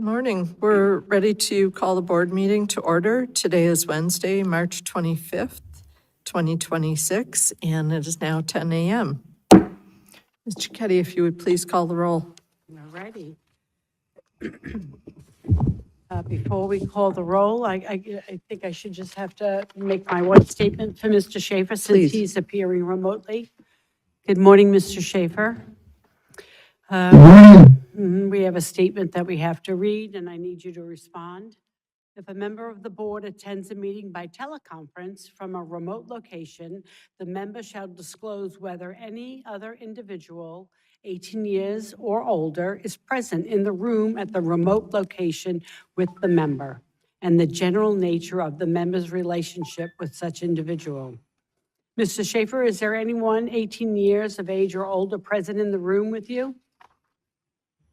Good morning. We're ready to call the board meeting to order. Today is Wednesday, March 25th, 2026, and it is now 10 a.m. Mr. Keddy, if you would please call the roll. All righty. Before we call the roll, I think I should just have to make my one statement for Mr. Schaefer since Please. he's appearing remotely. Good morning, Mr. Schaefer. We have a statement that we have to read, and I need you to respond. If a member of the board attends a meeting by teleconference from a remote location, the member shall disclose whether any other individual 18 years or older is present in the room at the remote location with the member, and the general nature of the member's relationship with such individual. Mr. Schaefer, is there anyone 18 years of age or older present in the room with you?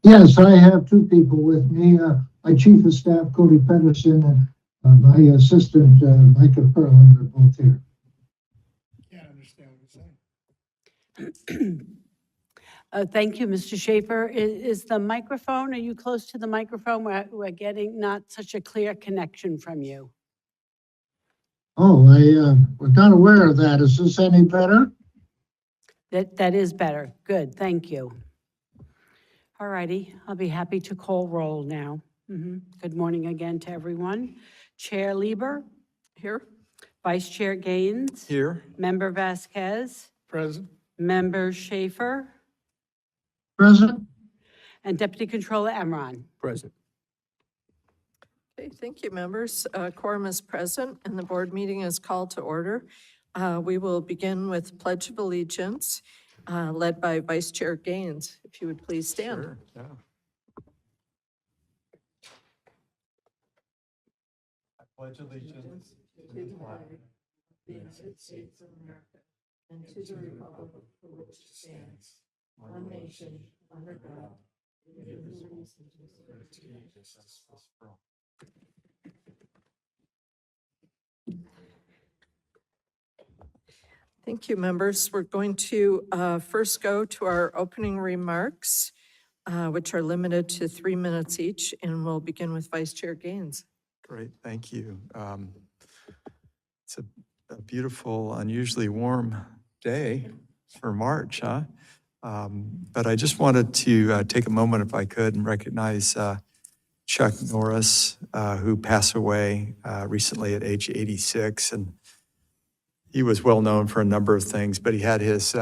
Yes, I have two people with me. My chief of staff, Cody Pedersen, and my assistant, Micah Perlin, are both here. Can't understand what you're saying. Thank you, Mr. Schaefer. Is the microphone, are you close to the microphone? We're getting not such a clear connection from you. Oh, I was not aware of that. Is this any better? That is better. Good, thank you. All righty, I'll be happy to call roll now. Good morning again to everyone. Chair Lieber? Here. Vice Chair Gaines? Here. Member Vasquez? Present. Member Schaefer? Present? And Deputy Controller Emron? Present. Okay, thank you, members. Quorum is present, and the board meeting is called to order. We will begin with Pledge of Allegiance, led by Vice Chair Gaines. If you would please stand. Sure, yeah. I pledge allegiance to the flag of the United States of America and to the republic for which it stands, one nation, under God, indivisible, with liberty and justice for all. Thank you, members. We're going to first go to our opening remarks, which are limited to 3 minutes each, and we'll begin with Vice Chair Gaines. Great, thank you. It's a beautiful, unusually warm day for March, huh? But I just wanted to take a moment, if I could, and recognize Chuck Norris, who passed away recently at age 86. And he was well known for a number of things, but he had his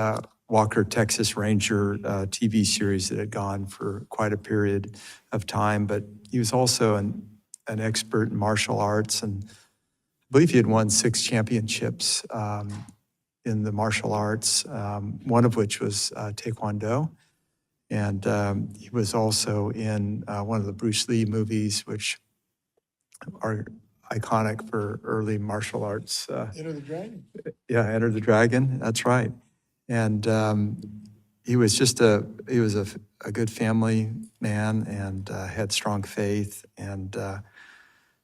Walker, Texas Ranger TV series that had gone for quite a period of time. But he was also an expert in martial arts, and I believe he had won 6 championships in the martial arts, one of which was Taekwondo. And he was also in one of the Bruce Lee movies, which are iconic for early martial arts. Enter the Dragon. Yeah, Enter the Dragon, that's right. And he was just a good family man, and had strong faith, and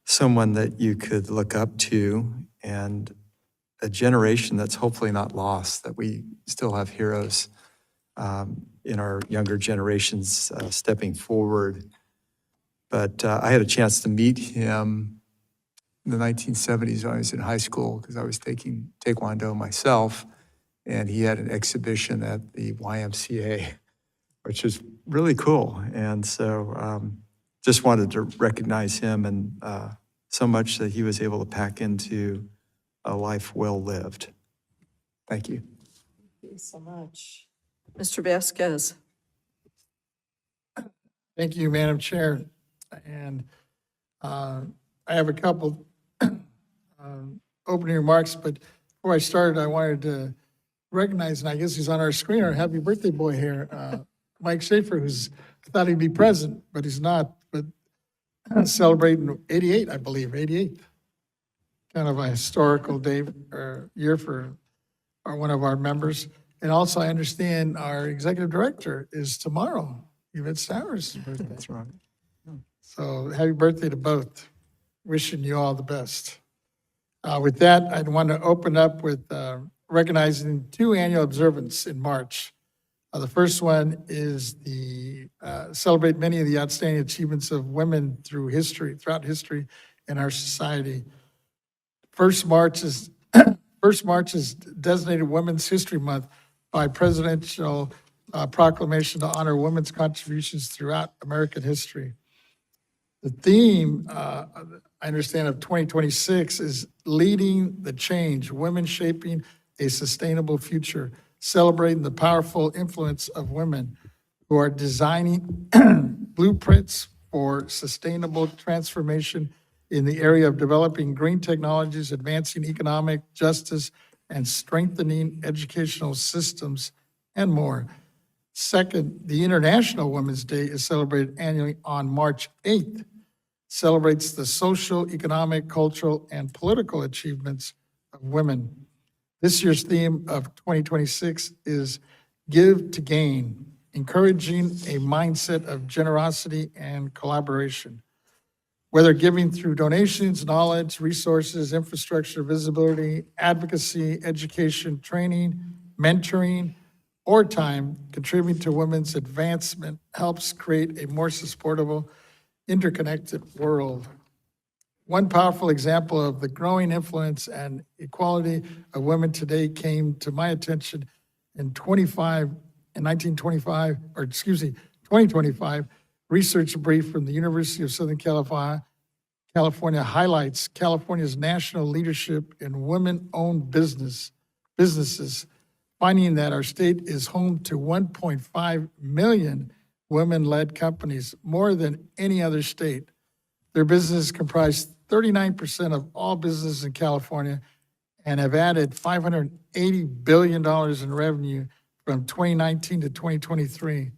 someone that you could look up to, and a generation that's hopefully not lost, that we still have heroes in our younger generations stepping forward. But I had a chance to meet him in the 1970s when I was in high school, because I was taking Taekwondo myself, and he had an exhibition at the YMCA, which is really cool. And so just wanted to recognize him, and so much that he was able to pack into a life well lived. Thank you. Thank you so much. Mr. Vasquez. Thank you, Madam Chair. And I have a couple opening remarks, but before I started, I wanted to recognize, and I guess he's on our screen, our happy birthday boy here, Mike Schaefer, who's, I thought he'd be present, but he's not, but celebrating 88, I believe, 88. Kind of a historical day or year for one of our members. And also, I understand our executive director is tomorrow, Yvette Stowers' birthday. That's right. So happy birthday to both. Wishing you all the best. With that, I'd want to open up with recognizing 2 annual observance in March. The first one is the celebrate many of the outstanding achievements of women throughout history in our society. First March is designated Women's History Month by presidential proclamation to honor women's contributions throughout American history. The theme, I understand, of 2026 is leading the change, women shaping a sustainable future, celebrating the powerful influence of women who are designing blueprints for sustainable transformation in the area of developing green technologies, advancing economic justice, and strengthening educational systems, and more. Second, the International Women's Day is celebrated annually on March 8th, celebrates the social, economic, cultural, and political achievements of women. This year's theme of 2026 is Give to Gain, encouraging a mindset of generosity and collaboration. Whether giving through donations, knowledge, resources, infrastructure, visibility, advocacy, education, training, mentoring, or time, contributing to women's advancement helps create a more supportable, interconnected world. One powerful example of the growing influence and equality of women today came to my attention in 2025 research brief from the University of Southern California highlights California's national leadership in women-owned businesses, finding that our state is home to 1.5 million women-led companies, more than any other state. Their businesses comprise 39% of all businesses in California and have added $580 billion in revenue from 2019 to 2023.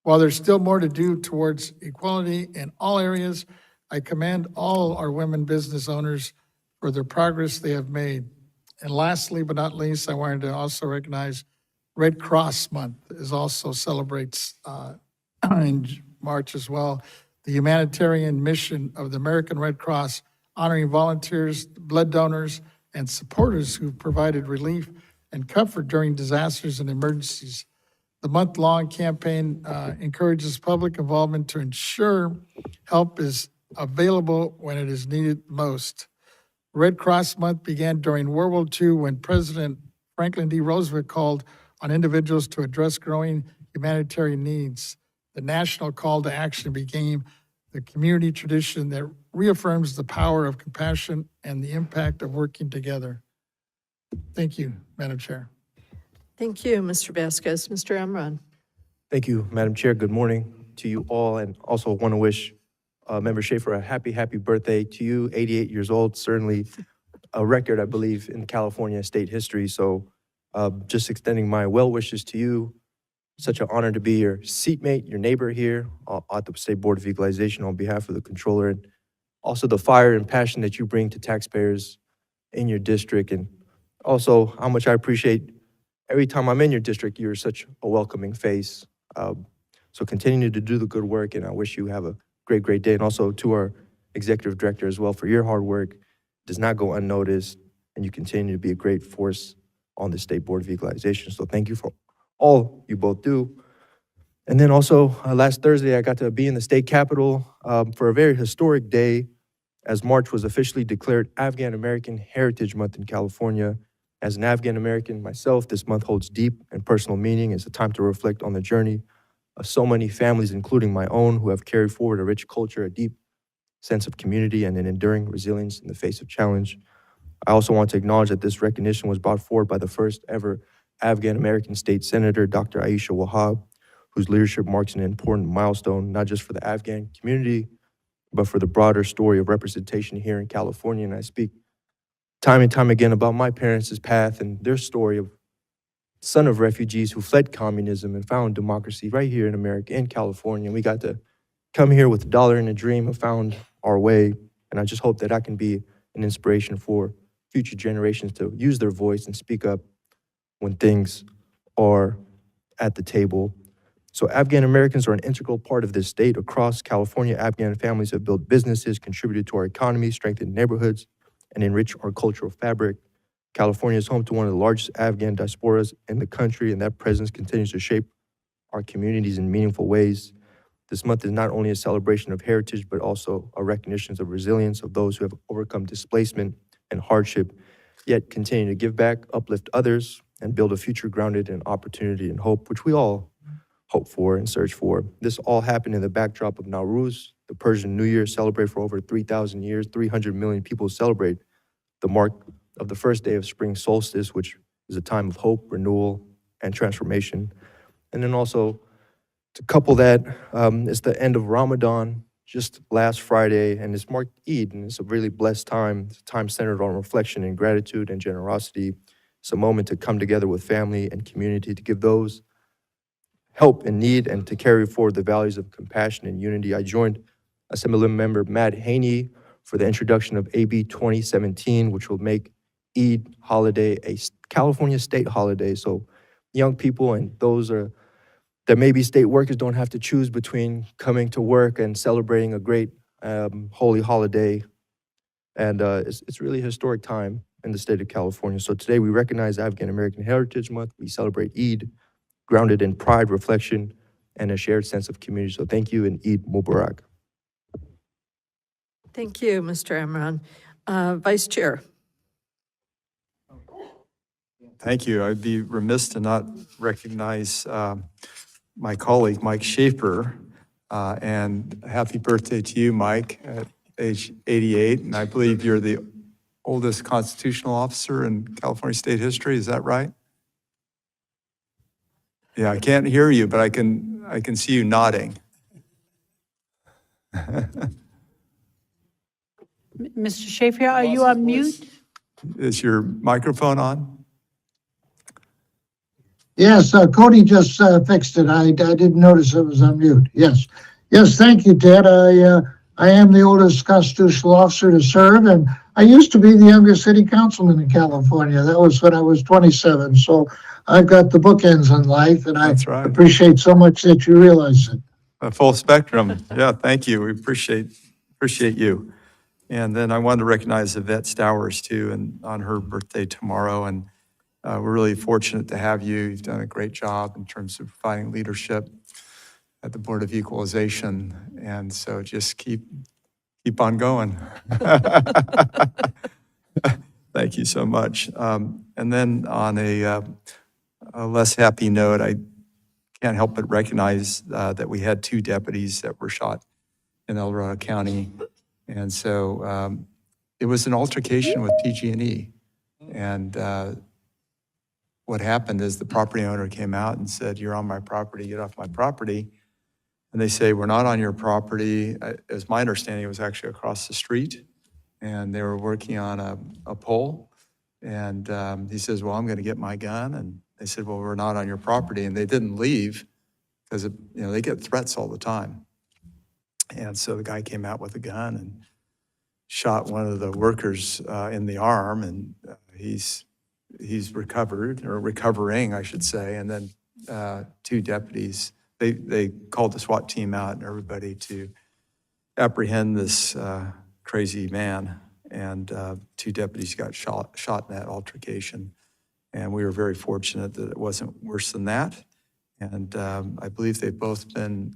While there's still more to do towards equality in all areas, I commend all our women business owners for their progress they have made. And lastly, but not least, I wanted to also recognize Red Cross Month is also celebrates in March as well. The humanitarian mission of the American Red Cross, honoring volunteers, blood donors, and supporters who provided relief and comfort during disasters and emergencies. The month-long campaign encourages public involvement to ensure help is available when it is needed most. Red Cross Month began during World War II when President Franklin D. Roosevelt called on individuals to address growing humanitarian needs. The national call to action became the community tradition that reaffirms the power of compassion and the impact of working together. Thank you, Madam Chair. Thank you, Mr. Vasquez. Mr. Emron. Thank you, Madam Chair. Good morning to you all, and also want to wish Member Schaefer a happy birthday to you, 88 years old, certainly a record, I believe, in California state history. So just extending my well wishes to you. Such an honor to be your seatmate, your neighbor here at the State Board of Equalization on behalf of the Controller, and also the fire and passion that you bring to taxpayers in your district, and also how much I appreciate every time I'm in your district, you're such a welcoming face. So continue to do the good work, and I wish you have a great day. And also to our executive director as well for your hard work. It does not go unnoticed, and you continue to be a great force on the State Board of Equalization. So thank you for all you both do. And then also last Thursday, I got to be in the state capitol for a very historic day as March was officially declared Afghan American Heritage Month in California. As an Afghan American myself, this month holds deep and personal meaning. It's a time to reflect on the journey of so many families, including my own, who have carried forward a rich culture, a deep sense of community, and an enduring resilience in the face of challenge. I also want to acknowledge that this recognition was brought forward by the first ever Afghan American State Senator, Dr. Aisha Wahab, whose leadership marks an important milestone, not just for the Afghan community, but for the broader story of representation here in California. And I speak time and time again about my parents' path and their story of son of refugees who fled communism and found democracy right here in America, in California. And we got to come here with a dollar and a dream and found our way. And I just hope that I can be an inspiration for future generations to use their voice and speak up when things are at the table. So Afghan Americans are an integral part of this state. Across California, Afghan families have built businesses, contributed to our economy, strengthened neighborhoods, and enriched our cultural fabric. California is home to one of the largest Afghan diasporas in the country, and that presence continues to shape our communities in meaningful ways. This month is not only a celebration of heritage, but also a recognition of resilience of those who have overcome displacement and hardship, yet continue to give back, uplift others, and build a future grounded in opportunity and hope, which we all hope for and search for. This all happened in the backdrop of Nowruz, the Persian New Year, celebrated for over 3,000 years. 300 million people celebrate the mark of the first day of spring solstice, which is a time of hope, renewal, and transformation. And then also, to couple that, it's the end of Ramadan, just last Friday, and it's marked Eid, and it's a really blessed time. It's a time centered on reflection and gratitude and generosity. It's a moment to come together with family and community to give those help in need and to carry forward the values of compassion and unity. I joined Assembly Member Matt Haney for the introduction of AB 2017, which will make Eid holiday a California state holiday. So young people and those that maybe state workers don't have to choose between coming to work and celebrating a great holy holiday. And it's really a historic time in the state of California. So today we recognize African American Heritage Month. We celebrate Eid, grounded in pride, reflection, and a shared sense of community. So thank you, and Eid Mubarak. Thank you, Mr. Amran. Vice Chair. Thank you. I'd be remiss to not recognize my colleague, Mike Schaefer, and happy birthday to you, Mike, at age 88. And I believe you're the oldest constitutional officer in California state history. Is that right? Yeah, I can't hear you, but I can see you nodding. Mr. Schaefer, are you on mute? Is your microphone on? Yes, Cody just fixed it. I didn't notice it was on mute. Yes. Yes, thank you, Ted. I am the oldest constitutional officer to serve, and I used to be the youngest city councilman in California. That was when I was 27. So I've got the bookends in life, and I That's right. appreciate so much that you realize it. A full spectrum. Yeah, thank you. We appreciate you. And then I wanted to recognize Yvette Stowers too, and on her birthday tomorrow. And we're really fortunate to have you. You've done a great job in terms of providing leadership at the Board of Equalization. And so just keep on going. Thank you so much. And then on a less happy note, I can't help but recognize that we had 2 deputies that were shot in El Dorado County. And so it was an altercation with PG&E. And what happened is the property owner came out and said, "You're on my property, get off my property." And they say, "We're not on your property." As my understanding, it was actually across the street. And they were working on a pole. And he says, "Well, I'm going to get my gun." And they said, "Well, we're not on your property." And they didn't leave because they get threats all the time. And so the guy came out with a gun and shot one of the workers in the arm, and he's recovered, or recovering, I should say. And then 2 deputies, they called the SWAT team out and everybody to apprehend this crazy man. And 2 deputies got shot in that altercation. And we were very fortunate that it wasn't worse than that. And I believe they've both been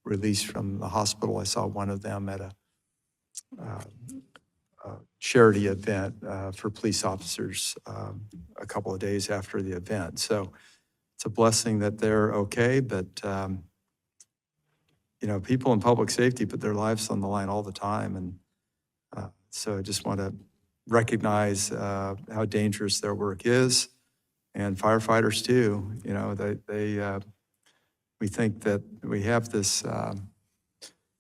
released from the hospital. I saw one of them at a charity event for police officers a couple of days after the event. So it's a blessing that they're okay, but people in public safety put their lives on the line all the time. And so I just want to recognize how dangerous their work is, and firefighters too. We think that we have this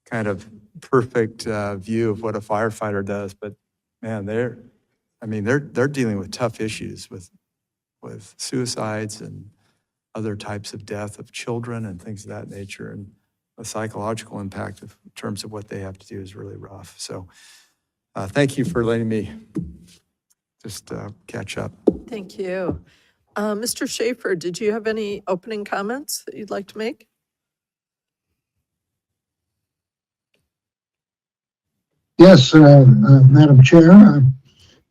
kind of perfect view of what a firefighter does, but man, they're dealing with tough issues with suicides and other types of death of children and things of that nature, and the psychological impact in terms of what they have to do is really rough. So thank you for letting me just catch up. Thank you. Mr. Schaefer, did you have any opening comments that you'd like to make? Yes, Madam Chair.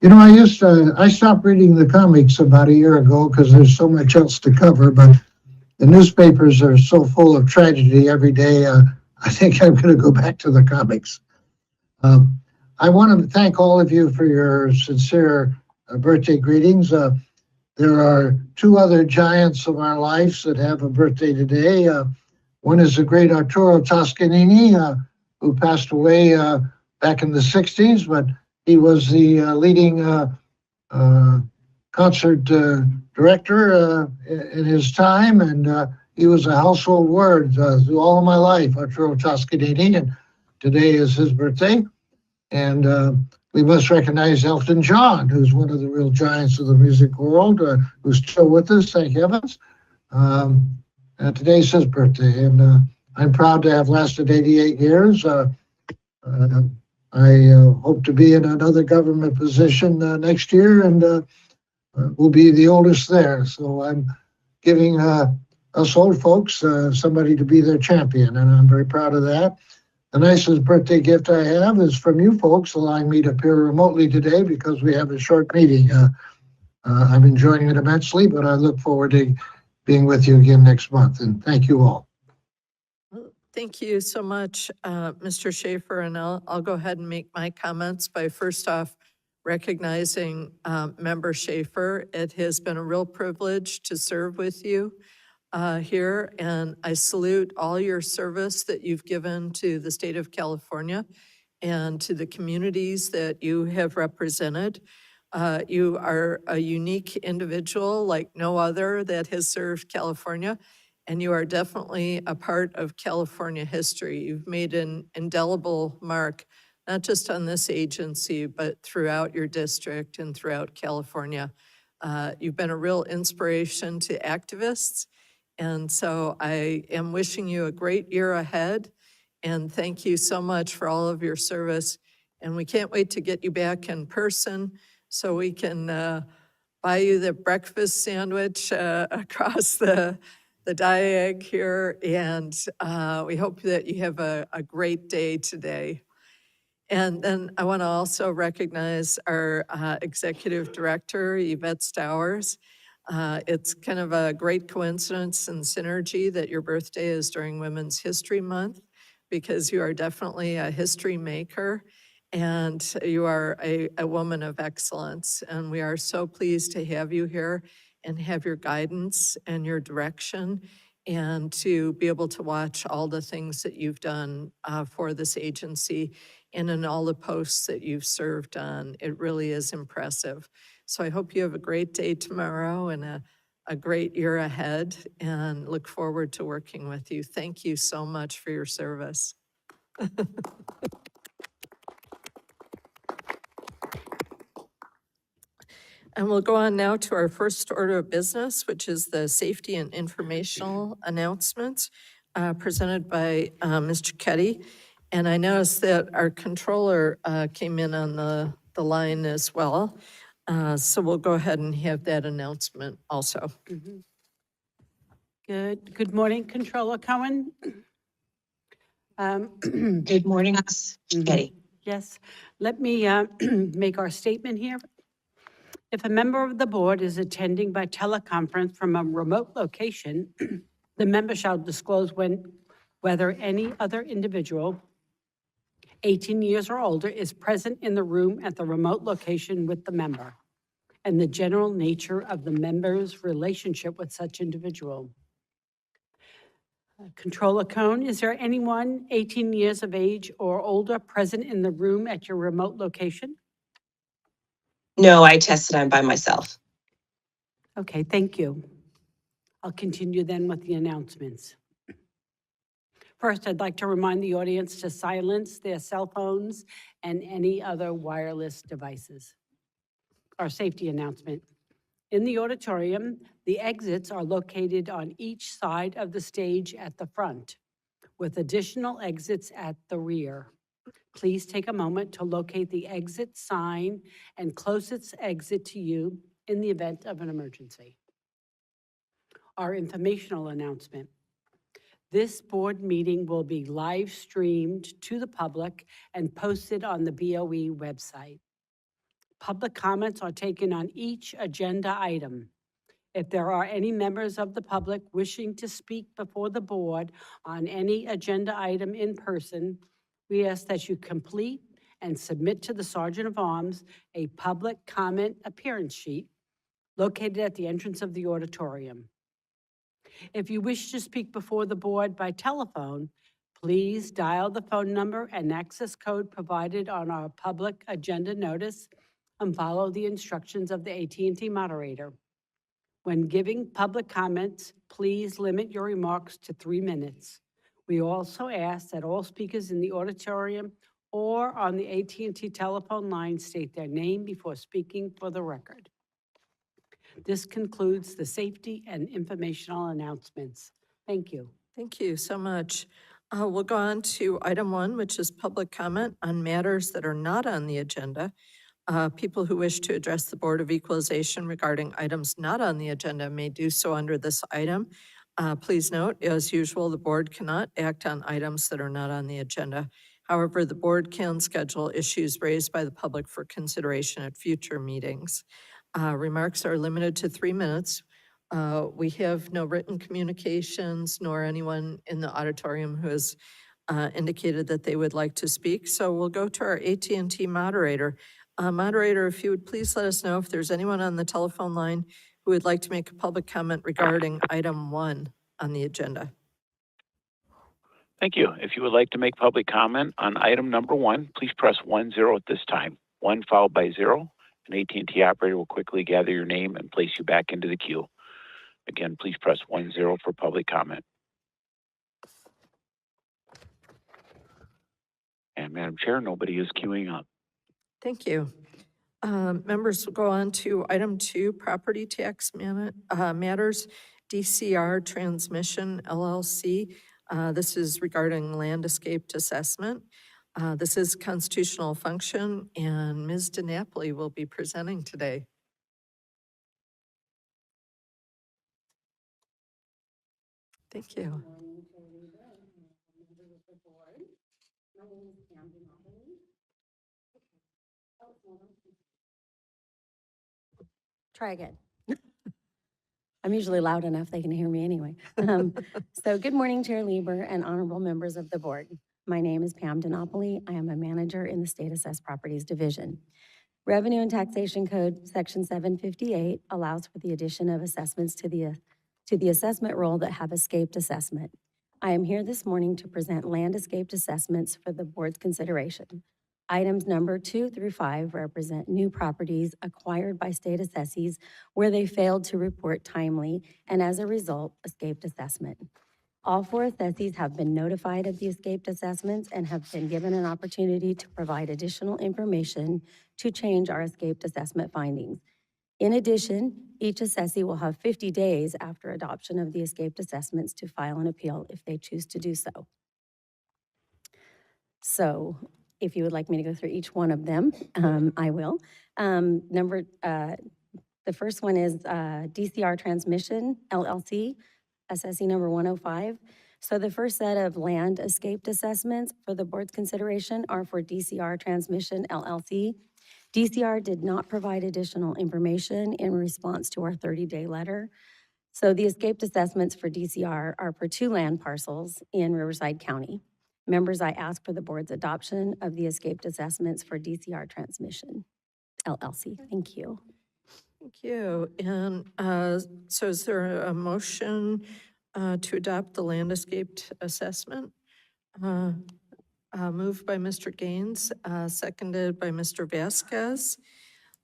I stopped reading the comics about a year ago because there's so much else to cover, but the newspapers are so full of tragedy every day. I think I'm going to go back to the comics. I want to thank all of you for your sincere birthday greetings. There are two other giants of our lives that have a birthday today. One is the great Arturo Toscanini, who passed away back in the 60s, but he was the leading concert director in his time, and he was a household word through all of my life, Arturo Toscanini, and today is his birthday. And we must recognize Elton John, who's one of the real giants of the music world, who's still with us, thank heavens. Today's his birthday, and I'm proud to have lasted 88 years. I hope to be in another government position next year, and we'll be the oldest there. So I'm giving us old folks somebody to be their champion, and I'm very proud of that. The nicest birthday gift I have is from you folks, allowing me to appear remotely today because we have a short meeting. I'm enjoying it immensely, but I look forward to being with you again next month, and thank you all. Thank you so much, Mr. Schaefer, and I'll go ahead and make my comments by first off recognizing Member Schaefer. It has been a real privilege to serve with you here, and I salute all your service that you've given to the state of California and to the communities that you have represented. You are a unique individual like no other that has served California, and you are definitely a part of California history. You've made an indelible mark, not just on this agency, but throughout your district and throughout California. You've been a real inspiration to activists, and so I am wishing you a great year ahead, and thank you so much for all of your service. And we can't wait to get you back in person so we can buy you the breakfast sandwich across the diag here. And we hope that you have a great day today. And then I want to also recognize our Executive Director, Yvette Stowers. It's kind of a great coincidence and synergy that your birthday is during Women's History Month, because you are definitely a history maker and you are a woman of excellence. And we are so pleased to have you here and have your guidance and your direction, and to be able to watch all the things that you've done for this agency and in all the posts that you've served on. It really is impressive. So I hope you have a great day tomorrow and a great year ahead, and look forward to working with you. Thank you so much for your service. And we'll go on now to our first order of business, which is the safety and informational announcements presented by Mr. Ketty. And I noticed that our controller came in on the line as well. So we'll go ahead and have that announcement also. Good morning, Controller Cohen. Good morning, Betty. Yes, let me make our statement here. If a member of the board is attending by teleconference from a remote location, the member shall disclose whether any other individual 18 years or older is present in the room at the remote location with the member, and the general nature of the member's relationship with such individual. Controller Cohn, is there anyone 18 years of age or older present in the room at your remote location? No, I tested. I'm by myself. Okay, thank you. I'll continue then with the announcements. First, I'd like to remind the audience to silence their cell phones and any other wireless devices. Our safety announcement. In the auditorium, the exits are located on each side of the stage at the front, with additional exits at the rear. Please take a moment to locate the exit sign and closest exit to you in the event of an emergency. Our informational announcement. This board meeting will be live streamed to the public and posted on the BOE website. Public comments are taken on each agenda item. If there are any members of the public wishing to speak before the board on any agenda item in person, we ask that you complete and submit to the Sergeant of Arms a public comment appearance sheet located at the entrance of the auditorium. If you wish to speak before the board by telephone, please dial the phone number and access code provided on our public agenda notice and follow the instructions of the AT&T moderator. When giving public comments, please limit your remarks to 3 minutes. We also ask that all speakers in the auditorium or on the AT&T telephone line state their name before speaking for the record. This concludes the safety and informational announcements. Thank you. Thank you so much. We'll go on to item 1, which is public comment on matters that are not on the agenda. People who wish to address the Board of Equalization regarding items not on the agenda may do so under this item. Please note, as usual, the board cannot act on items that are not on the agenda. However, the board can schedule issues raised by the public for consideration at future meetings. Remarks are limited to 3 minutes. We have no written communications nor anyone in the auditorium who has indicated that they would like to speak. So we'll go to our AT&T moderator. Moderator, if you would please let us know if there's anyone on the telephone line who would like to make a public comment regarding item 1 on the agenda. Thank you. If you would like to make public comment on item number 1, please press 10 at this time. 1 followed by 0. An AT&T operator will quickly gather your name and place you back into the queue. Again, please press 10 for public comment. And Madam Chair, nobody is queuing up. Thank you. Members will go on to item 2, property tax matters, DCR Transmission LLC. This is regarding land escaped assessment. This is constitutional function, and Ms. DiNapoli will be presenting today. Thank you. Try again. I'm usually loud enough they can hear me anyway. So good morning, Chair Lieber and honorable members of the board. My name is Pam DiNapoli. I am a manager in the State Assessed Properties Division. Revenue and Taxation Code, Section 758, allows for the addition of assessments to the assessment roll that have escaped assessment. I am here this morning to present land escaped assessments for the board's consideration. Items number 2 through 5 represent new properties acquired by state assessees where they failed to report timely and as a result escaped assessment. All 4 assessees have been notified of the escaped assessments and have been given an opportunity to provide additional information to change our escaped assessment findings. In addition, each assessee will have 50 days after adoption of the escaped assessments to file an appeal if they choose to do so. So, if you would like me to go through each one of them, I will. The first one is DCR Transmission LLC, assessee number 105. So the first set of land escaped assessments for the board's consideration are for DCR Transmission LLC. DCR did not provide additional information in response to our 30-day letter. So the escaped assessments for DCR are for 2 land parcels in Riverside County. Members, I ask for the board's adoption of the escaped assessments for DCR Transmission LLC. Thank you. Thank you. And so is there a motion to adopt the land escaped assessment? Moved by Mr. Gaines, seconded by Mr. Vasquez.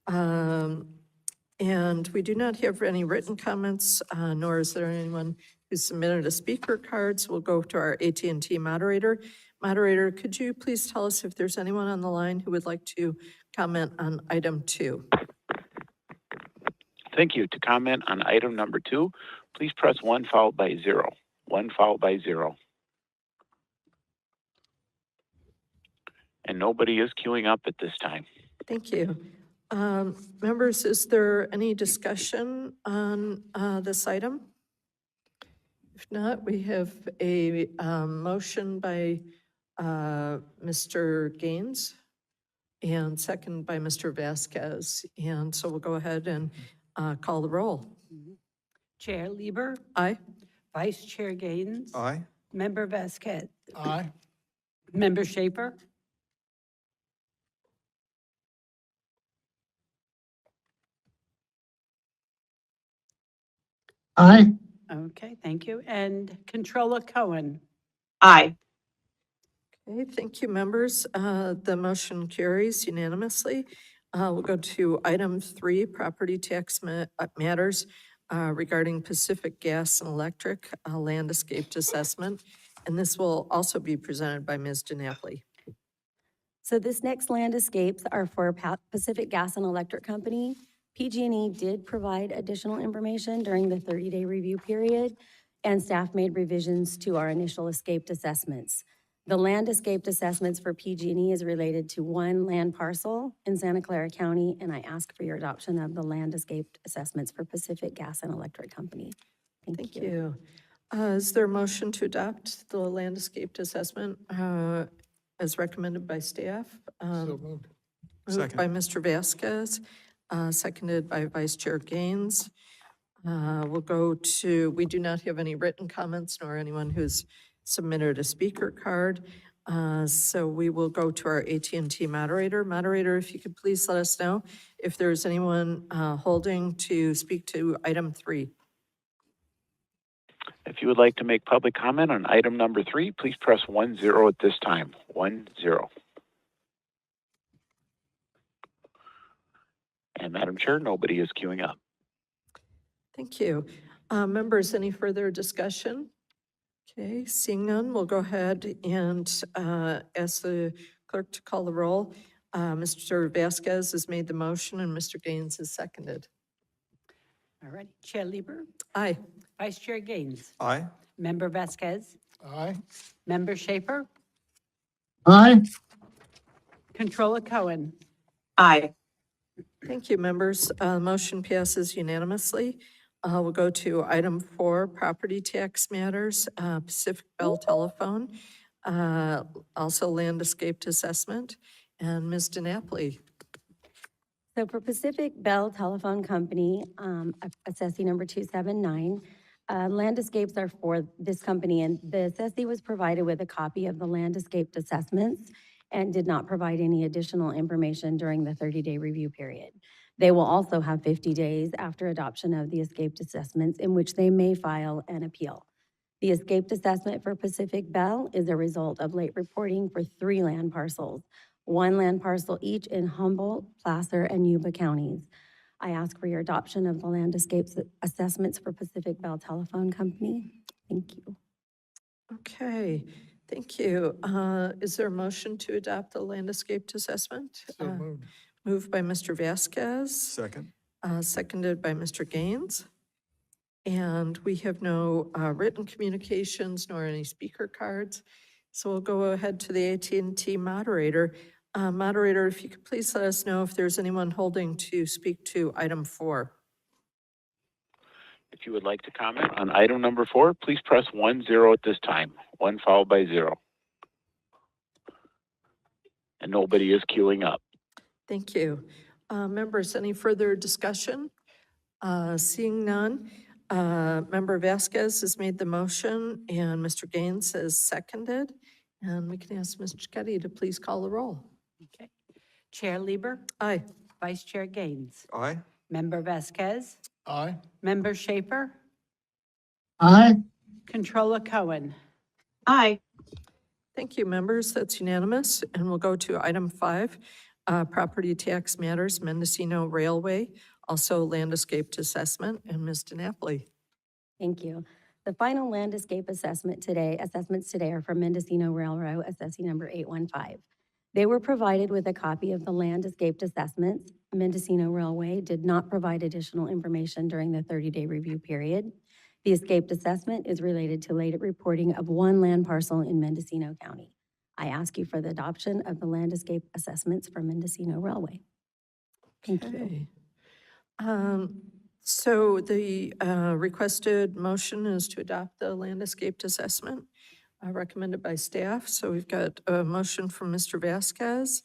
And we do not have any written comments, nor is there anyone who submitted a speaker card. So we'll go to our AT&T moderator. Moderator, could you please tell us if there's anyone on the line who would like to comment on item 2? Thank you. To comment on item number 2, please press 1 followed by 0. 1 followed by 0. And nobody is queuing up at this time. Thank you. Members, is there any discussion on this item? If not, we have a motion by Mr. Gaines and second by Mr. Vasquez. And so we'll go ahead and call the roll. Chair Lieber, Aye. Vice Chair Gaines. Aye. Member Vasquez, Aye. Member Schaefer, Aye. okay, thank you, and Controller Cohen. Aye. Okay, thank you, members. The motion carries unanimously. We'll go to item 3, property tax matters regarding Pacific Gas and Electric land escaped assessment. And this will also be presented by Ms. DiNapoli. So this next land escapes are for Pacific Gas and Electric Company. PG&E did provide additional information during the 30-day review period, and staff made revisions to our initial escaped assessments. The land escaped assessments for PG&E is related to one land parcel in Santa Clara County, and I ask for your adoption of the land escaped assessments for Pacific Gas and Electric Company. Thank you. Is there a motion to adopt the land escaped assessment as recommended by staff? So moved. Moved by Mr. Vasquez, seconded by Vice Chair Gaines. We'll go to, we do not have any written comments nor anyone who's submitted a speaker card. So we will go to our AT&T moderator. Moderator, if you could please let us know if there's anyone holding to speak to item 3. If you would like to make public comment on item number 3, please press 10 at this time. 10. And Madam Chair, nobody is queuing up. Thank you. Members, any further discussion? Okay, seeing none, we'll go ahead and ask the clerk to call the roll. Mr. Vasquez has made the motion and Mr. Gaines has seconded. All right, Chair Lieber, Aye. Vice Chair Gaines, Aye. Member Vasquez, Aye. Member Schaefer, Aye. Controller Cohen. Aye. Thank you, members. Motion passes unanimously. We'll go to item 4, property tax matters, Pacific Bell Telephone, also land escaped assessment, and Ms. DiNapoli. So for Pacific Bell Telephone Company, assessee number 279, land escapes are for this company, and the assessee was provided with a copy of the land escaped assessments and did not provide any additional information during the 30-day review period. They will also have 50 days after adoption of the escaped assessments in which they may file an appeal. The escaped assessment for Pacific Bell is a result of late reporting for 3 land parcels, 1 land parcel each in Humboldt, Placer, and Yuba counties. I ask for your adoption of the land escapes assessments for Pacific Bell Telephone Company. Thank you. Okay, thank you. Is there a motion to adopt the land escaped assessment? So moved. Moved by Mr. Vasquez, Second. seconded by Mr. Gaines. And we have no written communications nor any speaker cards. So we'll go ahead to the AT&T moderator. Moderator, if you could please let us know if there's anyone holding to speak to item 4. If you would like to comment on item number 4, please press 10 at this time. 1 followed by 0. And nobody is queuing up. Thank you. Members, any further discussion? Seeing none, Member Vasquez has made the motion and Mr. Gaines has seconded. And we can ask Mr. Getty to please call the roll. Okay. Chair Lieber, Aye. Vice Chair Gaines, Aye. Member Vasquez, Aye. Member Schaefer, Aye. Controller Cohen. Aye. Thank you, members. That's unanimous. And we'll go to item 5, property tax matters, Mendocino Railway, also land escaped assessment, and Ms. DiNapoli. Thank you. The final land escape assessments today are for Mendocino Railroad, assessee number 815. They were provided with a copy of the land escaped assessments. Mendocino Railway did not provide additional information during the 30-day review period. The escaped assessment is related to late reporting of 1 land parcel in Mendocino County. I ask you for the adoption of the land escape assessments for Mendocino Railway. Thank you. Okay. So the requested motion is to adopt the land escaped assessment recommended by staff. So we've got a motion from Mr. Vasquez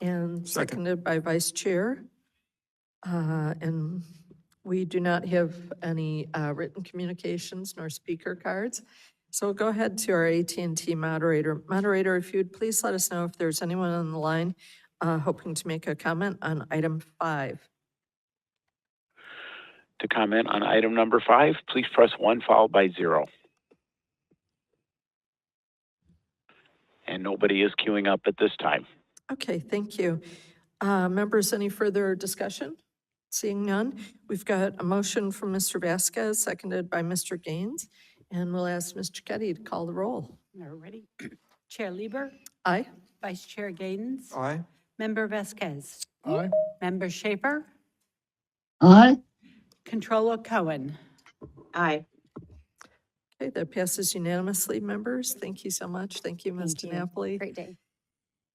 and Second. seconded by Vice Chair. And We do not have any written communications nor speaker cards. So we'll go ahead to our AT&T moderator. Moderator, if you would please let us know if there's anyone on the line hoping to make a comment on item 5. To comment on item number 5, please press 1 followed by 0. And nobody is queuing up at this time. Okay, thank you. Members, any further discussion? Seeing none, we've got a motion from Mr. Vasquez, seconded by Mr. Gaines, and we'll ask Mr. Ketty to call the roll. All ready? Chair Lieber, Aye? Vice Chair Gaines, Aye. Member Vasquez, Aye. Member Schaefer, Aye. Controller Cohen. Aye. Okay, that passes unanimously, members. Thank you so much. Thank you, Ms. Thank you. DiNapoli. Great day.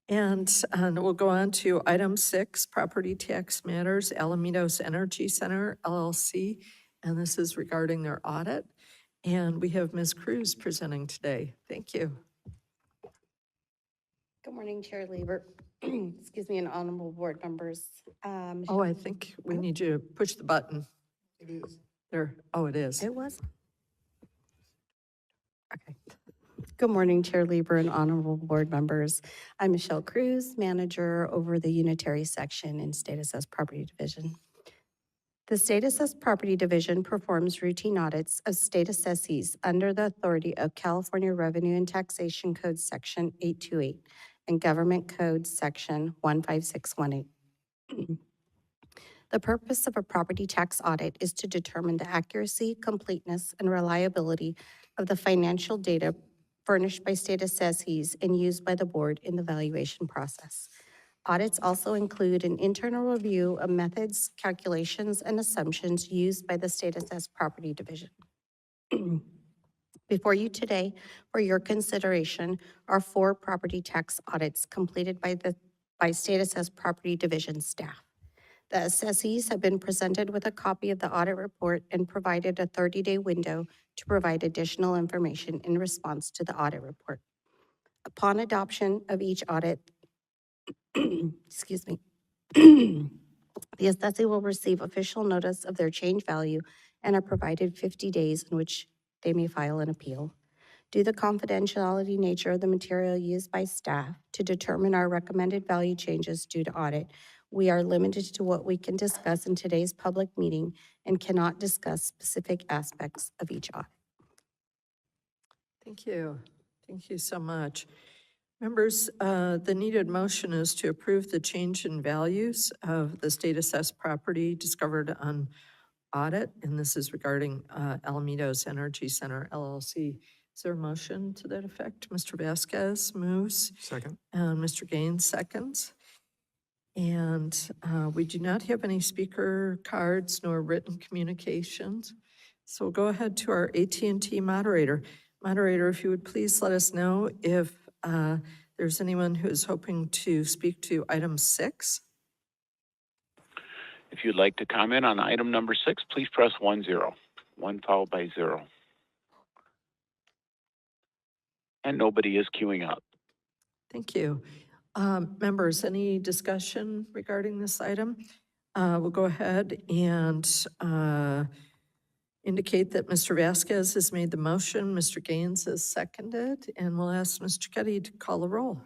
And we'll go on to item 6, property tax matters, Alamitos Energy Center LLC. And this is regarding their audit. And we have Ms. Cruz presenting today. Thank you. Good morning, Chair Lieber. Excuse me, and honorable board members. Oh, I think we need you to push the button. It is. There, oh, it is. It was. Okay. Good morning, Chair Lieber and honorable board members. I'm Michelle Cruz, manager over the unitary section in State Assessed Property Division. The State Assessed Property Division performs routine audits of state assessees under the authority of California Revenue and Taxation Code Section 828 and Government Code Section 15618. The purpose of a property tax audit is to determine the accuracy, completeness, and reliability of the financial data furnished by state assessees and used by the board in the valuation process. Audits also include an internal review of methods, calculations, and assumptions used by the State Assessed Property Division. Before you today, for your consideration, are 4 property tax audits completed by State Assessed Property Division staff. The assessees have been presented with a copy of the audit report and provided a 30-day window to provide additional information in response to the audit report. Upon adoption of each audit, excuse me, the assessee will receive official notice of their change value and are provided 50 days in which they may file an appeal. Due to the confidentiality nature of the material used by staff to determine our recommended value changes due to audit, we are limited to what we can discuss in today's public meeting and cannot discuss specific aspects of each audit. Thank you. Thank you so much. Members, the needed motion is to approve the change in values of the state assessed property discovered on audit, and this is regarding Alamitos Energy Center LLC. Is there a motion to that effect? Mr. Vasquez moves, Second. and Mr. Gaines seconds. And we do not have any speaker cards nor written communications. So we'll go ahead to our AT&T moderator. Moderator, if you would please let us know if there's anyone who's hoping to speak to item 6. If you'd like to comment on item number 6, please press 1 followed by 0. And nobody is queuing up. Thank you. Members, any discussion regarding this item? We'll go ahead and indicate that Mr. Vasquez has made the motion, Mr. Gaines has seconded, and we'll ask Mr. Ketty to call the roll.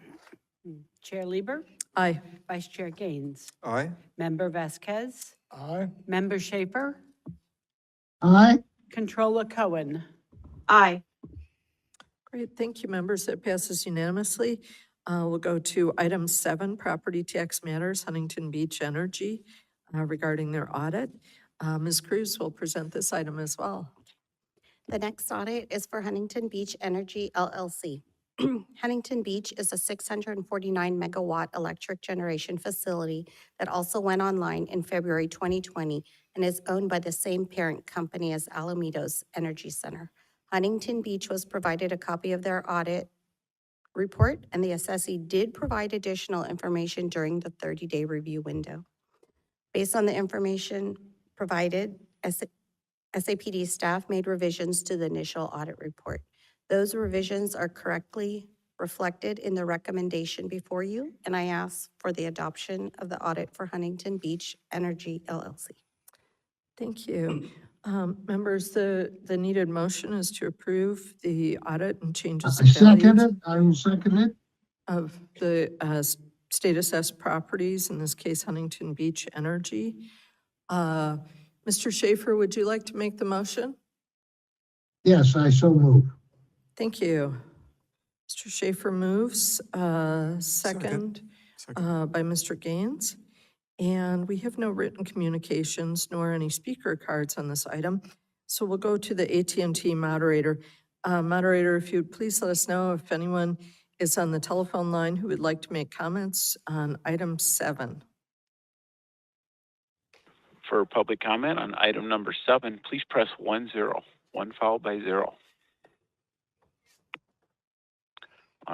Chair Lieber, Aye. Vice Chair Gaines, Aye. Member Vasquez, Aye. Member Schaefer, Aye. Controller Cohen. Aye. Great, thank you, members. That passes unanimously. We'll go to item 7, property tax matters, Huntington Beach Energy, regarding their audit. Ms. Cruz will present this item as well. The next audit is for Huntington Beach Energy LLC. Huntington Beach is a 649 megawatt electric generation facility that also went online in February 2020 and is owned by the same parent company as Alamitos Energy Center. Huntington Beach was provided a copy of their audit report, and the assessee did provide additional information during the 30-day review window. Based on the information provided, SAPD staff made revisions to the initial audit report. Those revisions are correctly reflected in the recommendation before you, and I ask for the adoption of the audit for Huntington Beach Energy LLC. Thank you. Members, the needed motion is to approve the audit and changes I in second values it. I will second it. of the state assessed properties, in this case Huntington Beach Energy. Mr. Schaefer, would you like to make the motion? Yes, I so move. Thank you. Mr. Schaefer moves, second Second. by Mr. Gaines. And we have no written communications nor any speaker cards on this item. So we'll go to the AT&T moderator. Moderator, if you'd please let us know if anyone is on the telephone line who would like to make comments on item 7. For public comment on item number 7, please press 10, 1 followed by 0.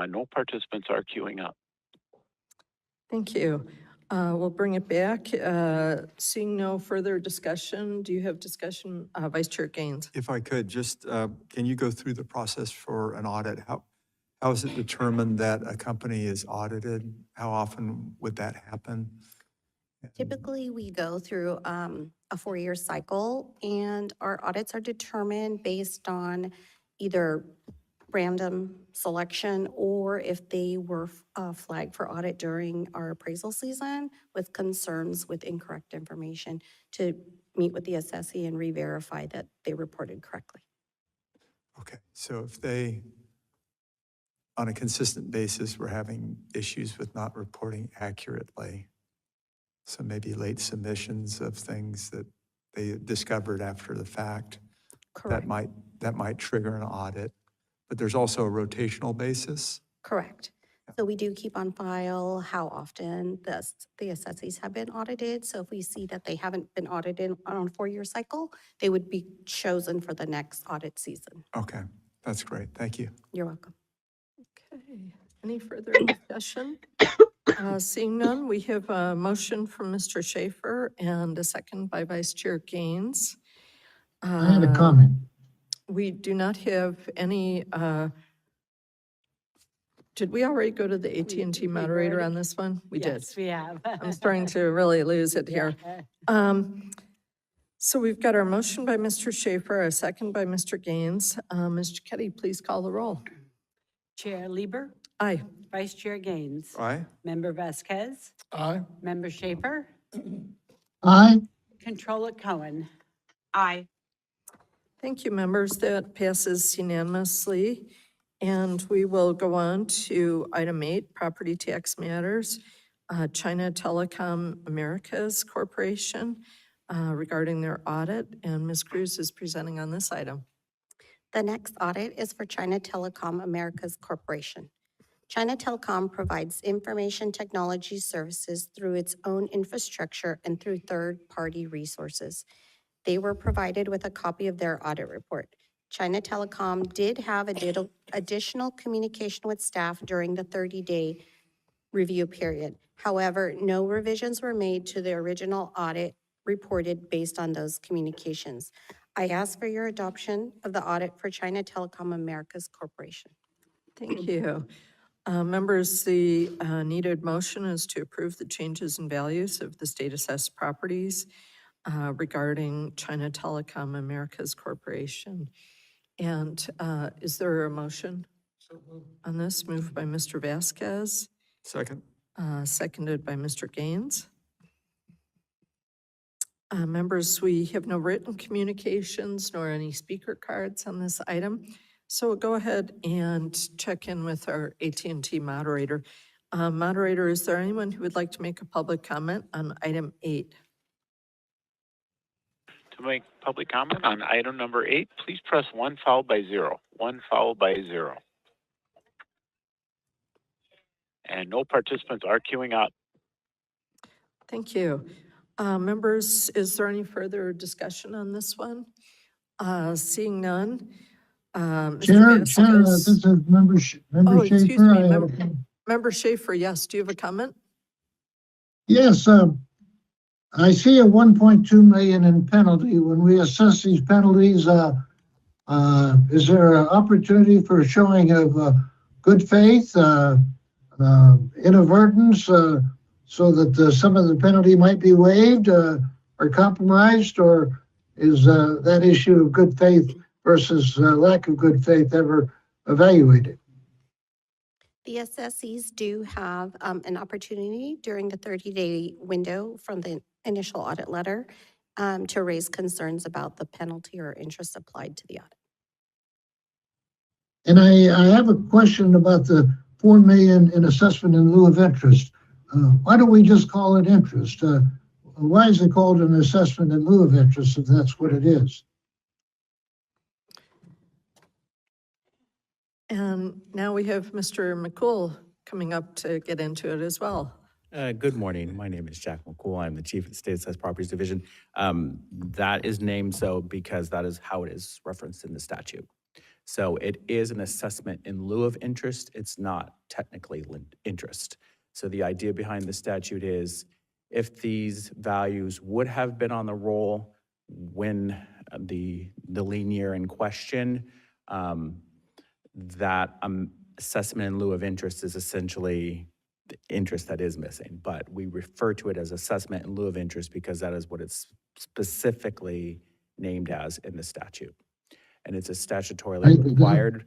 No participants are queuing up. Thank you. We'll bring it back. Seeing no further discussion, do you have discussion, Vice Chair Gaines? If I could, just, can you go through the process for an audit? How is it determined that a company is audited? How often would that happen? Typically, we go through a 4-year cycle, and our audits are determined based on either random selection or if they were flagged for audit during our appraisal season with concerns with incorrect information, to meet with the assessee and re-verify that they reported correctly. Okay, so if they, on a consistent basis, were having issues with not reporting accurately, so maybe late submissions of things that they discovered after the fact, Correct. that might trigger an audit. But there's also a rotational basis. Correct. So we do keep on file how often the assessees have been audited. So if we see that they haven't been audited on a 4-year cycle, they would be chosen for the next audit season. Okay, that's great. Thank you. You're welcome. Okay, any further discussion? Seeing none, we have a motion from Mr. Schaefer and a second by Vice Chair Gaines. I had a comment. We do not have any, did we already go to the AT&T we've moderator already- on this one? We did. Yes, we have. I'm starting to really lose it here. So we've got our motion by Mr. Schaefer, a second by Mr. Gaines. Ms. Keddy, please call the roll. Chair Lieber, Aye. Vice Chair Gaines, Aye? Member Vasquez, Aye. Member Schaefer, Aye. Controller Cohen. Aye. Thank you, members. That passes unanimously. And we will go on to item 8, property tax matters. China Telecom Americas Corporation regarding their audit. And Ms. Cruz is presenting on this item. The next audit is for China Telecom Americas Corporation. China Telecom provides information technology services through its own infrastructure and through third-party resources. They were provided with a copy of their audit report. China Telecom did have additional communication with staff during the 30-day review period. However, no revisions were made to the original audit reported based on those communications. I ask for your adoption of the audit for China Telecom Americas Corporation. Thank you. Members, the needed motion is to approve the changes in values of the state assessed properties regarding China Telecom Americas Corporation. And is there a motion on this? Moved by Mr. Vasquez, Second? seconded by Mr. Gaines. Members, we have no written communications nor any speaker cards on this item. So we'll go ahead and check in with our AT&T moderator. Moderator, is there anyone who would like to make a public comment on item 8? To make public comment on item number 8, please press 1 followed by 0. 1 followed by 0. And no participants are queuing up. Thank you. Members, is there any further discussion on this one? Seeing none. Chair, Mr. Chair, Vasquez- this is Member Oh, excuse Schaefer. me, I have a Member- comment. Member Schaefer, yes, do you have a comment? Yes, I see a 1.2 million in penalty. When we assess these penalties, is there an opportunity for showing of good faith, inadvertence, so that some of the penalty might be waived or compromised? Or is that issue of good faith versus lack of good faith ever evaluated? The assessees do have an opportunity during the 30-day window from the initial audit letter to raise concerns about the penalty or interest applied to the audit. And I have a question about the 4 million in assessment in lieu of interest. Why don't we just call it interest? Why is it called an assessment in lieu of interest if that's what it is? And now we have Mr. McCool coming up to get into it as well. Good morning. My name is Jack McCool. I'm the Chief of the State Assessed Properties Division. That is named so because that is how it is referenced in the statute. So it is an assessment in lieu of interest. It's not technically interest. So the idea behind the statute is if these values would have been on the roll when the lien year in question, that assessment in lieu of interest is essentially the interest that is missing, but we refer to it as assessment in lieu of interest because that is what it's specifically named as in the statute. And it's a statutorily required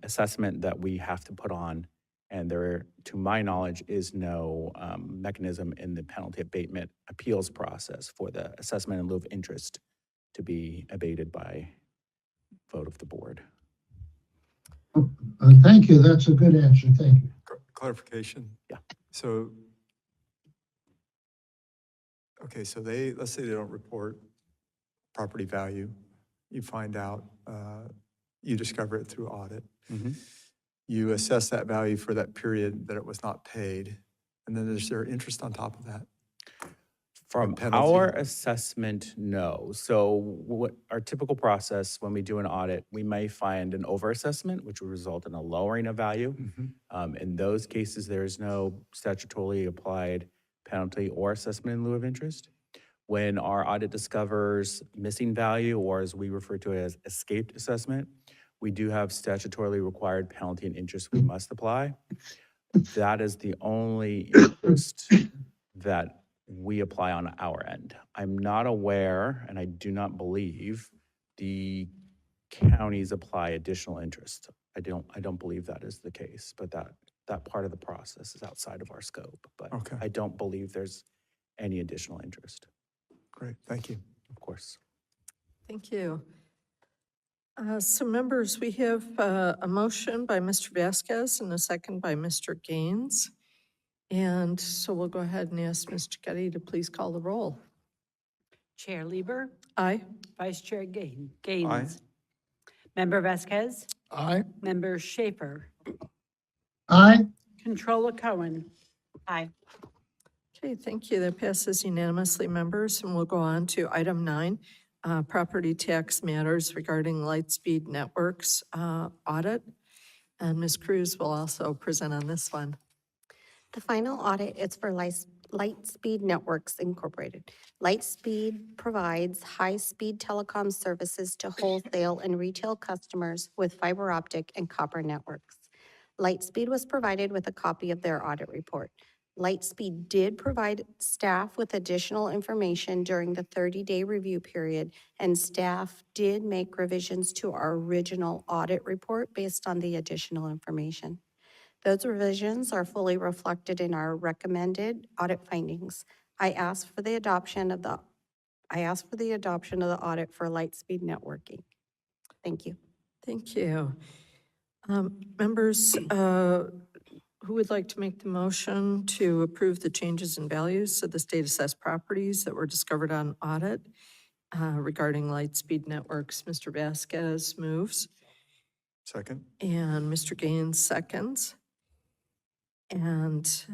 assessment that we have to put on, and there, to my knowledge, is no mechanism in the penalty abatement appeals process for the assessment in lieu of interest to be abated by vote of the board. Thank you. That's a good answer. Thank you. Clarification? Yeah. So, okay, so let's say they don't report property value. You find out, you discover it through audit. Mm-hmm. You assess that value for that period that it was not paid, and then is there interest on top of that? From penalty? our assessment, no. So what our typical process when we do an audit, we may find an overassessment, which will result in a lowering of value. In those cases, there is no statutorily applied penalty or assessment in lieu of interest. When our audit discovers missing value, or as we refer to it as escaped assessment, we do have statutorily required penalty and interest we must apply. That is the only interest that we apply on our end. I'm not aware, and I do not believe, the counties apply additional interest. I don't believe that is the case, but that part of the process is outside of our scope. But Okay. I don't believe there's any additional interest. Great, thank you. Of course. Thank you. So members, we have a motion by Mr. Vasquez and a second by Mr. Gaines. And so we'll go ahead and ask Mr. Getty to please call the roll. Chair Lieber, Aye. Vice Chair Gaines. Member Vasquez, Aye. Member Schaefer, Aye. Controller Cohen. Aye. Okay, thank you. That passes unanimously, members. And we'll go on to item 9, property tax matters regarding Lightspeed Networks audit. And Ms. Cruz will also present on this one. The final audit is for Lightspeed Networks Incorporated. Lightspeed provides high-speed telecom services to wholesale and retail customers with fiber optic and copper networks. Lightspeed was provided with a copy of their audit report. Lightspeed did provide staff with additional information during the 30-day review period, and staff did make revisions to our original audit report based on the additional information. Those revisions are fully reflected in our recommended audit findings. I ask for the adoption of the audit for Lightspeed Networking. Thank you. Thank you. Members, who would like to make the motion to approve the changes in values of the state assessed properties that were discovered on audit regarding Lightspeed Networks? Mr. Vasquez moves. Second? And Mr. Gaines seconds. And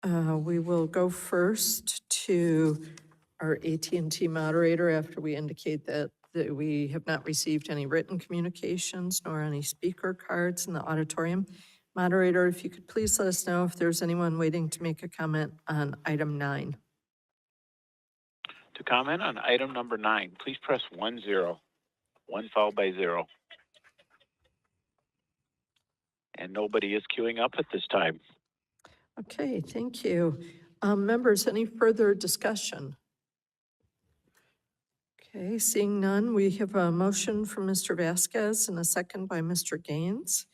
we will go first to our AT&T moderator after we indicate that we have not received any written communications nor any speaker cards in the auditorium. Moderator, if you could please let us know if there's anyone waiting to make a comment on item 9. To comment on item number 9, please press 1 followed by 0. And nobody is queuing up at this time. Okay, thank you. Members, any further discussion? Okay, seeing none, we have a motion from Mr. Vasquez and a second by Mr. Gaines.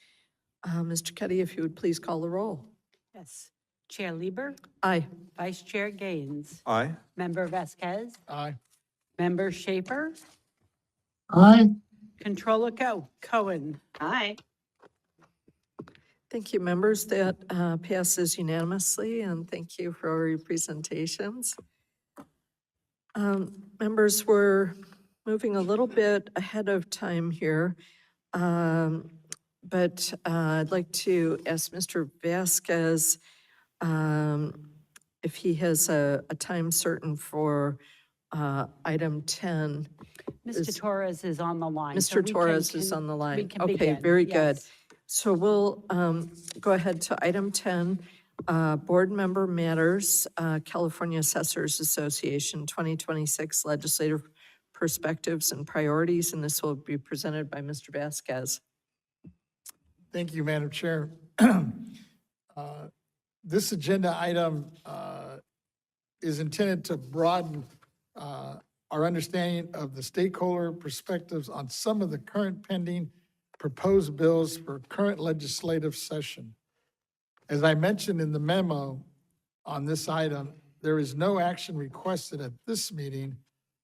Mr. Cuddy, if you would please call the roll. Yes. Chair Lieber, Aye. Vice Chair Gaines, Aye. Member Vasquez, Aye. Member Schaefer, Aye. Controller Cohen. Aye. Thank you, members. That passes unanimously, and thank you for your presentations. Members, we're moving a little bit ahead of time here, but I'd like to ask Mr. Vasquez if he has a time certain for item 10. Mr. Torres is on the line. so Mr. we Torres is can- on the line. We can Okay, begin. very good. Yes. So we'll go ahead to item 10, Board Member Matters, California Assessors Association 2026 Legislative Perspectives and Priorities, and this will be presented by Mr. Vasquez. Thank you, Madam Chair. This agenda item is intended to broaden our understanding of the stakeholder perspectives on some of the current pending proposed bills for current legislative session. As I mentioned in the memo on this item, there is no action requested at this meeting.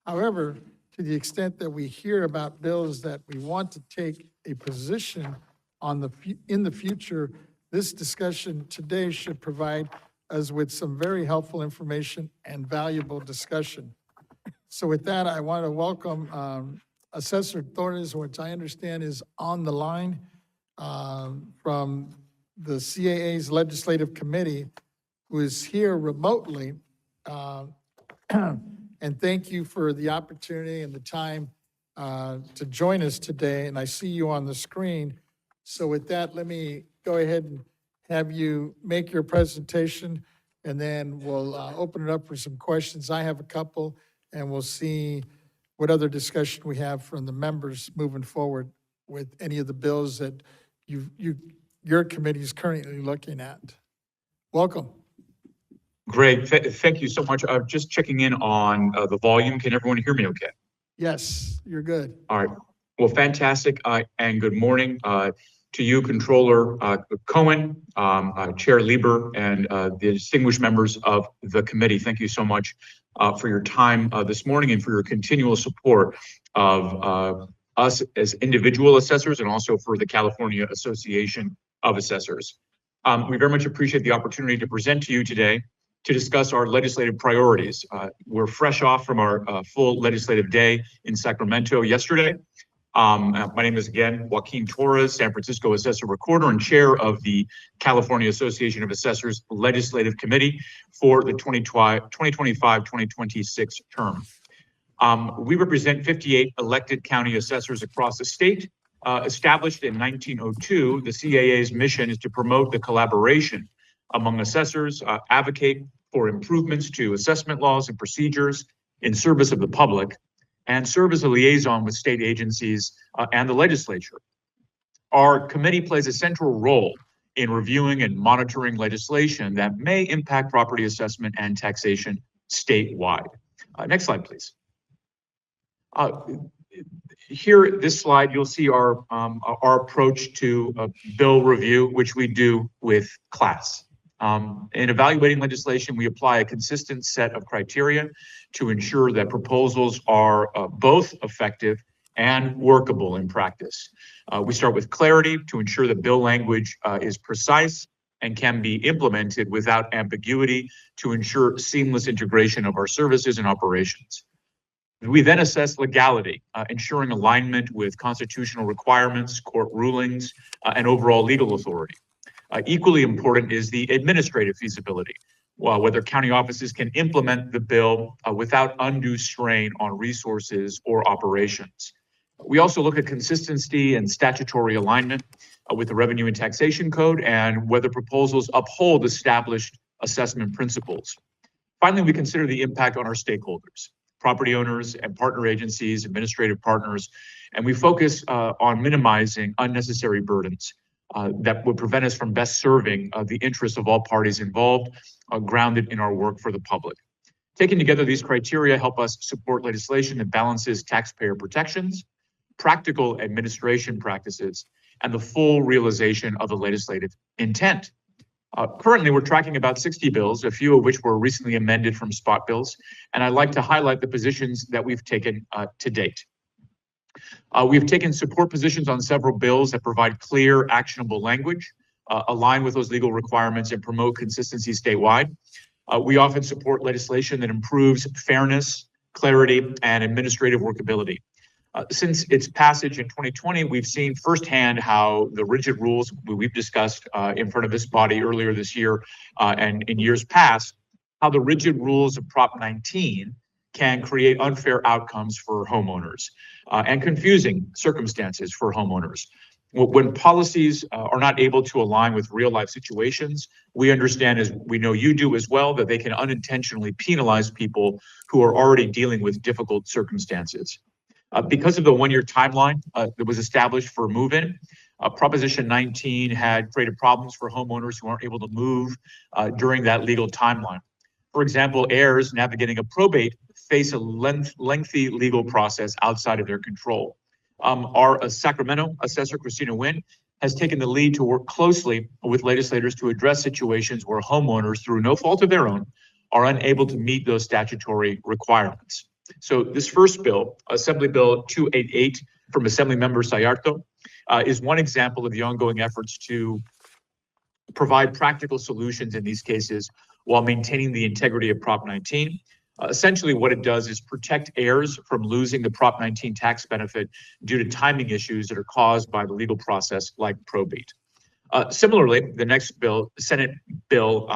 However, to the extent that we hear about bills that we want to take a position on in the future, this discussion today should provide us with some very helpful information and valuable discussion. So with that, I want to welcome Assessor Torres, which I understand is on the line from the CAA's Legislative Committee, who is here remotely. And thank you for the opportunity and the time to join us today. And I see you on the screen. So with that, let me go ahead and have you make your presentation, and then we'll open it up for some questions. I have a couple, and we'll see what other discussion we have from the members moving forward with any of the bills that your committee is currently looking at. Welcome. Great. Thank you so much. Just checking in on the volume. Can everyone hear me okay? Yes, you're good. All right. Well, fantastic. And good morning to you, Controller Cohen, Chair Lieber, and the distinguished members of the committee. Thank you so much for your time this morning and for your continual support of us as individual assessors and also for the California Association of Assessors. We very much appreciate the opportunity to present to you today to discuss our legislative priorities. We're fresh off from our full legislative day in Sacramento yesterday. My name is again Joaquin Torres, San Francisco Assessor Recorder and Chair of the California Association of Assessors Legislative Committee for the 2025-2026 term. We represent 58 elected county assessors across the state. Established in 1902, the CAA's mission is to promote the collaboration among assessors, advocate for improvements to assessment laws and procedures in service of the public, and serve as a liaison with state agencies and the legislature. Our committee plays a central role in reviewing and monitoring legislation that may impact property assessment and taxation statewide. Next slide, please. Here, this slide, you'll see our approach to bill review, which we do with class. In evaluating legislation, we apply a consistent set of criteria to ensure that proposals are both effective and workable in practice. We start with clarity to ensure that bill language is precise and can be implemented without ambiguity to ensure seamless integration of our services and operations. We then assess legality, ensuring alignment with constitutional requirements, court rulings, and overall legal authority. Equally important is the administrative feasibility, whether county offices can implement the bill without undue strain on resources or operations. We also look at consistency and statutory alignment with the Revenue and Taxation Code and whether proposals uphold established assessment principles. Finally, we consider the impact on our stakeholders, property owners and partner agencies, administrative partners, and we focus on minimizing unnecessary burdens that would prevent us from best serving the interests of all parties involved, grounded in our work for the public. Taken together, these criteria help us support legislation that balances taxpayer protections, practical administration practices, and the full realization of the legislative intent. Currently, we're tracking about 60 bills, a few of which were recently amended from spot bills, and I'd like to highlight the positions that we've taken to date. We've taken support positions on several bills that provide clear, actionable language, align with those legal requirements, and promote consistency statewide. We often support legislation that improves fairness, clarity, and administrative workability. Since its passage in 2020, we've seen firsthand how the rigid rules we've discussed in front of this body earlier this year and in years past, how the rigid rules of Prop 19 can create unfair outcomes for homeowners and confusing circumstances for homeowners. When policies are not able to align with real life situations, we understand, as we know you do as well, that they can unintentionally penalize people who are already dealing with difficult circumstances. Because of the one-year timeline that was established for move-in, Proposition 19 had created problems for homeowners who aren't able to move during that legal timeline. For example, heirs navigating a probate face a lengthy legal process outside of their control. Our Sacramento assessor, Christina Nguyen, has taken the lead to work closely with legislators to address situations where homeowners, through no fault of their own, are unable to meet those statutory requirements. So this first bill, Assembly Bill 288 from Assemblymember Sayarto, is one example of the ongoing efforts to provide practical solutions in these cases while maintaining the integrity of Prop 19. Essentially, what it does is protect heirs from losing the Prop 19 tax benefit due to timing issues that are caused by the legal process, like probate. Similarly, the next bill, Senate bill,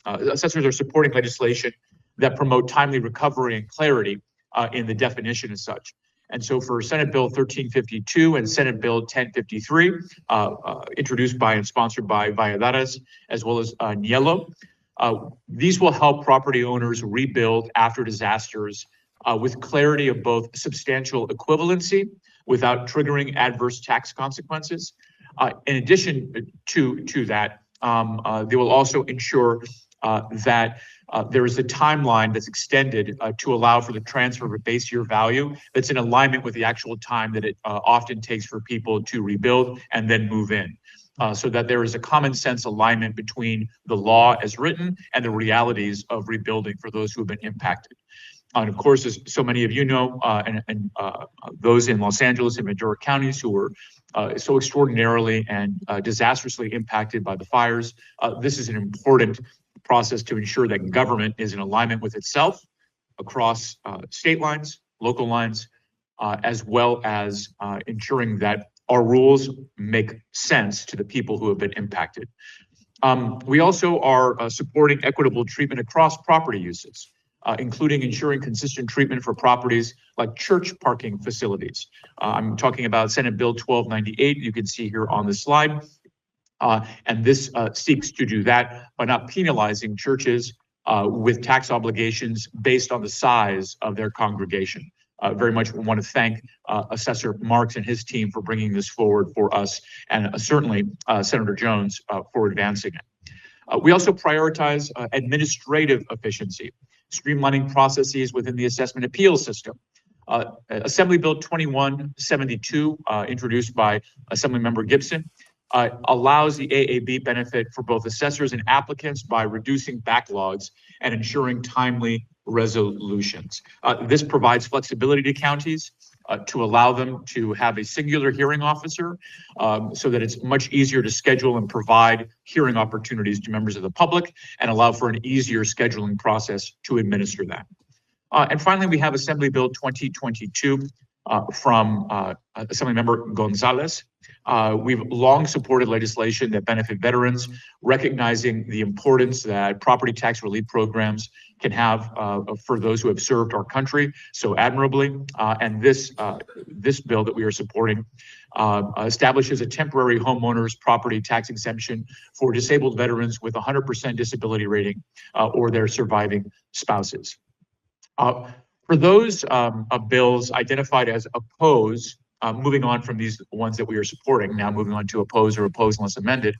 assessors are supporting legislation that promote timely recovery and clarity in the definition as such. And so for Senate Bill 1352 and Senate Bill 1053, introduced by and sponsored by Valladares, as well as Nielo, these will help property owners rebuild after disasters with clarity of both substantial equivalency without triggering adverse tax consequences. In addition to that, they will also ensure that there is a timeline that's extended to allow for the transfer of a base year value that's in alignment with the actual time that it often takes for people to rebuild and then move in. So that there is a common sense alignment between the law as written and the realities of rebuilding for those who have been impacted. And of course, as so many of you know, and those in Los Angeles and Ventura counties who were so extraordinarily and disastrously impacted by the fires, this is an important process to ensure that government is in alignment with itself across state lines, local lines, as well as ensuring that our rules make sense to the people who have been impacted. We also are supporting equitable treatment across property uses, including ensuring consistent treatment for properties like church parking facilities. I'm talking about Senate Bill 1298, you can see here on the slide. And this seeks to do that by not penalizing churches with tax obligations based on the size of their congregation. Very much want to thank Assessor Marks and his team for bringing this forward for us, and certainly Senator Jones for advancing it. We also prioritize administrative efficiency, streamlining processes within the assessment appeal system. Assembly Bill 2172, introduced by Assemblymember Gibson, allows the AAB benefit for both assessors and applicants by reducing backlogs and ensuring timely resolutions. This provides flexibility to counties to allow them to have a singular hearing officer so that it's much easier to schedule and provide hearing opportunities to members of the public and allow for an easier scheduling process to administer that. And finally, we have Assembly Bill 2022 from Assemblymember Gonzalez. We've long supported legislation that benefit veterans, recognizing the importance that property tax relief programs can have for those who have served our country so admirably. And this bill that we are supporting establishes a temporary homeowner's property tax exemption for disabled veterans with 100% disability rating or their surviving spouses. For those bills identified as oppose, moving on from these ones that we are supporting, now moving on to oppose or oppose unless amended,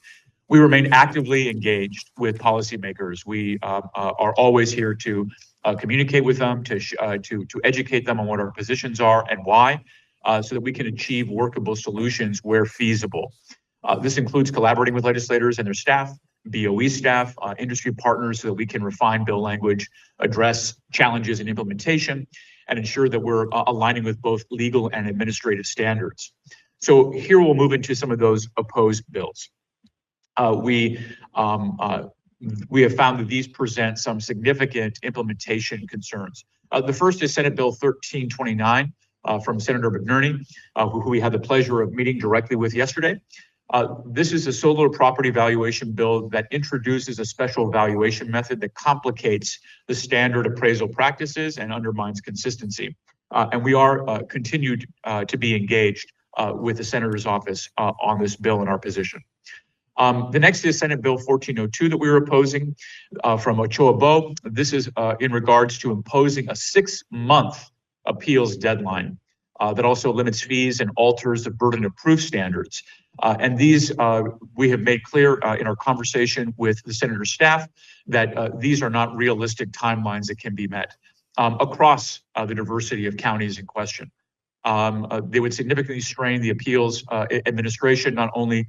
We remain actively engaged with policymakers. We are always here to communicate with them, to educate them on what our positions are and why, so that we can achieve workable solutions where feasible. This includes collaborating with legislators and their staff, BOE staff, industry partners, so that we can refine bill language, address challenges in implementation, and ensure that we're aligning with both legal and administrative standards. So here we'll move into some of those opposed bills. We have found that these present some significant implementation concerns. The first is Senate Bill 1329 from Senator McNerney, who we had the pleasure of meeting directly with yesterday. This is a solar property valuation bill that introduces a special valuation method that complicates the standard appraisal practices and undermines consistency. And we are continued to be engaged with the senator's office on this bill and our position. The next is Senate Bill 1402 that we were opposing from Ochoa Bo. This is in regards to imposing a 6-month appeals deadline that also limits fees and alters the burden of proof standards. And these we have made clear in our conversation with the senator's staff that these are not realistic timelines that can be met across the diversity of counties in question. They would significantly strain the appeals administration, not only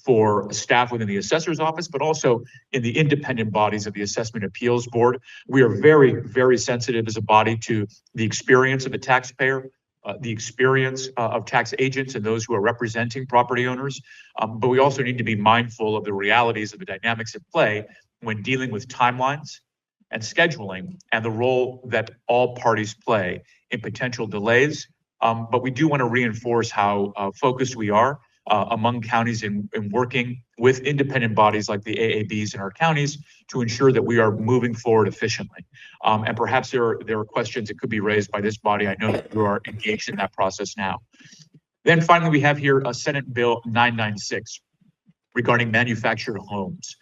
for staff within the assessor's office, but also in the independent bodies of the Assessment Appeals Board. We are very, very sensitive as a body to the experience of the taxpayer, the experience of tax agents and those who are representing property owners. But we also need to be mindful of the realities of the dynamics at play when dealing with timelines and scheduling and the role that all parties play in potential delays. But we do want to reinforce how focused we are among counties in working with independent bodies like the AABs in our counties to ensure that we are moving forward efficiently. And perhaps there are questions that could be raised by this body. I know that you are engaged in that process now. Then finally, we have here a Senate Bill 996 regarding manufactured homes.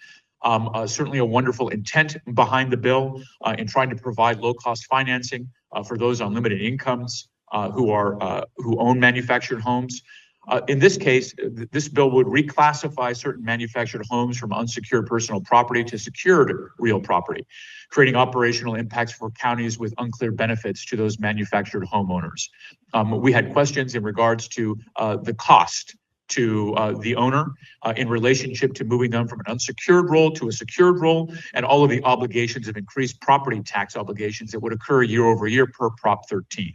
Certainly a wonderful intent behind the bill in trying to provide low-cost financing for those on limited incomes who own manufactured homes. In this case, this bill would reclassify certain manufactured homes from unsecured personal property to secured real property, creating operational impacts for counties with unclear benefits to those manufactured homeowners. We had questions in regards to the cost to the owner in relationship to moving them from an unsecured role to a secured role, and all of the obligations of increased property tax obligations that would occur year over year per Prop 13.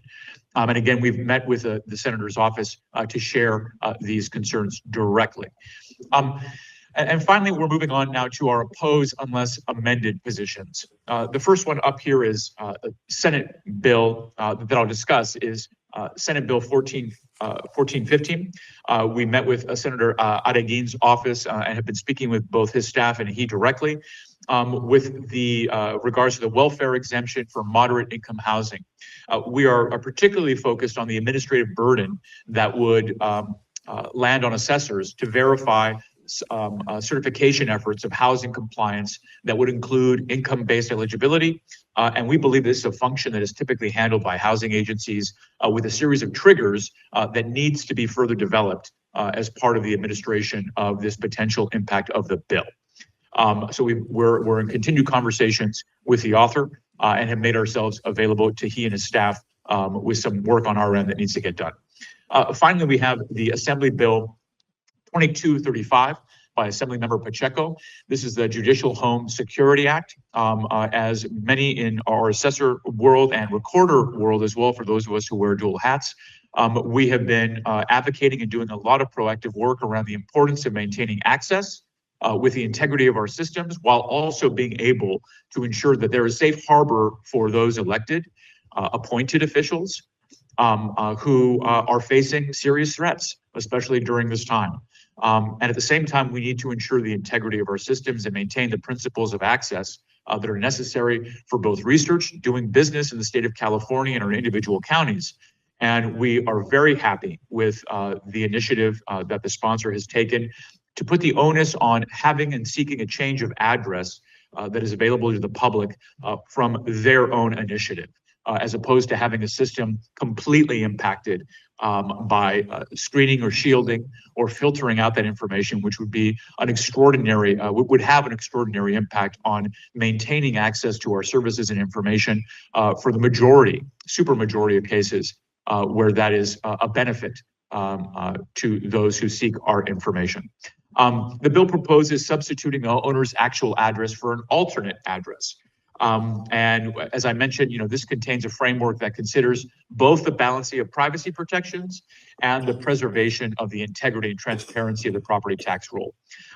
And again, we've met with the senator's office to share these concerns directly. And finally, we're moving on now to our opposed unless amended positions. The first one up here is a Senate bill that I'll discuss is Senate Bill 1415. We met with Senator Adegin's office and have been speaking with both his staff and he directly with the regards to the welfare exemption for moderate income housing. We are particularly focused on the administrative burden that would land on assessors to verify certification efforts of housing compliance that would include income-based eligibility. And we believe this is a function that is typically handled by housing agencies with a series of triggers that needs to be further developed as part of the administration of this potential impact of the bill. So we're in continued conversations with the author and have made ourselves available to he and his staff with some work on our end that needs to get done. Finally, we have the Assembly Bill 2235 by Assemblymember Pacheco. This is the Judicial Home Security Act. As many in our assessor world and recorder world as well, for those of us who wear dual hats, we have been advocating and doing a lot of proactive work around the importance of maintaining access with the integrity of our systems, while also being able to ensure that there is safe harbor for those elected, appointed officials who are facing serious threats, especially during this time. And at the same time, we need to ensure the integrity of our systems and maintain the principles of access that are necessary for both research, doing business in the state of California and our individual counties. And we are very happy with the initiative that the sponsor has taken to put the onus on having and seeking a change of address that is available to the public from their own initiative. as opposed to having a system completely impacted by screening or shielding or filtering out that information, which would be an extraordinary, would have an extraordinary impact on maintaining access to our services and information for the majority, super majority of cases where that is a benefit to those who seek our information. The bill proposes substituting the owner's actual address for an alternate address. And as I mentioned, this contains a framework that considers both the balancing of privacy protections and the preservation of the integrity and transparency of the property tax roll.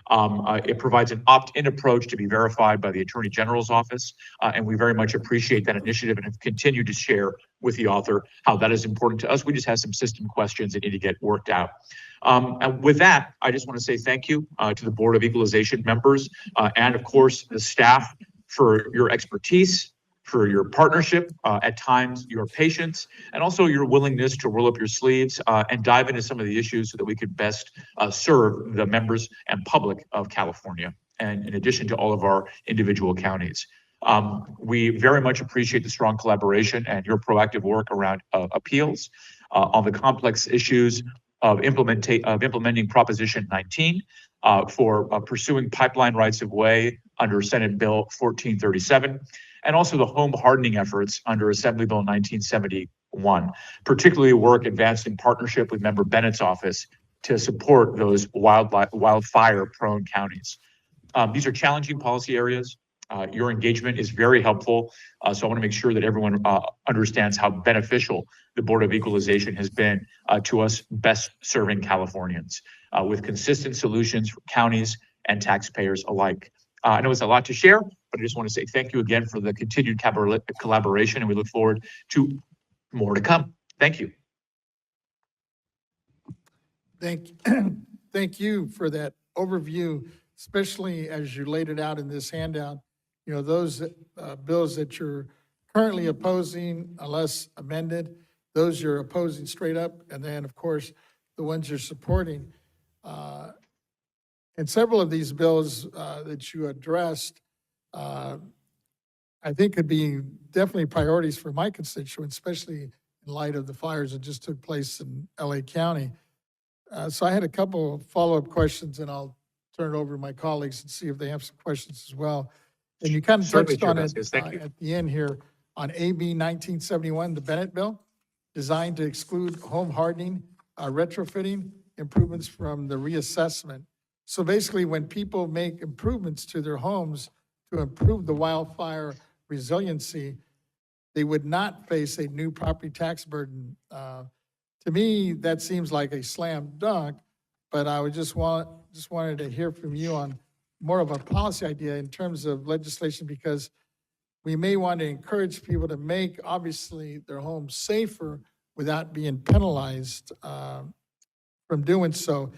It provides an opt-in approach to be verified by the Attorney General's office, and we very much appreciate that initiative and have continued to share with the author how that is important to us. We just have some system questions that need to get worked out. And with that, I just want to say thank you to the Board of Equalization members and, of course, the staff for your expertise, for your partnership, at times your patience, and also your willingness to roll up your sleeves and dive into some of the issues so that we could best serve the members and public of California, and in addition to all of our individual counties. We very much appreciate the strong collaboration and your proactive work around appeals on the complex issues of implementing Proposition 19 for pursuing pipeline rights of way under Senate Bill 1437, and also the home hardening efforts under Assembly Bill 1971, particularly work advanced in partnership with Member Bennett's office to support those wildfire-prone counties. These are challenging policy areas. Your engagement is very helpful. So I want to make sure that everyone understands how beneficial the Board of Equalization has been to us best serving Californians with consistent solutions for counties and taxpayers alike. I know it's a lot to share, but I just want to say thank you again for the continued collaboration, and we look forward to more to come. Thank you. Thank you for that overview, especially as you laid it out in this handout. Those bills that you're currently opposing, unless amended, those you're opposing straight up, and then, of course, the ones you're supporting. And several of these bills that you addressed, I think could be definitely priorities for my constituents, especially in light of the fires that just took place in LA County. So I had a couple follow-up questions, and I'll turn it over to my colleagues and see if they have some questions as well. And you kind of touched on it at the end here on AB 1971, the Bennett bill, designed to exclude home hardening, retrofitting improvements from the reassessment. So basically, when people make improvements to their homes to improve the wildfire resiliency, they would not face a new property tax burden. To me, that seems like a slam dunk, but I would just wanted to hear from you on more of a policy idea in terms of legislation, because we may want to encourage people to make, obviously, their homes safer without being penalized from doing so.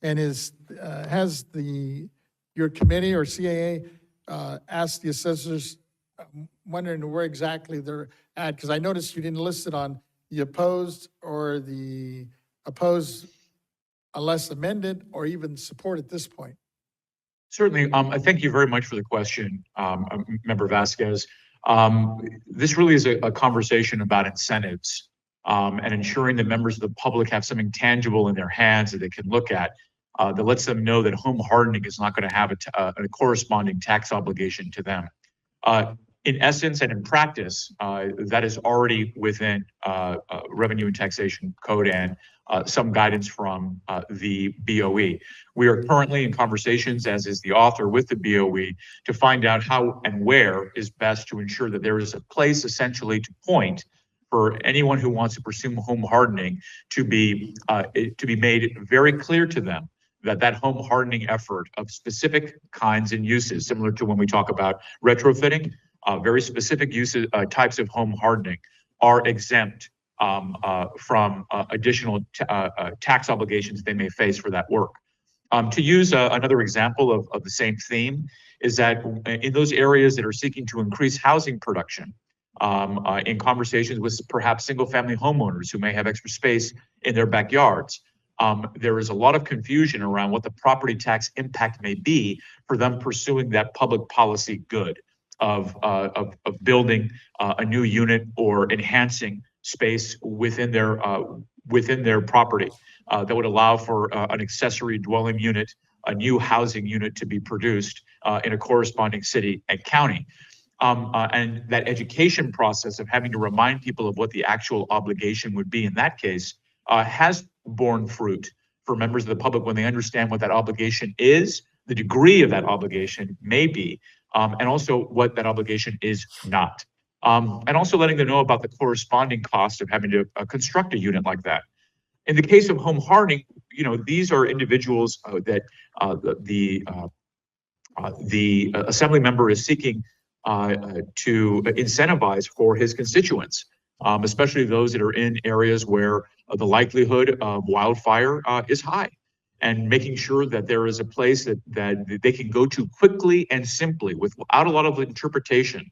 And has your committee or CAA asked the assessors, wondering where exactly they're at? Because I noticed you didn't list it on the opposed or the opposed unless amended or even support at this point. Certainly. I thank you very much for the question, Member Vasquez. This really is a conversation about incentives and ensuring that members of the public have something tangible in their hands that they can look at that lets them know that home hardening is not going to have a corresponding tax obligation to them. In essence and in practice, that is already within Revenue and Taxation Code and some guidance from the BOE. We are currently in conversations, as is the author, with the BOE to find out how and where is best to ensure that there is a place essentially to point for anyone who wants to pursue home hardening to be made very clear to them that that home hardening effort of specific kinds and uses, similar to when we talk about retrofitting, very specific uses, types of home hardening are exempt from additional tax obligations they may face for that work. To use another example of the same theme is that in those areas that are seeking to increase housing production, in conversations with perhaps single-family homeowners who may have extra space in their backyards, there is a lot of confusion around what the property tax impact may be for them pursuing that public policy good of building a new unit or enhancing space within their property that would allow for an accessory dwelling unit, a new housing unit to be produced in a corresponding city and county. And that education process of having to remind people of what the actual obligation would be in that case has borne fruit for members of the public when they understand what that obligation is, the degree of that obligation may be, and also what that obligation is not. And also letting them know about the corresponding cost of having to construct a unit like that. In the case of home hardening, these are individuals that the assembly member is seeking to incentivize for his constituents, especially those that are in areas where the likelihood of wildfire is high, and making sure that there is a place that they can go to quickly and simply without a lot of interpretation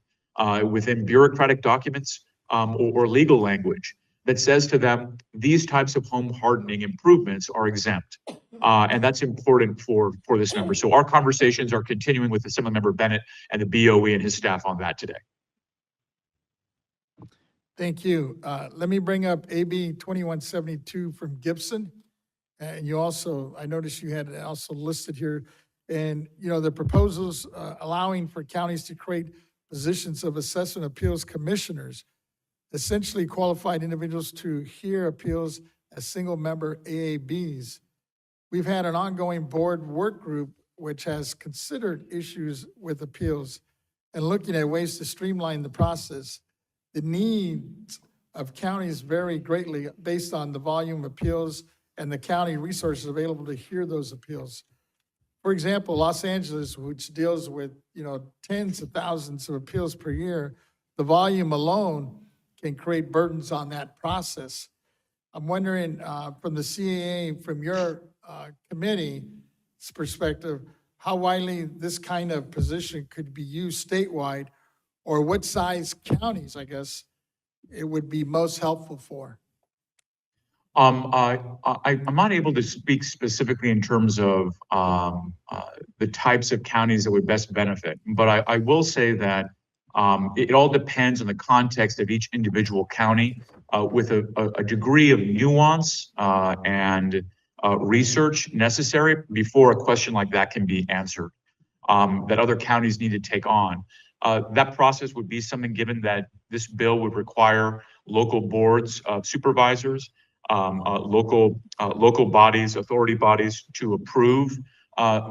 within bureaucratic documents or legal language that says to them, these types of home hardening improvements are exempt. And that's important for this member. So our conversations are continuing with Assemblymember Bennett and the BOE and his staff on that today. Thank you. Let me bring up AB 2172 from Gibson. And you also, I noticed you had also listed here, and the proposals allowing for counties to create positions of assessment appeals commissioners, essentially qualified individuals to hear appeals as single-member AABs. We've had an ongoing board work group which has considered issues with appeals and looking at ways to streamline the process. The needs of counties vary greatly based on the volume of appeals and the county resources available to hear those appeals. For example, Los Angeles, which deals with tens of thousands of appeals per year, the volume alone can create burdens on that process. I'm wondering from the CAA, from your committee's perspective, how widely this kind of position could be used statewide, or what size counties, I guess, it would be most helpful for? I'm not able to speak specifically in terms of the types of counties that would best benefit, but I will say that it all depends on the context of each individual county with a degree of nuance and research necessary before a question like that can be answered, that other counties need to take on. That process would be something, given that this bill would require local boards of supervisors, local bodies, authority bodies to approve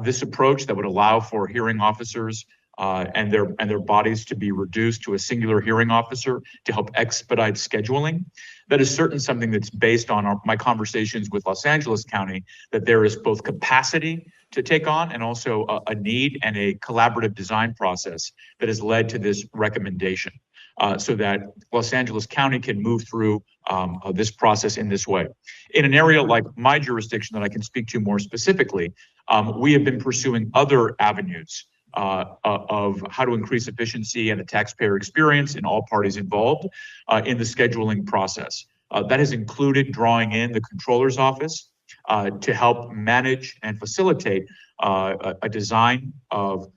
this approach that would allow for hearing officers and their bodies to be reduced to a singular hearing officer to help expedite scheduling. That is certainly something that's based on my conversations with Los Angeles County, that there is both capacity to take on and also a need and a collaborative design process that has led to this recommendation so that Los Angeles County can move through this process in this way. In an area like my jurisdiction that I can speak to more specifically, we have been pursuing other avenues of how to increase efficiency and the taxpayer experience in all parties involved in the scheduling process. That has included drawing in the controller's office to help manage and facilitate a design of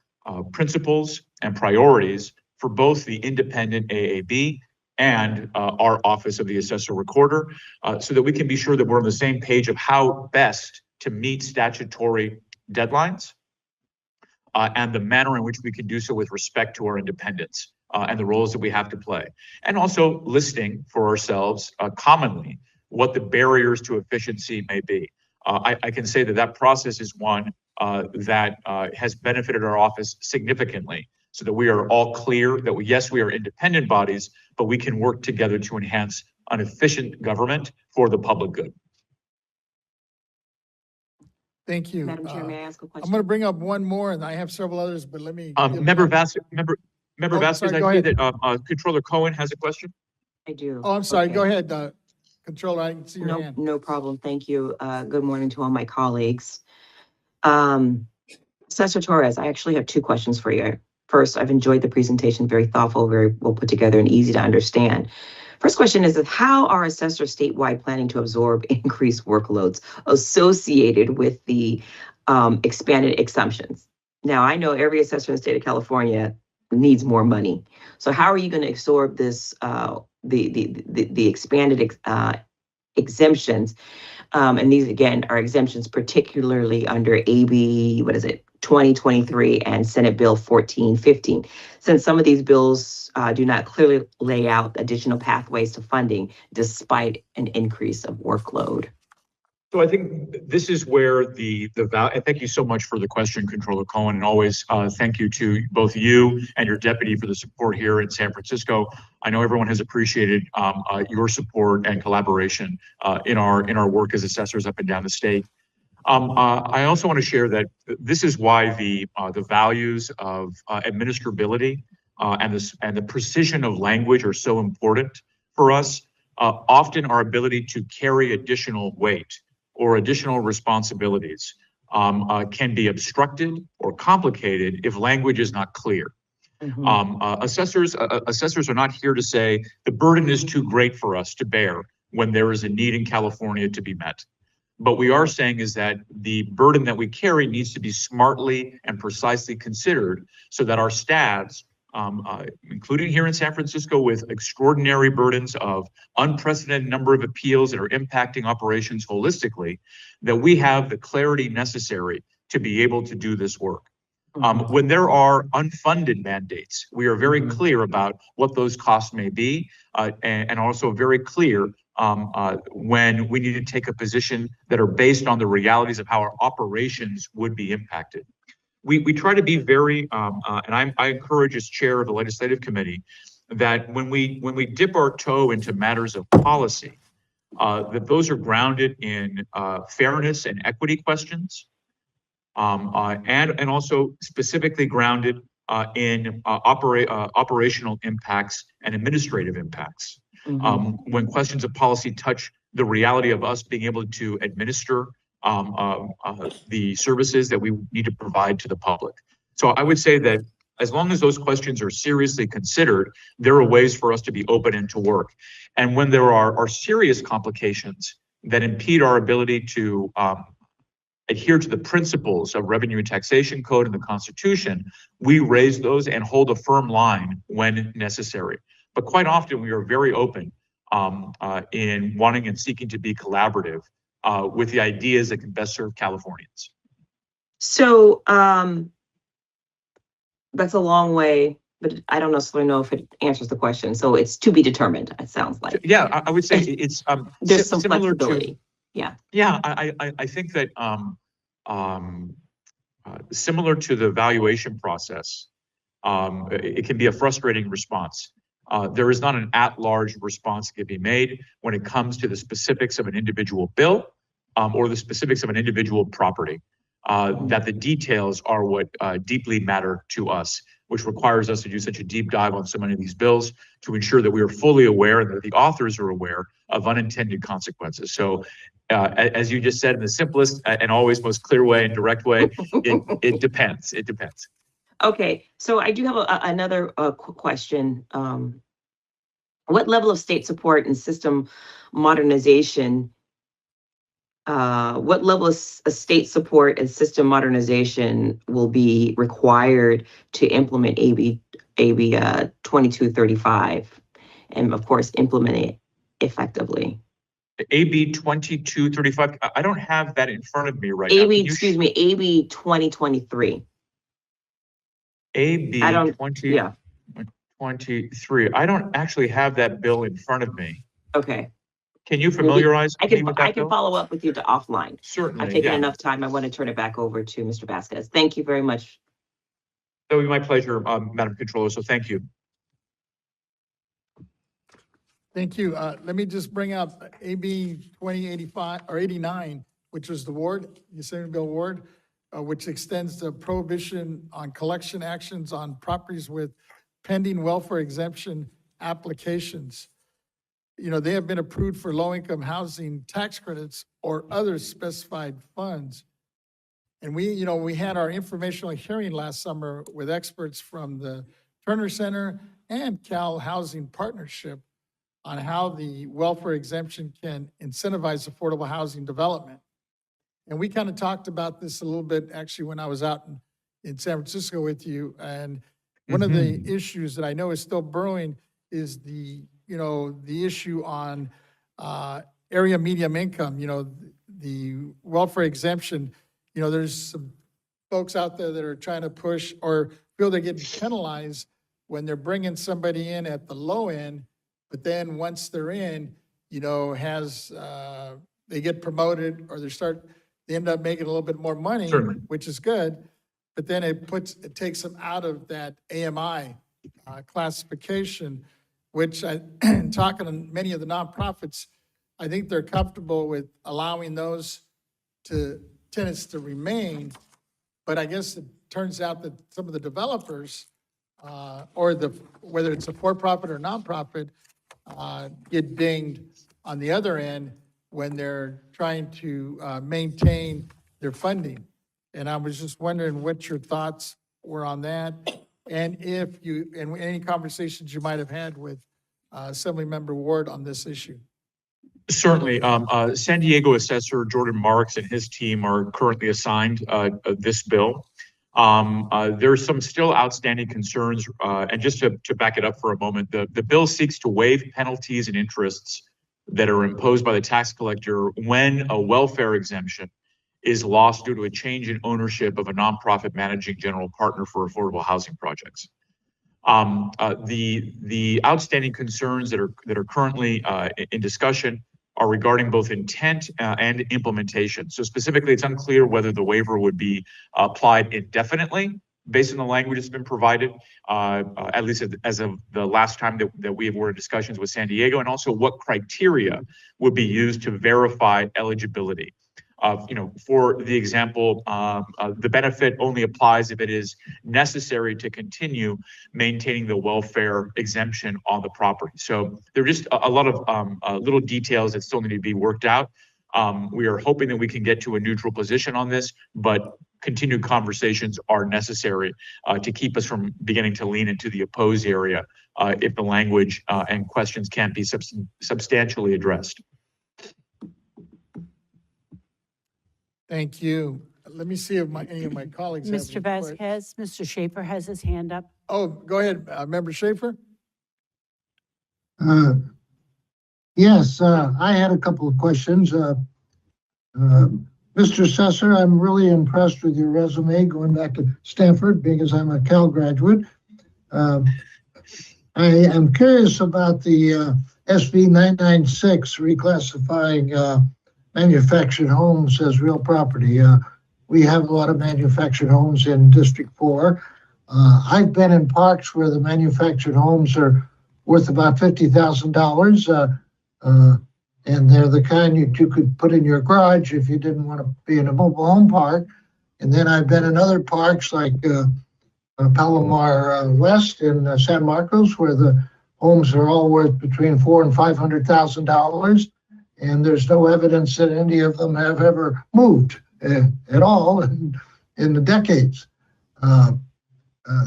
principles and priorities for both the independent AAB and our Office of the Assessor Recorder, so that we can be sure that we're on the same page of how best to meet statutory deadlines and the manner in which we can do so with respect to our independence and the roles that we have to play. And also listing for ourselves commonly what the barriers to efficiency may be. I can say that process is one that has benefited our office significantly, so that we are all clear that yes, we are independent bodies, but we can work together to enhance an efficient government for the public good. Thank you. Madam Chair, may I ask a question? I'm going to bring up one more, and I have several others, but let me. Member Vasquez, Vasquez, sorry, I go see ahead. that Controller Cohen has a question. I do. Oh, I'm sorry. Okay. Go ahead, Controller. I can see your hand. No problem. Thank you. Good morning to all my colleagues. Assessor Torres, I actually have two questions for you. First, I've enjoyed the presentation, very thoughtful, very well put together, and easy to understand. First question is how are assessors statewide planning to absorb increased workloads associated with the expanded exemptions? Now, I know every assessor in the state of California needs more money. So how are you going to absorb this, the expanded exemptions? And these, again, are exemptions particularly under AB, 2023 and Senate Bill 1415. Since some of these bills do not clearly lay out additional pathways to funding despite an increase of workload. So I think this is where the value, and thank you so much for the question, Controller Cohen, and always thank you to both you and your deputy for the support here in San Francisco. I know everyone has appreciated your support and collaboration in our work as assessors up and down the state. I also want to share that this is why the values of administrability and the precision of language are so important for us. Often our ability to carry additional weight or additional responsibilities can be obstructed or complicated if language is not clear. Assessors are not here to say the burden is too great for us to bear when there is a need in California to be met. But we are saying is that the burden that we carry needs to be smartly and precisely considered so that our staffs, including here in San Francisco with extraordinary burdens of unprecedented number of appeals that are impacting operations holistically, that we have the clarity necessary to be able to do this work. When there are unfunded mandates, we are very clear about what those costs may be, and also very clear when we need to take a position that are based on the realities of how our operations would be impacted. We try to be very, and I encourage as chair of the legislative committee, that when we dip our toe into matters of policy, that those are grounded in fairness and equity questions, and also specifically grounded in operational impacts and administrative impacts. When questions of policy touch the reality of us being able to administer the services that we need to provide to the public. So I would say that as long as those questions are seriously considered, there are ways for us to be open and to work. And when there are serious complications that impede our ability to adhere to the principles of revenue and taxation code and the Constitution, we raise those and hold a firm line when necessary. But quite often we are very open in wanting and seeking to be collaborative with the ideas that can best serve Californians. So that's a long way, but I don't necessarily know if it answers the question. So it's to be determined, it sounds like. Yeah, I would say it's there's some similar flexibility. Yeah, I think that similar to the valuation process, it can be a frustrating response. There is not an at-large response that can be made when it comes to the specifics of an individual bill or the specifics of an individual property. That the details are what deeply matter to us, which requires us to do such a deep dive on so many of these bills to ensure that we are fully aware and that the authors are aware of unintended consequences. So as you just said, in the simplest and always most clear way and direct way, it depends. It depends. Okay, so I do have another question. What level of state support and system modernization, what level of state support and system modernization will be required to implement AB 2235 and of course implement it effectively? AB 2235, I don't have that in front of me right now. AB 2023. AB 2023. I don't actually have that bill in front of me. Okay. Can you familiarize me with that I can bill? follow up with you offline. Certainly. I've taken enough time. I want to turn it back over to Mr. Vasquez. Thank you very much. That would be my pleasure, Madam Controller. So thank you. Thank you. Let me just bring up AB 2085 or 89, which was the Assembly Bill Ward, which extends the prohibition on collection actions on properties with pending welfare exemption applications. You know, they have been approved for low-income housing tax credits or other specified funds. And we had our informational hearing last summer with experts from the Turner Center and Cal Housing Partnership on how the welfare exemption can incentivize affordable housing development. And we kind of talked about this a little bit actually when I was out in San Francisco with you. And one of the issues that I know is still brewing is the issue on area medium income, the welfare exemption. There's some folks out there that are trying to push or feel they're getting penalized when they're bringing somebody in at the low end, but then once they're in, they get promoted or they end up making a little bit more money, Certainly. which is good, but then it takes them out of that AMI classification, which talking to many of the nonprofits, I think they're comfortable with allowing those tenants to remain. But I guess it turns out that some of the developers, whether it's a for-profit or nonprofit, get dinged on the other end when they're trying to maintain their funding. And I was just wondering what your thoughts were on that, and any conversations you might have had with Assemblymember Ward on this issue. Certainly. San Diego Assessor Jordan Marks and his team are currently assigned this bill. There's some still outstanding concerns, and just to back it up for a moment, the bill seeks to waive penalties and interests that are imposed by the tax collector when a welfare exemption is lost due to a change in ownership of a nonprofit managing general partner for affordable housing projects. The outstanding concerns that are currently in discussion are regarding both intent and implementation. So specifically, it's unclear whether the waiver would be applied indefinitely based on the language that's been provided, at least as of the last time that we were in discussions with San Diego, and also what criteria would be used to verify eligibility. For the example, the benefit only applies if it is necessary to continue maintaining the welfare exemption on the property. So there are just a lot of little details that still need to be worked out. We are hoping that we can get to a neutral position on this, but continued conversations are necessary to keep us from beginning to lean into the opposed area if the language and questions can't be substantially addressed. Thank you. Let me see if any of my colleagues have. Mr. Vasquez, Mr. Schaefer has his hand up. Oh, go ahead, Member Schaefer. Yes, I had a couple of questions. Mr. Assessor, I'm really impressed with your resume going back to Stanford because I'm a Cal graduate. I am curious about the SB 996 reclassifying manufactured homes as real property. We have a lot of manufactured homes in District 4. I've been in parks where the manufactured homes are worth about $50,000, and they're the kind you could put in your garage if you didn't want to be in a mobile home park. And then I've been in other parks like Palomar West in San Marcos, where the homes are all worth between $400,000 and $500,000. And there's no evidence that any of them have ever moved at all in the decades.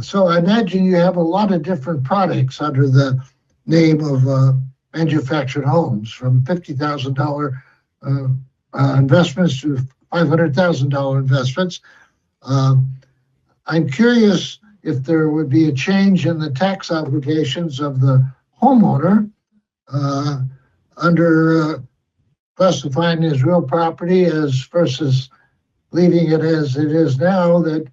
So I imagine you have a lot of different products under the name of manufactured homes, from $50,000 investments to $500,000 investments. I'm curious if there would be a change in the tax obligations of the homeowner under classifying as real property as versus leaving it as it is now, that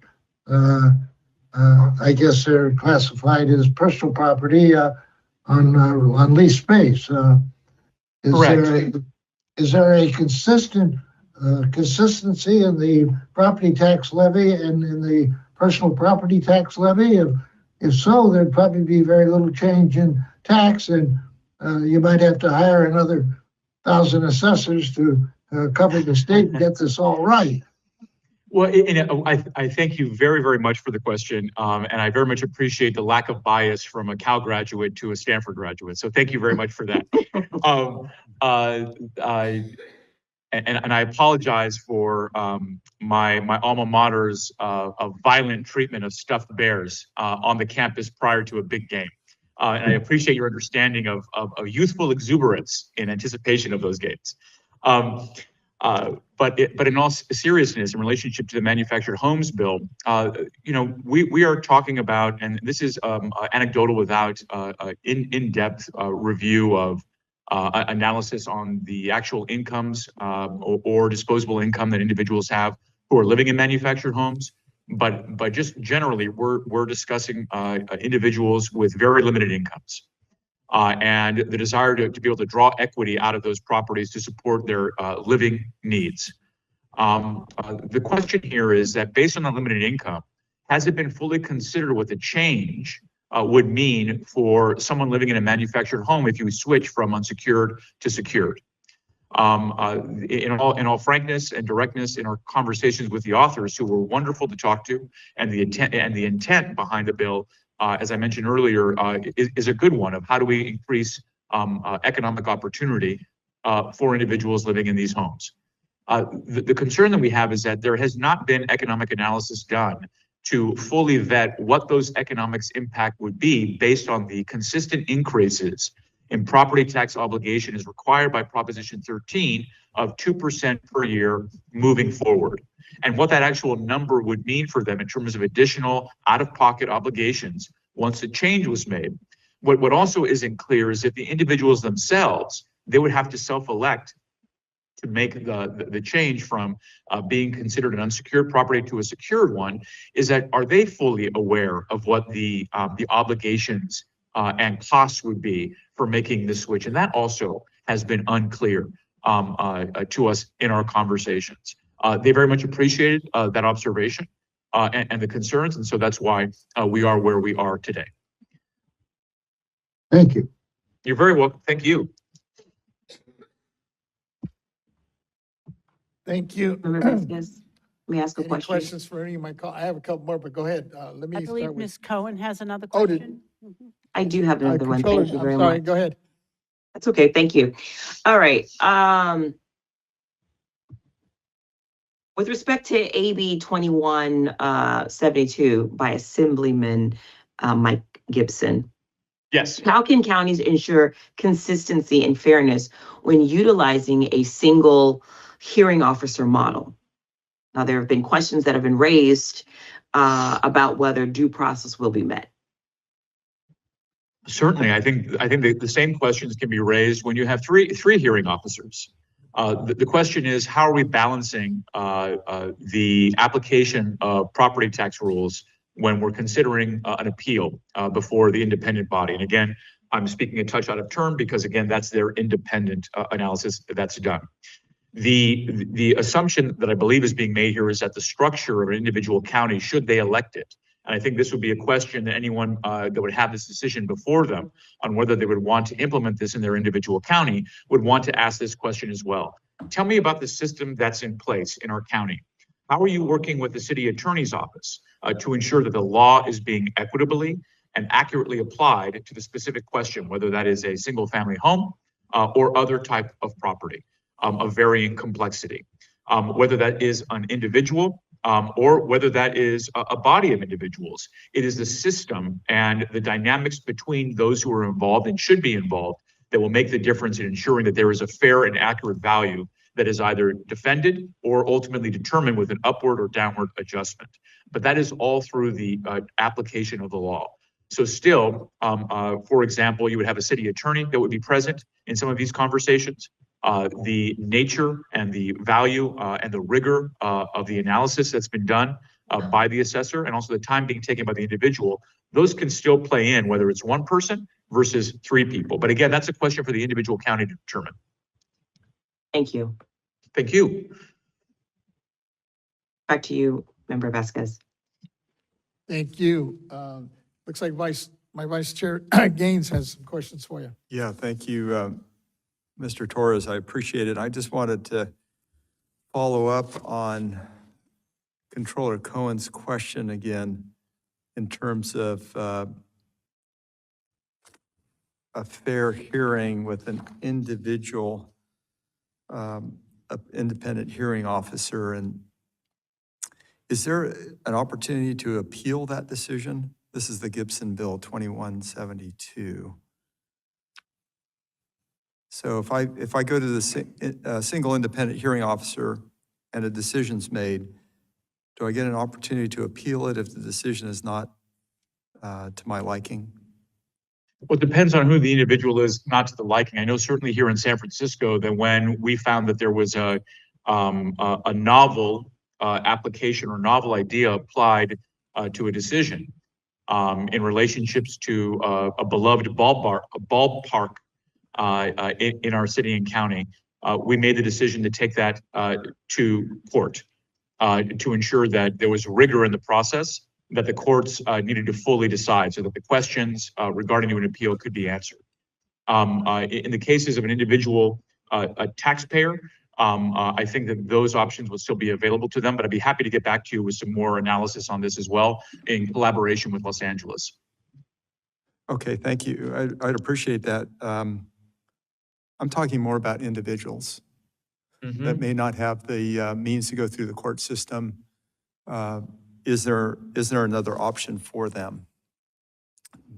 I guess they're classified as personal property on leased space. Correct. Is there a consistency in the property tax levy and in the personal property tax levy? If so, there'd probably be very little change in tax, and you might have to hire another 1,000 assessors to cover the state and get this all right. Well, I thank you very, very much for the question. And I very much appreciate the lack of bias from a Cal graduate to a Stanford graduate. So thank you very much for that. And I apologize for my alma mater's violent treatment of stuffed bears on the campus prior to a big game. And I appreciate your understanding of youthful exuberance in anticipation of those games. But in all seriousness, in relationship to the manufactured homes bill, we are talking about, and this is anecdotal without in-depth review of analysis on the actual incomes or disposable income that individuals have who are living in manufactured homes. But just generally, we're discussing individuals with very limited incomes. And the desire to be able to draw equity out of those properties to support their living needs. The question here is that based on the limited income, has it been fully considered what the change would mean for someone living in a manufactured home if you switch from unsecured to secured? In all frankness and directness, in our conversations with the authors, who were wonderful to talk to, and the intent behind the bill, as I mentioned earlier, is a good one of how do we increase economic opportunity for individuals living in these homes. The concern that we have is that there has not been economic analysis done to fully vet what those economics impact would be based on the consistent increases in property tax obligation as required by Proposition 13 of 2% per year moving forward. And what that actual number would mean for them in terms of additional out-of-pocket obligations once a change was made. What also isn't clear is that the individuals themselves, they would have to self-elect to make the change from being considered an unsecured property to a secured one. Is that, are they fully aware of what the obligations and costs would be for making the switch? And that also has been unclear to us in our conversations. They very much appreciated that observation and the concerns, and so that's why we are where we are today. Thank you. You're very welcome. Thank you. Thank you. Member Vasquez, let me ask a Any question. questions for any of my I have a couple more, but go ahead. Let me I believe start with. Ms. Cohen has another Oh, did- question. I do have another one. Controller, Thank you I'm very sorry, much. go ahead. That's okay. Thank you. All right. With respect to AB 2172 by Assemblyman Mike Gibson, Yes. how can counties ensure consistency and fairness when utilizing a single hearing officer model? Now, there have been questions that have been raised about whether due process will be met. Certainly, I think the same questions can be raised when you have three hearing officers. The question is, how are we balancing the application of property tax rules when we're considering an appeal before the independent body? And again, I'm speaking a touch out of turn because again, that's their independent analysis that's done. The assumption that I believe is being made here is that the structure of an individual county, should they elect it, and I think this would be a question that anyone that would have this decision before them on whether they would want to implement this in their individual county would want to ask this question as well. Tell me about the system that's in place in our county. How are you working with the city attorney's office to ensure that the law is being equitably and accurately applied to the specific question, whether that is a single family home or other type of property of varying complexity, whether that is an individual or whether that is a body of individuals. It is the system and the dynamics between those who are involved and should be involved that will make the difference in ensuring that there is a fair and accurate value that is either defended or ultimately determined with an upward or downward adjustment. But that is all through the application of the law. So still, for example, you would have a city attorney that would be present in some of these conversations. The nature and the value and the rigor of the analysis that's been done by the assessor, and also the time being taken by the individual, those can still play in whether it's one person versus three people. But again, that's a question for the individual county to determine. Thank you. Thank you. Back to you, Member Vasquez. Thank you. Looks like my Vice Chair Gaines has some questions for you. Yeah, thank you, Mr. Torres. I appreciate it. I just wanted to follow up on Controller Cohen's question again in terms of a fair hearing with an individual, independent hearing officer. And is there an opportunity to appeal that decision? This is the Gibson Bill 2172. So if I go to the single independent hearing officer and a decision's made, do I get an opportunity to appeal it if the decision is not to my liking? Well, it depends on who the individual is, not to the liking. I know certainly here in San Francisco that when we found that there was a novel application or novel idea applied to a decision in relationships to a beloved ballpark in our city and county, we made the decision to take that to court to ensure that there was rigor in the process that the courts needed to fully decide so that the questions regarding to an appeal could be answered. In the cases of an individual a taxpayer, I think that those options will still be available to them, but I'd be happy to get back to you with some more analysis on this as well in collaboration with Los Angeles. Okay, thank you. I'd appreciate that. I'm talking more about individuals that may not have the means to go through the court system. Is there another option for them?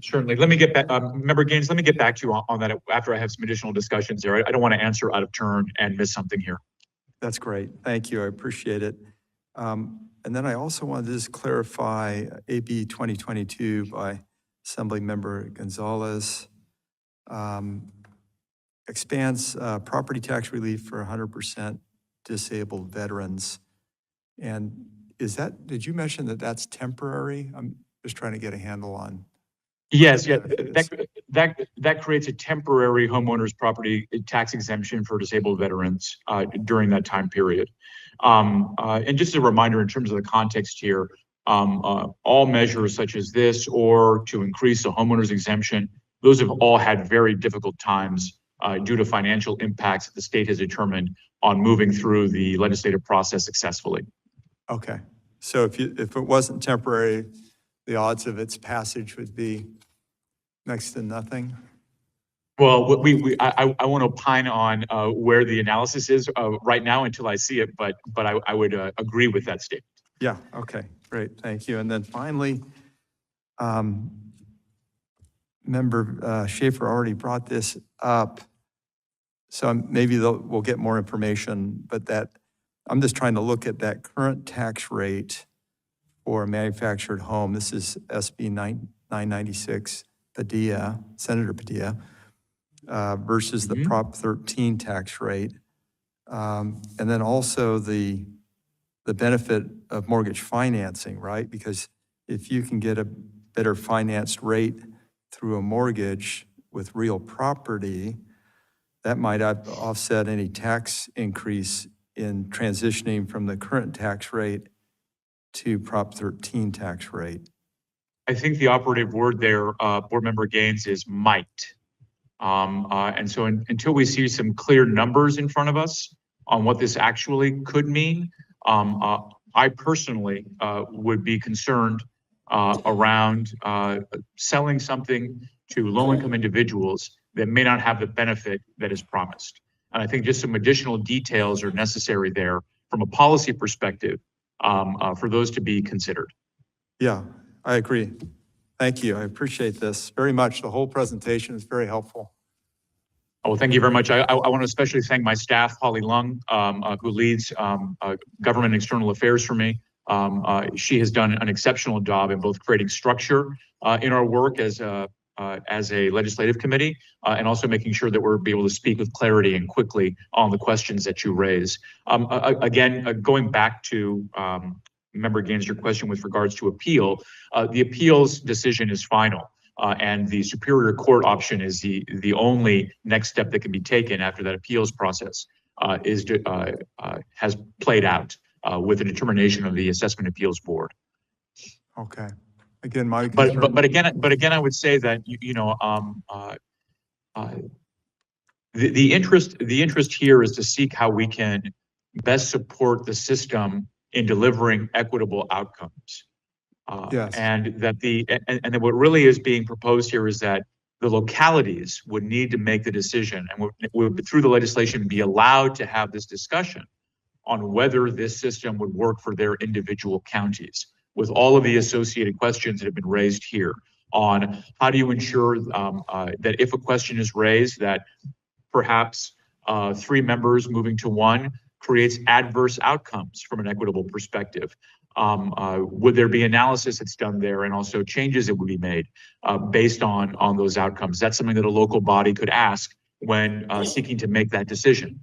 Certainly. Let me get back, Member Gaines, let me get back to you on that after I have some additional discussions there. I don't want to answer out of turn and miss something here. That's great. Thank you. I appreciate it. And then I also wanted to just clarify AB 2022 by Assemblymember Gonzalez. Expands property tax relief for 100% disabled veterans. And did you mention that that's temporary? I'm just trying to get a handle on. Yes, yeah, that creates a temporary homeowners property tax exemption for disabled veterans during that time period. And just a reminder in terms of the context here, all measures such as this or to increase the homeowners exemption, those have all had very difficult times due to financial impacts that the state has determined on moving through the legislative process successfully. Okay, so if it wasn't temporary, the odds of its passage would be next to nothing? Well, I want to opine on where the analysis is right now until I see it, but I would agree with that statement. Yeah, okay, great, thank you. And then finally, Member Schaefer already brought this up, so maybe we'll get more information, but I'm just trying to look at that current tax rate for a manufactured home. This is SB 996, Padilla, Senator Padilla, versus the Prop 13 tax rate. And then also the benefit of mortgage financing, right? Because if you can get a better financed rate through a mortgage with real property, that might offset any tax increase in transitioning from the current tax rate to Prop 13 tax rate. I think the operative word there, Board Member Gaines, is might. And so until we see some clear numbers in front of us on what this actually could mean, I personally would be concerned around selling something to low-income individuals that may not have the benefit that is promised. And I think just some additional details are necessary there from a policy perspective for those to be considered. Yeah, I agree. Thank you. I appreciate this very much. The whole presentation is very helpful. Oh, well, thank you very much. I want to especially thank my staff, Holly Lung, who leads government and external affairs for me. She has done an exceptional job in both creating structure in our work as a legislative committee and also making sure that we're able to speak with clarity and quickly on the questions that you raise. Again, going back to Member Gaines, your question with regards to appeal, the appeals decision is final. And the Superior Court option is the only next step that can be taken after that appeals process has played out with the determination of the Assessment Appeals Board. Okay. Again, my but again, I would say that the interest here is to seek how we can best support the system in delivering equitable outcomes. Yes. And that what really is being proposed here is that the localities would need to make the decision and would through the legislation be allowed to have this discussion on whether this system would work for their individual counties, with all of the associated questions that have been raised here on how do you ensure that if a question is raised that perhaps 3 members moving to 1 creates adverse outcomes from an equitable perspective. Would there be analysis that's done there and also changes that would be made based on those outcomes? That's something that a local body could ask when seeking to make that decision.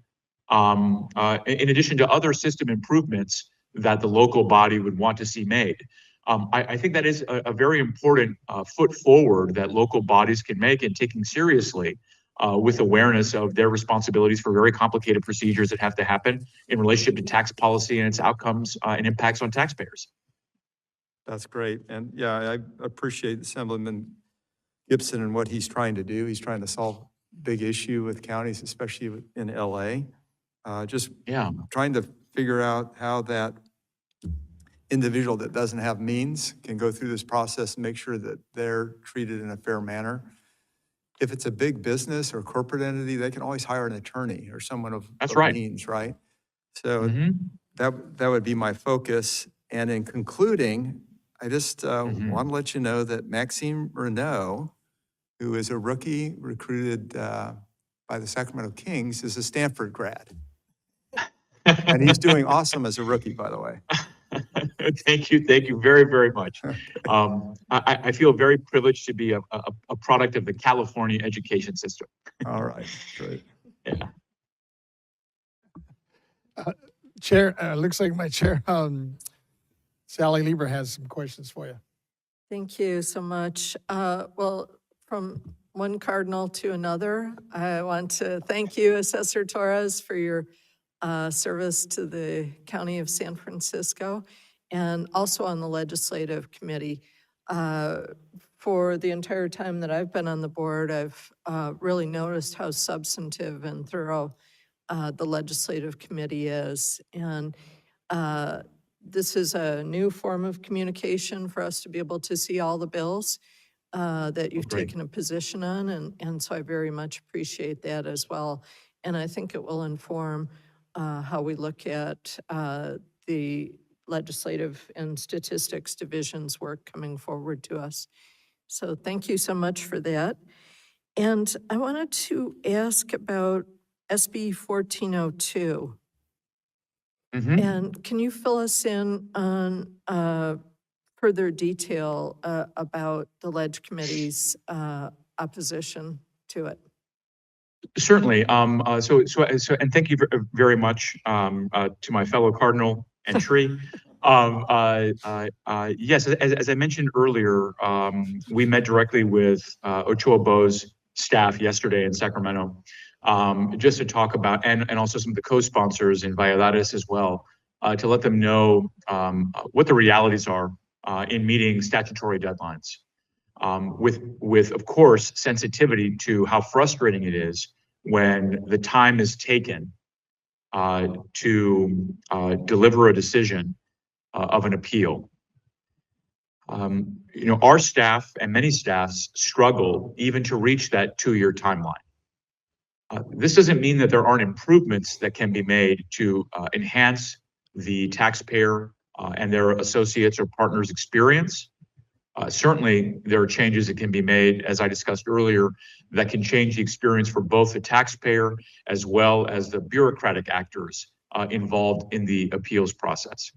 In addition to other system improvements that the local body would want to see made. I think that is a very important foot forward that local bodies can make in taking seriously with awareness of their responsibilities for very complicated procedures that have to happen in relationship to tax policy and its outcomes and impacts on taxpayers. That's great. And yeah, I appreciate Assemblyman Gibson and what he's trying to do. He's trying to solve a big issue with counties, especially in LA. Just trying to figure out how that individual that doesn't have means can go through this process and make sure that they're treated in a fair manner. If it's a big business or corporate entity, they can always hire an attorney or someone of means, right? So that would be my focus. And in concluding, I just want to let you know that Maxime Renault, who is a rookie recruited by the Sacramento Kings, is a Stanford grad. And he's doing awesome as a rookie, by the way. Thank you very, very much. I feel very privileged to be a product of the California education system. All right, great. Yeah. Chair, looks like my chair, Sally Lieber has some questions for you. Thank you so much. Well, from one cardinal to another, I want to thank you, Assessor Torres, for your service to the County of San Francisco and also on the Legislative Committee. For the entire time that I've been on the board, I've really noticed how substantive and thorough the Legislative Committee is. And this is a new form of communication for us to be able to see all the bills that you've taken a position on. And so I very much appreciate that as well. And I think it will inform how we look at the legislative and statistics division's work coming forward to us. So thank you so much for that. And I wanted to ask about SB 1402. And can you fill us in on further detail about the Ledge Committee's opposition to it? Certainly. And thank you very much to my fellow Cardinal and Tree. Yes, as I mentioned earlier, we met directly with Ochoa Bo's staff yesterday in Sacramento, just to talk about, and also some of the co-sponsors in Valladares as well, to let them know what the realities are in meeting statutory deadlines. With of course, sensitivity to how frustrating it is when the time is taken to deliver a decision of an appeal. Our staff and many staffs struggle even to reach that 2-year timeline. This doesn't mean that there aren't improvements that can be made to enhance the taxpayer and their associates or partners' experience. Certainly, there are changes that can be made, as I discussed earlier, that can change the experience for both the taxpayer as well as the bureaucratic actors involved in the appeals process.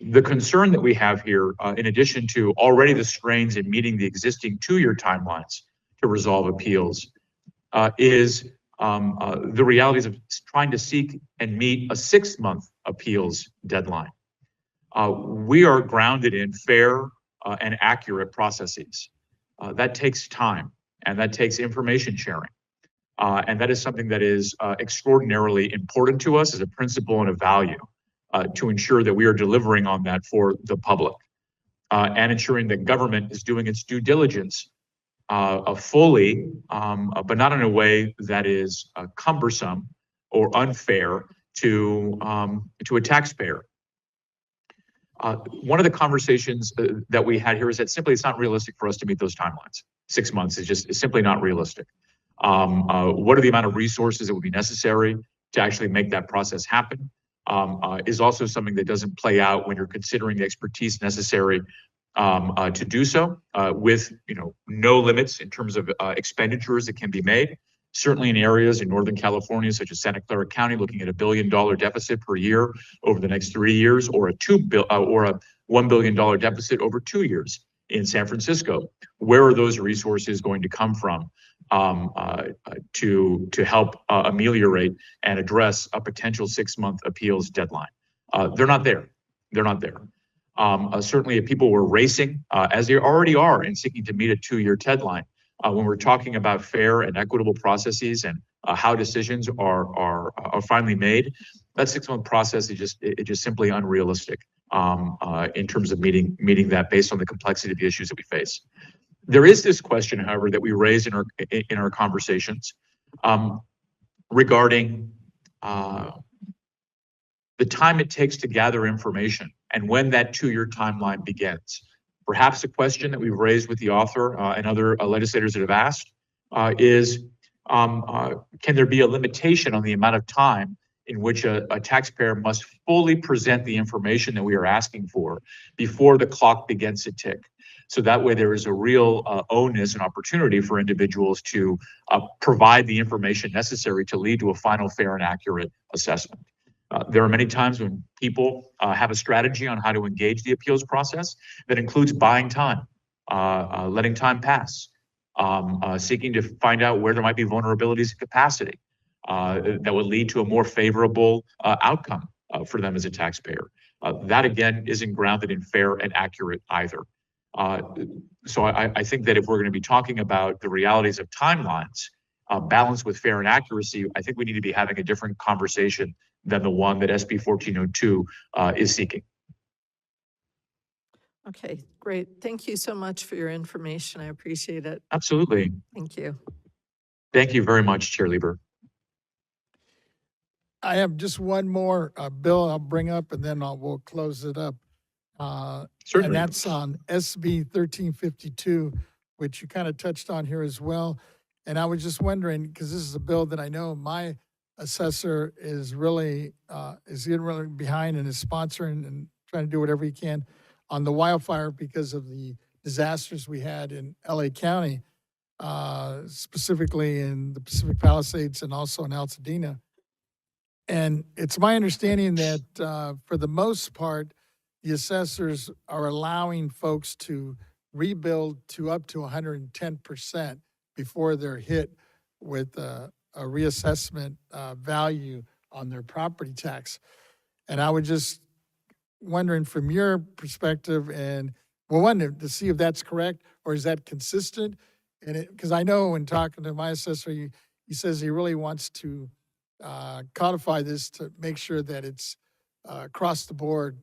The concern that we have here, in addition to already the strains in meeting the existing 2-year timelines to resolve appeals, is the realities of trying to seek and meet a 6-month appeals deadline. We are grounded in fair and accurate processes. That takes time and that takes information sharing. And that is something that is extraordinarily important to us as a principle and a value to ensure that we are delivering on that for the public and ensuring that government is doing its due diligence fully, but not in a way that is cumbersome or unfair to a taxpayer. One of the conversations that we had here is that simply it's not realistic for us to meet those timelines. 6 months is just simply not realistic. What are the amount of resources that would be necessary to actually make that process happen is also something that doesn't play out when you're considering the expertise necessary to do so with no limits in terms of expenditures that can be made Certainly in areas in Northern California, such as Santa Clara County, looking at $1 billion deficit per year over the next 3 years, or a $1 billion deficit over 2 years in San Francisco. Where are those resources going to come from to help ameliorate and address a potential 6-month appeals deadline? They're not there. They're not there. Certainly, if people were racing, as they already are, in seeking to meet a 2-year deadline, when we're talking about fair and equitable processes and how decisions are finally made, that 6-month process is just simply unrealistic in terms of meeting that based on the complexity of the issues that we face. There is this question, however, that we raise in our conversations regarding the time it takes to gather information and when that 2-year timeline begins. Perhaps a question that we've raised with the author and other legislators that have asked is, can there be a limitation on the amount of time in which a taxpayer must fully present the information that we are asking for before the clock begins to tick? So that way there is a real onus and opportunity for individuals to provide the information necessary to lead to a final, fair, and accurate assessment. There are many times when people have a strategy on how to engage the appeals process that includes buying time, letting time pass, seeking to find out where there might be vulnerabilities in capacity that would lead to a more favorable outcome for them as a taxpayer. That, again, isn't grounded in fair and accurate either. So I think that if we're going to be talking about the realities of timelines, balanced with fair and accuracy, I think we need to be having a different conversation than the one that SB 1402 is seeking. Okay, great. Thank you so much for your information. I appreciate it. Absolutely. Thank you. Thank you very much, Chair Lieber. I have just one more bill I'll bring up, and then we'll close it up. Certainly. And that's on SB 1352, which you kind of touched on here as well. And I was just wondering, because this is a bill that I know my assessor is really getting really behind and is sponsoring and trying to do whatever he can on the wildfire because of the disasters we had in LA County, specifically in the Pacific Palisades and also in Altadena. And it's my understanding that for the most part, the assessors are allowing folks to rebuild to up to 110% before they're hit with a reassessment value on their property tax. And I was just wondering from your perspective, and well, one, to see if that's correct or is that consistent? And because I know when talking to my assessor, he says he really wants to codify this to make sure that it's across the board,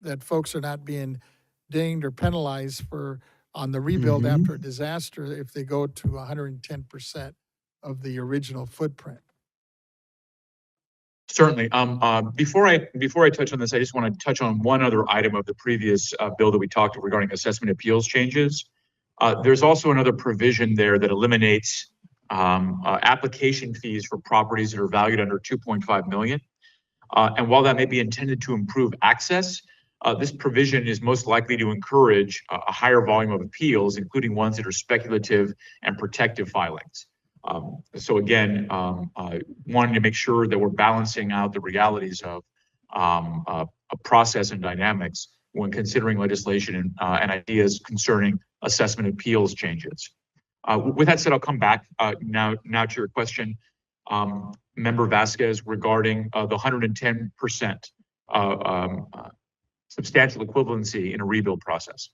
that folks are not being dinged or penalized on the rebuild after a disaster if they go to 110% of the original footprint. Certainly. Before I touch on this, I just want to touch on one other item of the previous bill that we talked regarding assessment appeals changes. There's also another provision there that eliminates application fees for properties that are valued under $2.5 million. And while that may be intended to improve access, this provision is most likely to encourage a higher volume of appeals, including ones that are speculative and protective filings. So again, wanting to make sure that we're balancing out the realities of a process and dynamics when considering legislation and ideas concerning assessment appeals changes. With that said, I'll come back now to your question, Member Vasquez, regarding the 110% substantial equivalency in a rebuild process.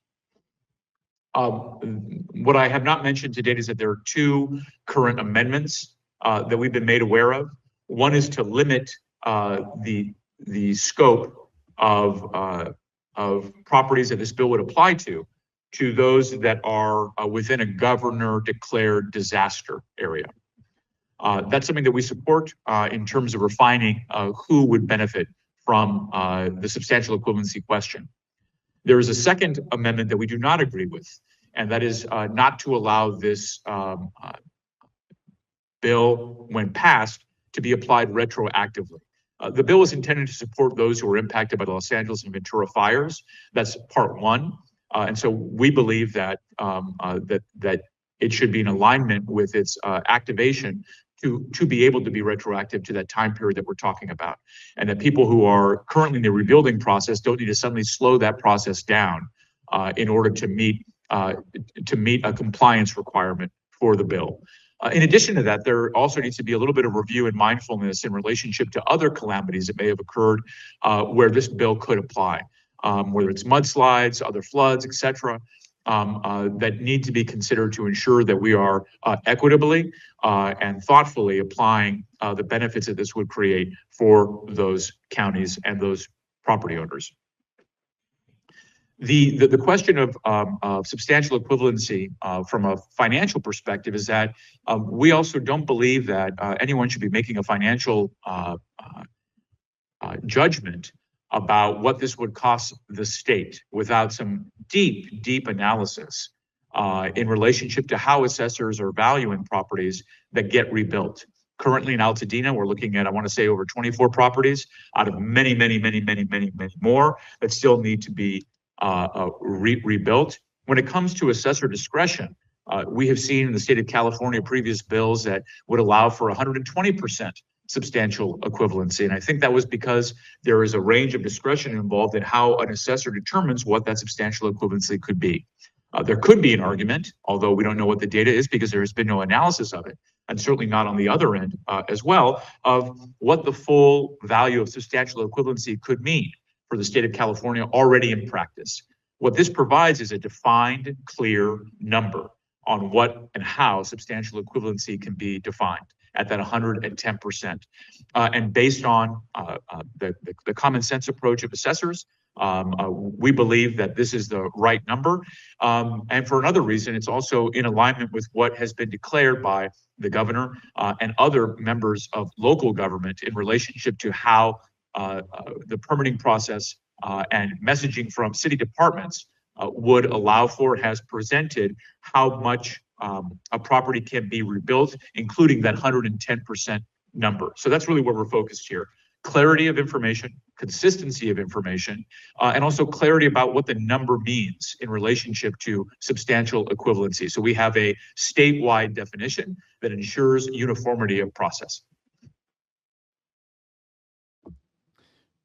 What I have not mentioned to date is that there are 2 current amendments that we've been made aware of. One is to limit the scope of properties that this bill would apply to those that are within a governor-declared disaster area. That's something that we support in terms of refining who would benefit from the substantial equivalency question. There is a second amendment that we do not agree with, and that is not to allow this bill, when passed, to be applied retroactively. The bill is intended to support those who were impacted by the Los Angeles and Ventura fires. That's part 1. And so we believe that that it should be in alignment with its activation to be able to be retroactive to that time period that we're talking about. And that people who are currently in the rebuilding process don't need to suddenly slow that process down in order to meet a compliance requirement for the bill. In addition to that, there also needs to be a little bit of review and mindfulness in relationship to other calamities that may have occurred where this bill could apply, whether it's mudslides, other floods, et cetera, that need to be considered to ensure that we are equitably and thoughtfully applying the benefits that this would create for those counties and those property owners. The question of substantial equivalency from a financial perspective is that we also don't believe that anyone should be making a financial judgment about what this would cost the state without some deep analysis in relationship to how assessors are valuing properties that get rebuilt. Currently in Altadena, we're looking at, I want to say, over 24 properties out of many more that still need to be rebuilt. When it comes to assessor discretion, we have seen in the state of California previous bills that would allow for 120% substantial equivalency. And I think that was because there is a range of discretion involved in how an assessor determines what that substantial equivalency could be. There could be an argument, although we don't know what the data is because there has been no analysis of it, and certainly not on the other end as well, of what the full value of substantial equivalency could mean for the state of California already in practice. What this provides is a defined, clear number on what and how substantial equivalency can be defined at that 110%. And based on the common sense approach of assessors, we believe that this is the right number. And for another reason, it's also in alignment with what has been declared by the governor and other members of local government in relationship to how the permitting process and messaging from city departments would allow for, has presented how much a property can be rebuilt, including that 110% number. So that's really where we're focused here. Clarity of information, consistency of information, and also clarity about what the number means in relationship to substantial equivalency. So we have a statewide definition that ensures uniformity of process.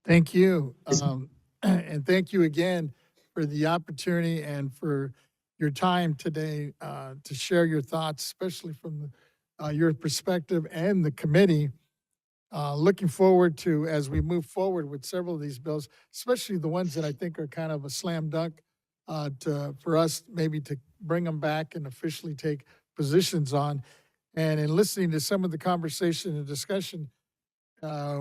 Thank you. And thank you again for the opportunity and for your time today to share your thoughts, especially from your perspective and the committee. Looking forward to, as we move forward with several of these bills, especially the ones that I think are kind of a slam dunk for us maybe to bring them back and officially take positions on. And in listening to some of the conversation and discussion,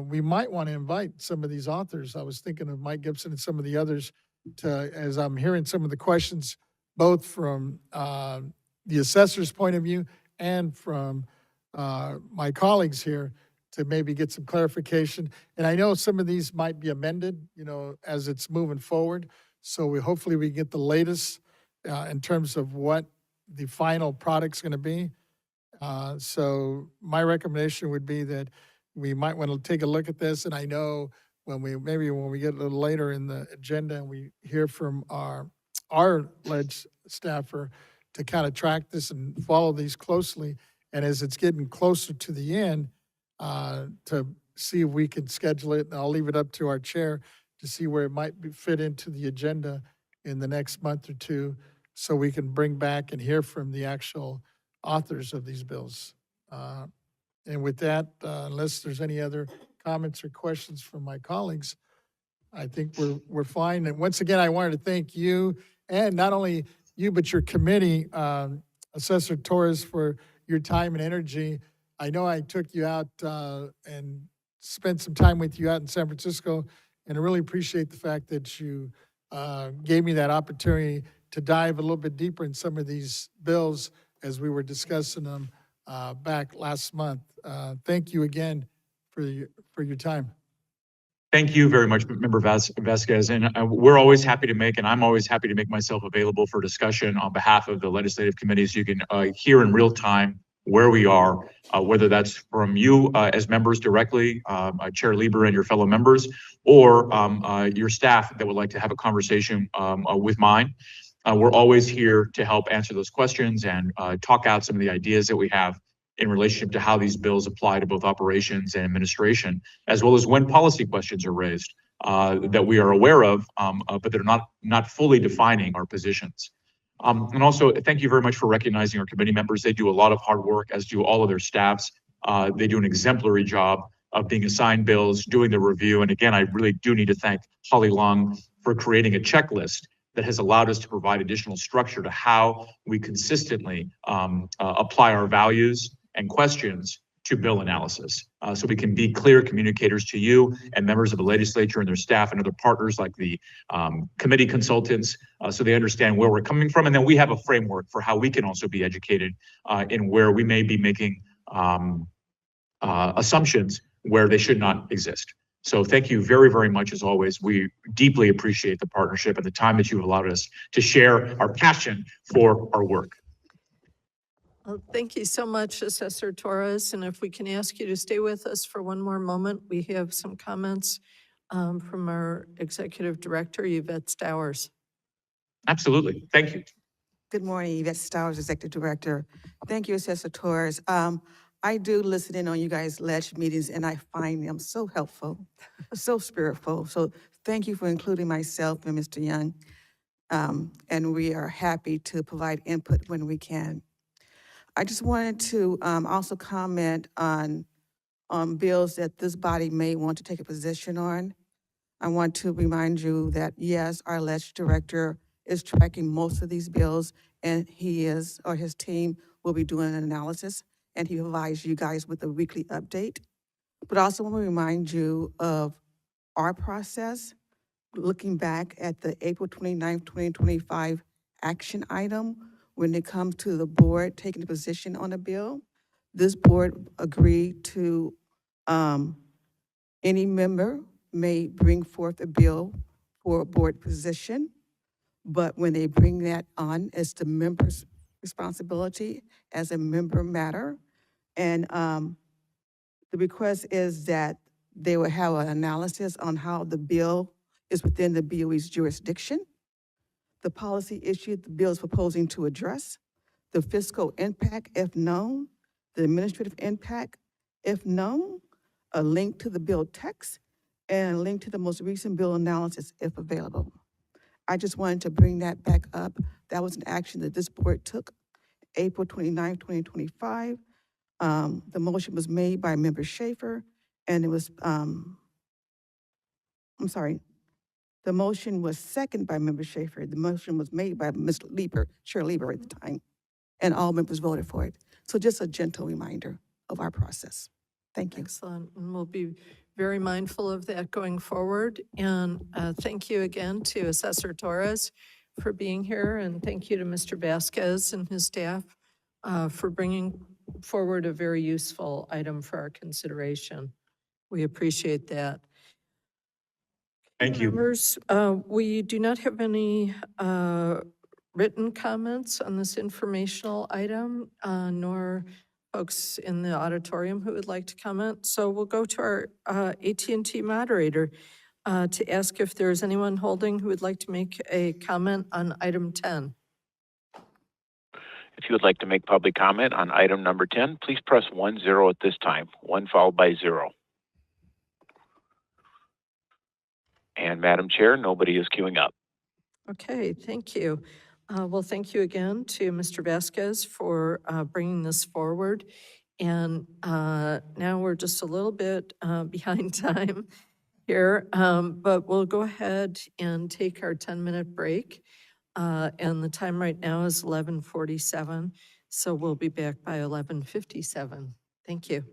we might want to invite some of these authors. I was thinking of Mike Gibson and some of the others to, as I'm hearing some of the questions, both from the assessor's point of view and from my colleagues here, to maybe get some clarification. And I know some of these might be amended, you know, as it's moving forward. So hopefully we get the latest in terms of what the final product's going to be. So my recommendation would be that we might want to take a look at this. And I know when we get a little later in the agenda and we hear from our ledge staffer to kind of track this and follow these closely. And as it's getting closer to the end, to see if we can schedule it. And I'll leave it up to our chair to see where it might fit into the agenda in the next month or two, so we can bring back and hear from the actual authors of these bills. And with that, unless there's any other comments or questions from my colleagues, I think we're fine. And once again, I wanted to thank you, and not only you, but your committee, Assessor Torres, for your time and energy. I know I took you out and spent some time with you out in San Francisco, and I really appreciate the fact that you gave me that opportunity to dive a little bit deeper in some of these bills as we were discussing them back last month. Thank you again for your time. Thank you very much, Member Vasquez. And we're always happy to make, and I'm always happy to make myself available for discussion on behalf of the legislative committees. You can hear in real time where we are, whether that's from you as members directly, Chair Lieber and your fellow members, or your staff that would like to have a conversation with mine. We're always here to help answer those questions and talk out some of the ideas that we have in relationship to how these bills apply to both operations and administration, as well as when policy questions are raised that we are aware of, but they're not fully defining our positions. And also, thank you very much for recognizing our committee members. They do a lot of hard work, as do all of their staffs. They do an exemplary job of being assigned bills, doing the review. And again, I really do need to thank Holly Long for creating a checklist that has allowed us to provide additional structure to how we consistently apply our values and questions to bill analysis. So we can be clear communicators to you and members of the legislature and their staff and other partners like the committee consultants, so they understand where we're coming from. And then we have a framework for how we can also be educated in where we may be making assumptions where they should not exist. So thank you very, very much as always. We deeply appreciate the partnership and the time that you've allowed us to share our passion for our work. Well, thank you so much, Assessor Torres. And if we can ask you to stay with us for one more moment, we have some comments from our Executive Director, Yvette Stowers. Absolutely. Thank you. Good morning, Yvette Stowers, Executive Director. Thank you, Assessor Torres. I do listen in on you guys' ledge meetings, and I find them so helpful, so spiritful. So thank you for including myself and Mr. Young. And we are happy to provide input when we can. I just wanted to also comment on bills that this body may want to take a position on. I want to remind you that, yes, our ledge director is tracking most of these bills, and he is, or his team will be doing an analysis, and he provides you guys with a weekly update. But I also want to remind you of our process, looking back at the April 29th, 2025 action item. When it comes to the board taking a position on a bill, this board agreed to any member may bring forth a bill for a board position, but when they bring that on, it's the member's responsibility as a member matter. And the request is that they will have an analysis on how the bill is within the BOE's jurisdiction, the policy issue the bill is proposing to address, the fiscal impact if known, the administrative impact if known, a link to the bill text, and a link to the most recent bill analysis if available. I just wanted to bring that back up. That was an action that this board took April 29th, 2025. The motion was made by Member Schaefer, and it was, the motion was seconded by Member Schaefer. The motion was made by Mr. Lieber, Chair Lieber at the time, and all members voted for it. So just a gentle reminder of our process. Thank you. Excellent. And we'll be very mindful of that going forward. And thank you again to Assessor Torres for being here. And thank you to Mr. Vasquez and his staff for bringing forward a very useful item for our consideration. We appreciate that. Thank you. Members, we do not have any written comments on this informational item, nor folks in the auditorium who would like to comment. So we'll go to our AT&T moderator to ask if there's anyone holding who would like to make a comment on item 10. If you would like to make public comment on item number 10, please press 10 at this time, 1 followed by 0. And Madam Chair, nobody is queuing up. Okay, thank you. Well, thank you again to Mr. Vasquez for bringing this forward. And now we're just a little bit behind time here, but we'll go ahead and take our 10-minute break. And the time right now is 11:47, so we'll be back by 11:57. Thank you.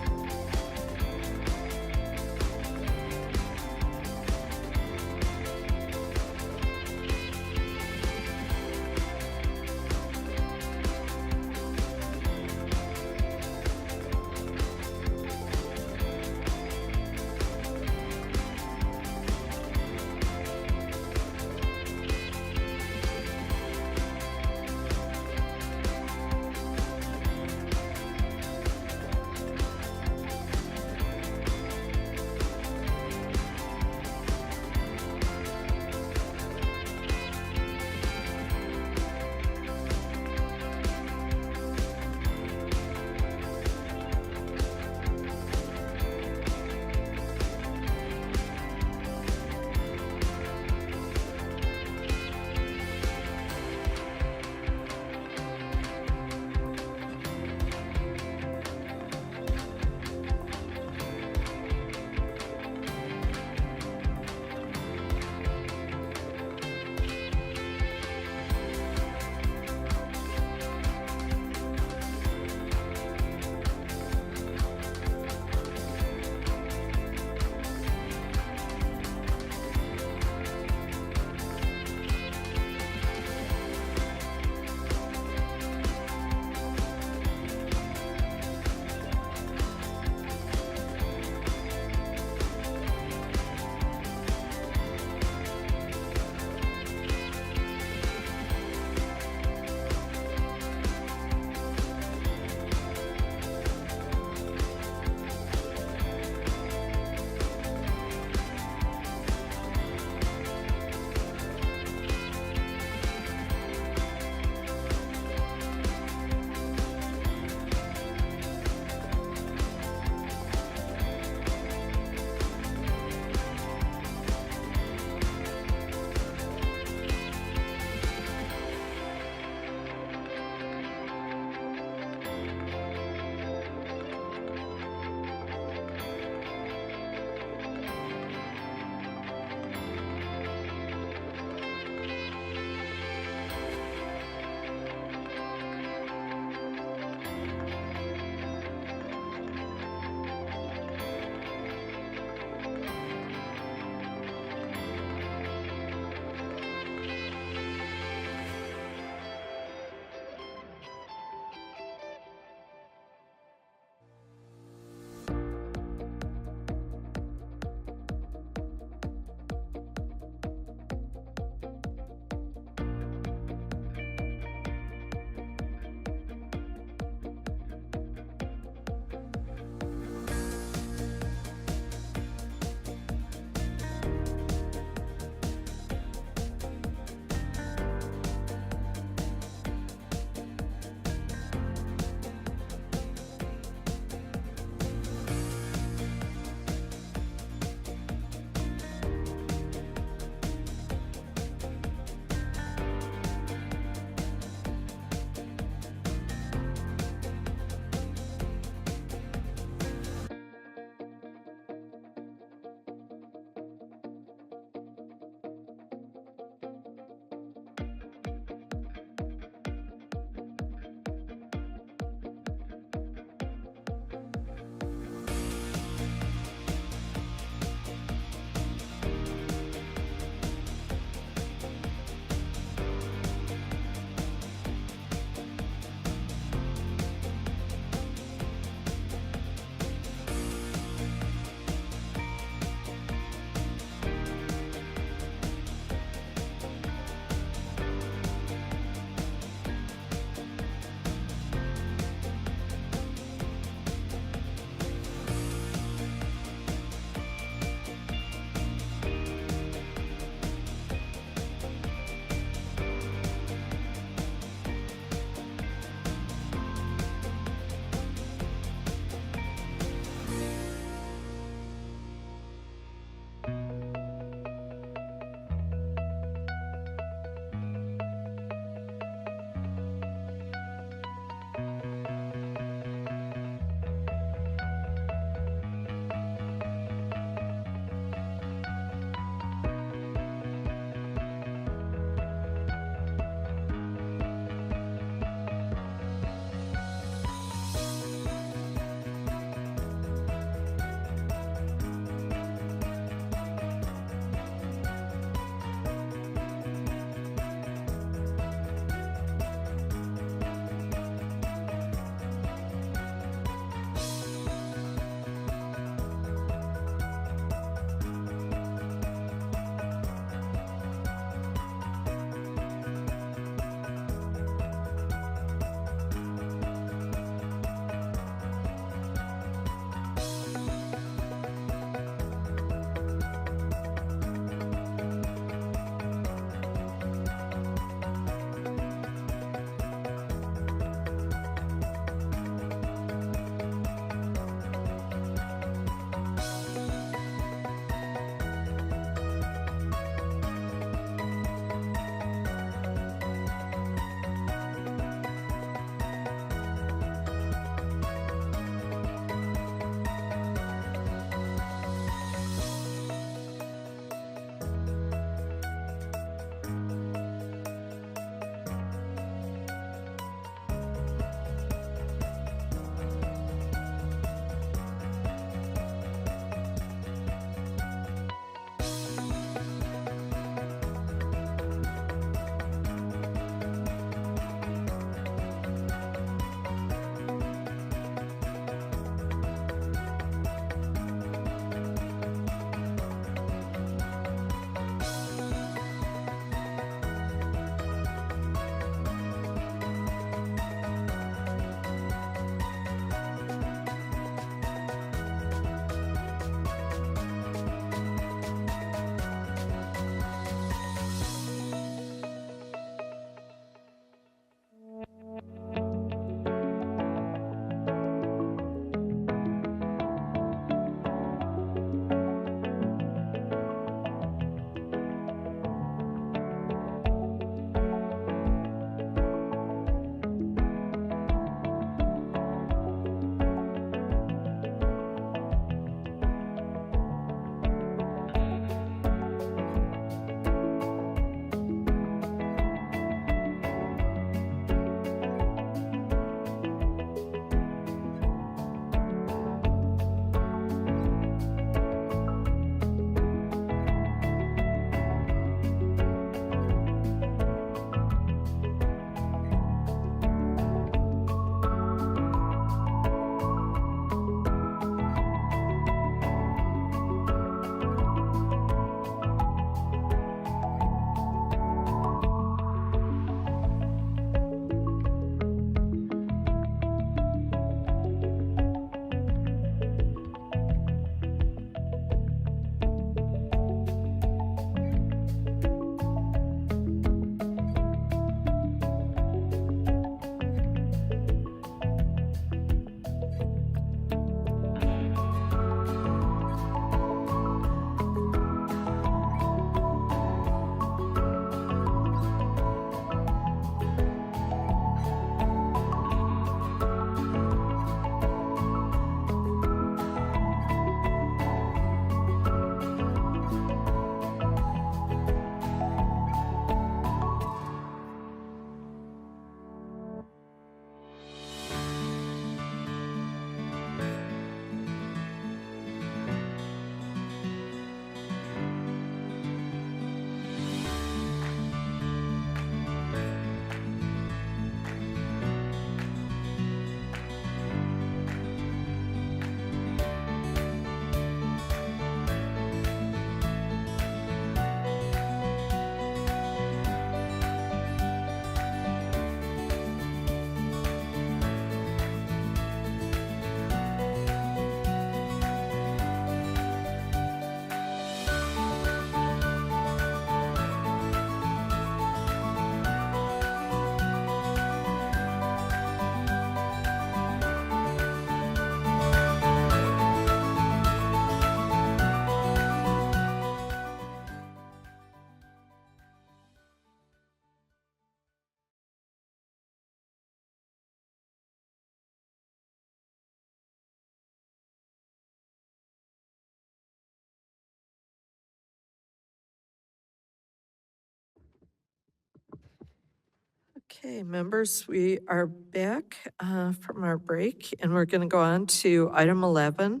Okay, members, we are back from our break, and we're going to go on to item 11,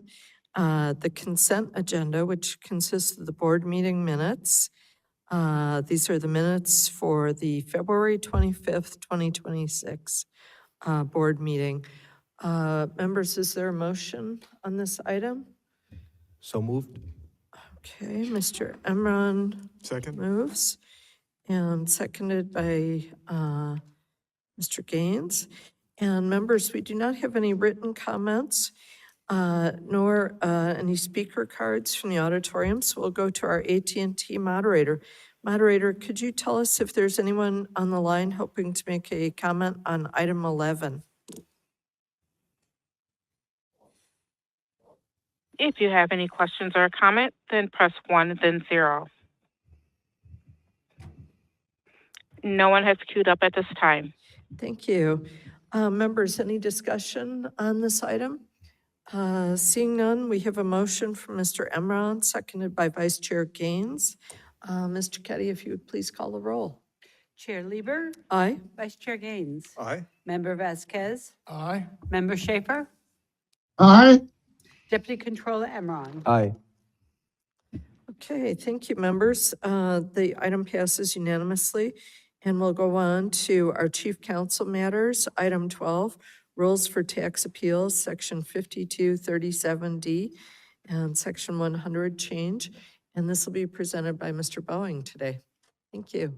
the consent agenda, which consists of the board meeting minutes. These are the minutes for the February 25th, 2026 board meeting. Members, is there a motion on this item? So moved. Okay, Mr. Emron Second? moves, and seconded by Mr. Gaines. And members, we do not have any written comments, nor any speaker cards from the auditorium, so we'll go to our AT&T moderator. Moderator, could you tell us if there's anyone on the line hoping to make a comment on item 11? If you have any questions or comment, then press 1, then 0. No one has queued up at this time. Thank you. Members, any discussion on this item? Seeing none, we have a motion from Mr. Emron, seconded by Vice Chair Gaines. Mr. Ketty, if you would please call the roll. Chair Lieber, Aye. Vice Chair Gaines, Aye. Member Vasquez, Aye. Member Schaefer, Aye. Deputy Controller Emron. Aye. Okay, thank you, members. The item passes unanimously, and we'll go on to our Chief Counsel matters. Item 12, Rules for Tax Appeals, Section 5237D and Section 100 change. And this will be presented by Mr. Boeing today. Thank you.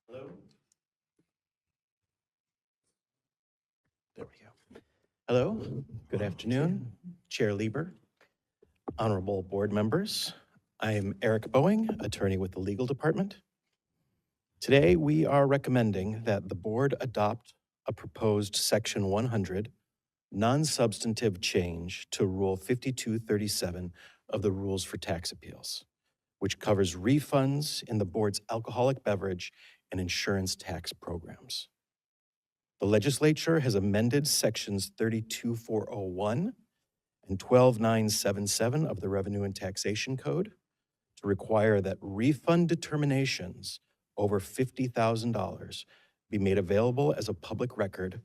Hello. There we go. Hello, good afternoon, Chair Lieber, honorable board members. I am Eric Boeing, attorney with the legal department. Today, we are recommending that the board adopt a proposed Section 100 non-substantive change to Rule 5237 of the Rules for Tax Appeals, which covers refunds in the board's alcoholic beverage and insurance tax programs. The legislature has amended sections 32401 and 12977 of the Revenue and Taxation Code to require that refund determinations over $50,000 be made available as a public record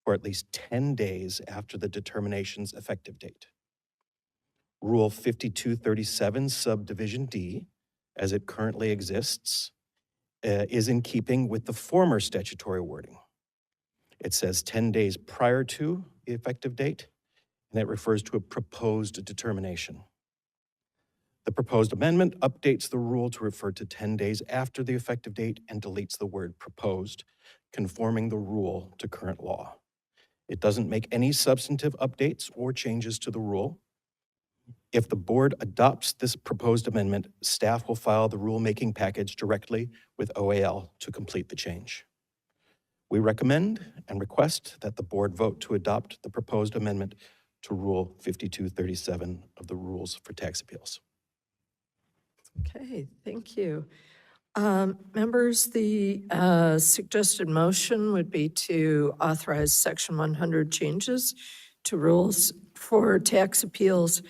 for at least 10 days after the determination's effective date. Rule 5237 subdivision D, as it currently exists, is in keeping with the former statutory wording. It says 10 days prior to the effective date, and that refers to a proposed determination. The proposed amendment updates the rule to refer to 10 days after the effective date and deletes the word proposed, conforming the rule to current law. It doesn't make any substantive updates or changes to the rule. If the board adopts this proposed amendment, staff will file the rulemaking package directly with OAL to complete the change. We recommend and request that the board vote to adopt the proposed amendment to Rule 5237 of the Rules for Tax Appeals. Okay, thank you. Members, the suggested motion would be to authorize Section 100 changes to rules for tax appeals,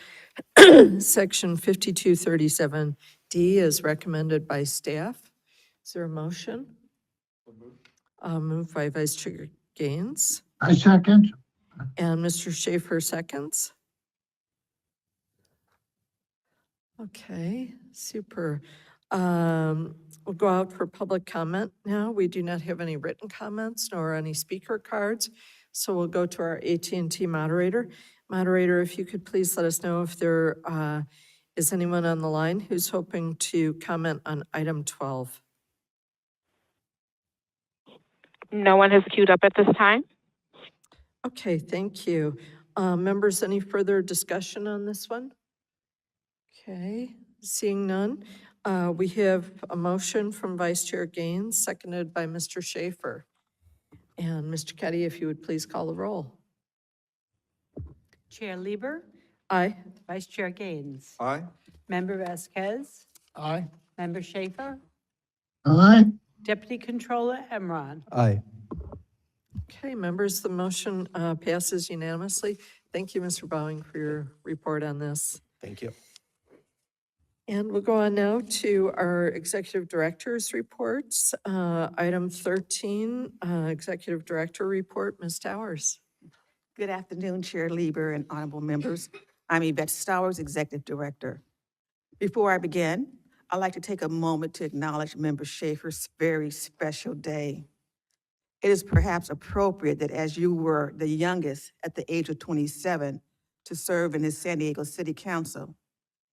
Section 5237D as recommended by staff. Is there a motion? Moved by Vice Chair Gaines, I second. and Mr. Schaefer seconds. Okay, super. We'll go out for public comment now. We do not have any written comments nor any speaker cards, so we'll go to our AT&T moderator. Moderator, if you could please let us know if there is anyone on the line who's hoping to comment on item 12. No one has queued up at this time. Okay, thank you. Members, any further discussion on this one? Okay, seeing none. We have a motion from Vice Chair Gaines, seconded by Mr. Schaefer. And Mr. Ketty, if you would please call the roll. Chair Lieber, Aye. Vice Chair Gaines, Aye. Member Vasquez, Aye. Member Schaefer, Aye. Deputy Controller Emron. Aye. Okay, members, the motion passes unanimously. Thank you, Mr. Bowing, for your report on this. Thank you. And we'll go on now to our executive director's reports. Item 13, executive director report, Ms. Towers. Good afternoon, Chair Lieber and honorable members. I'm Yvette Stowers, Executive Director. Before I begin, I'd like to take a moment to acknowledge Member Schaefer's very special day. It is perhaps appropriate that as you were the youngest at the age of 27 to serve in the San Diego City Council,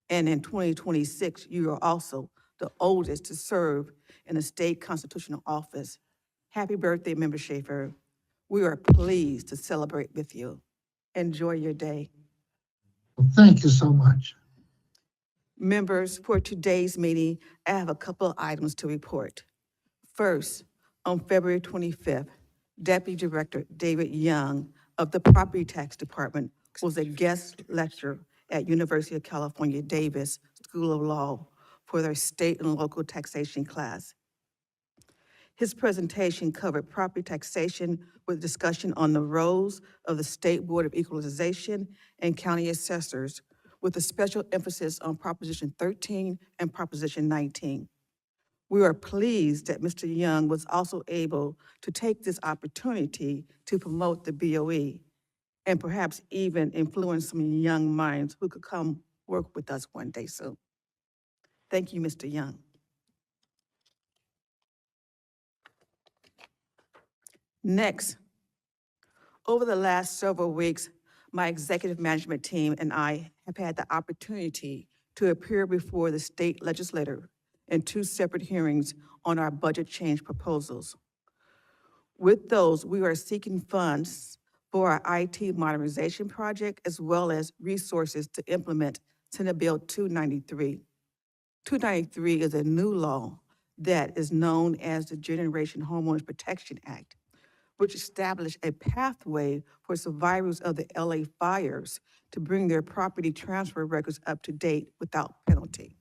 and in 2026, you are also the oldest to serve in a state constitutional office. Happy birthday, Member Schaefer. We are pleased to celebrate with you. Enjoy your day. Well, thank you so much. Members, for today's meeting, I have a couple of items to report. First, on February 25th, Deputy Director David Young of the Property Tax Department was a guest lecturer at University of California, Davis School of Law for their state and local taxation class. His presentation covered property taxation with discussion on the roles of the State Board of Equalization and county assessors, with a special emphasis on Proposition 13 and Proposition 19. We are pleased that Mr. Young was also able to take this opportunity to promote the BOE and perhaps even influence some young minds who could come work with us one day soon. Thank you, Mr. Young. Next, over the last several weeks, my executive management team and I have had the opportunity to appear before the state legislature in 2 separate hearings on our budget change proposals. With those, we are seeking funds for our IT modernization project, as well as resources to implement Senate Bill 293. 293 is a new law that is known as the Generation Homeowners Protection Act, which established a pathway for survivors of the LA fires to bring their property transfer records up to date without penalty.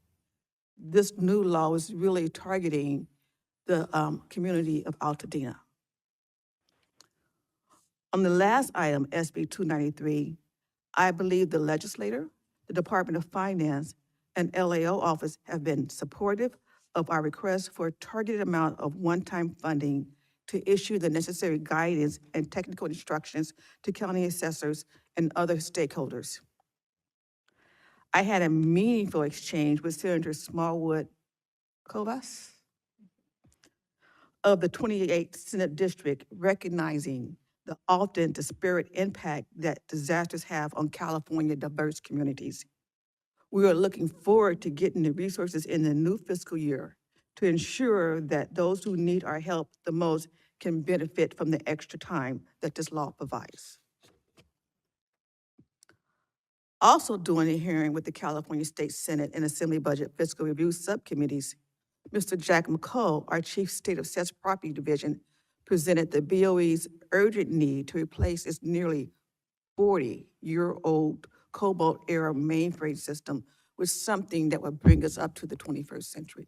This new law is really targeting the community of Altadena. On the last item, SB 293, I believe the legislator, the Department of Finance, and LAO office have been supportive of our request for a targeted amount of one-time funding to issue the necessary guidance and technical instructions to county assessors and other stakeholders. I had a meaningful exchange with Senator Smallwood Kovas of the 28th Senate District, recognizing the often disparate impact that disasters have on California diverse communities. We are looking forward to getting the resources in the new fiscal year to ensure that those who need our help the most can benefit from the extra time that this law provides. Also during the hearing with the California State Senate and Assembly Budget Fiscal Review Subcommittees, Mr. Jack McCall, our Chief State Assessed Property Division, presented the BOE's urgent need to replace its nearly 40-year-old Cobalt-era mainframe system with something that would bring us up to the 21st century.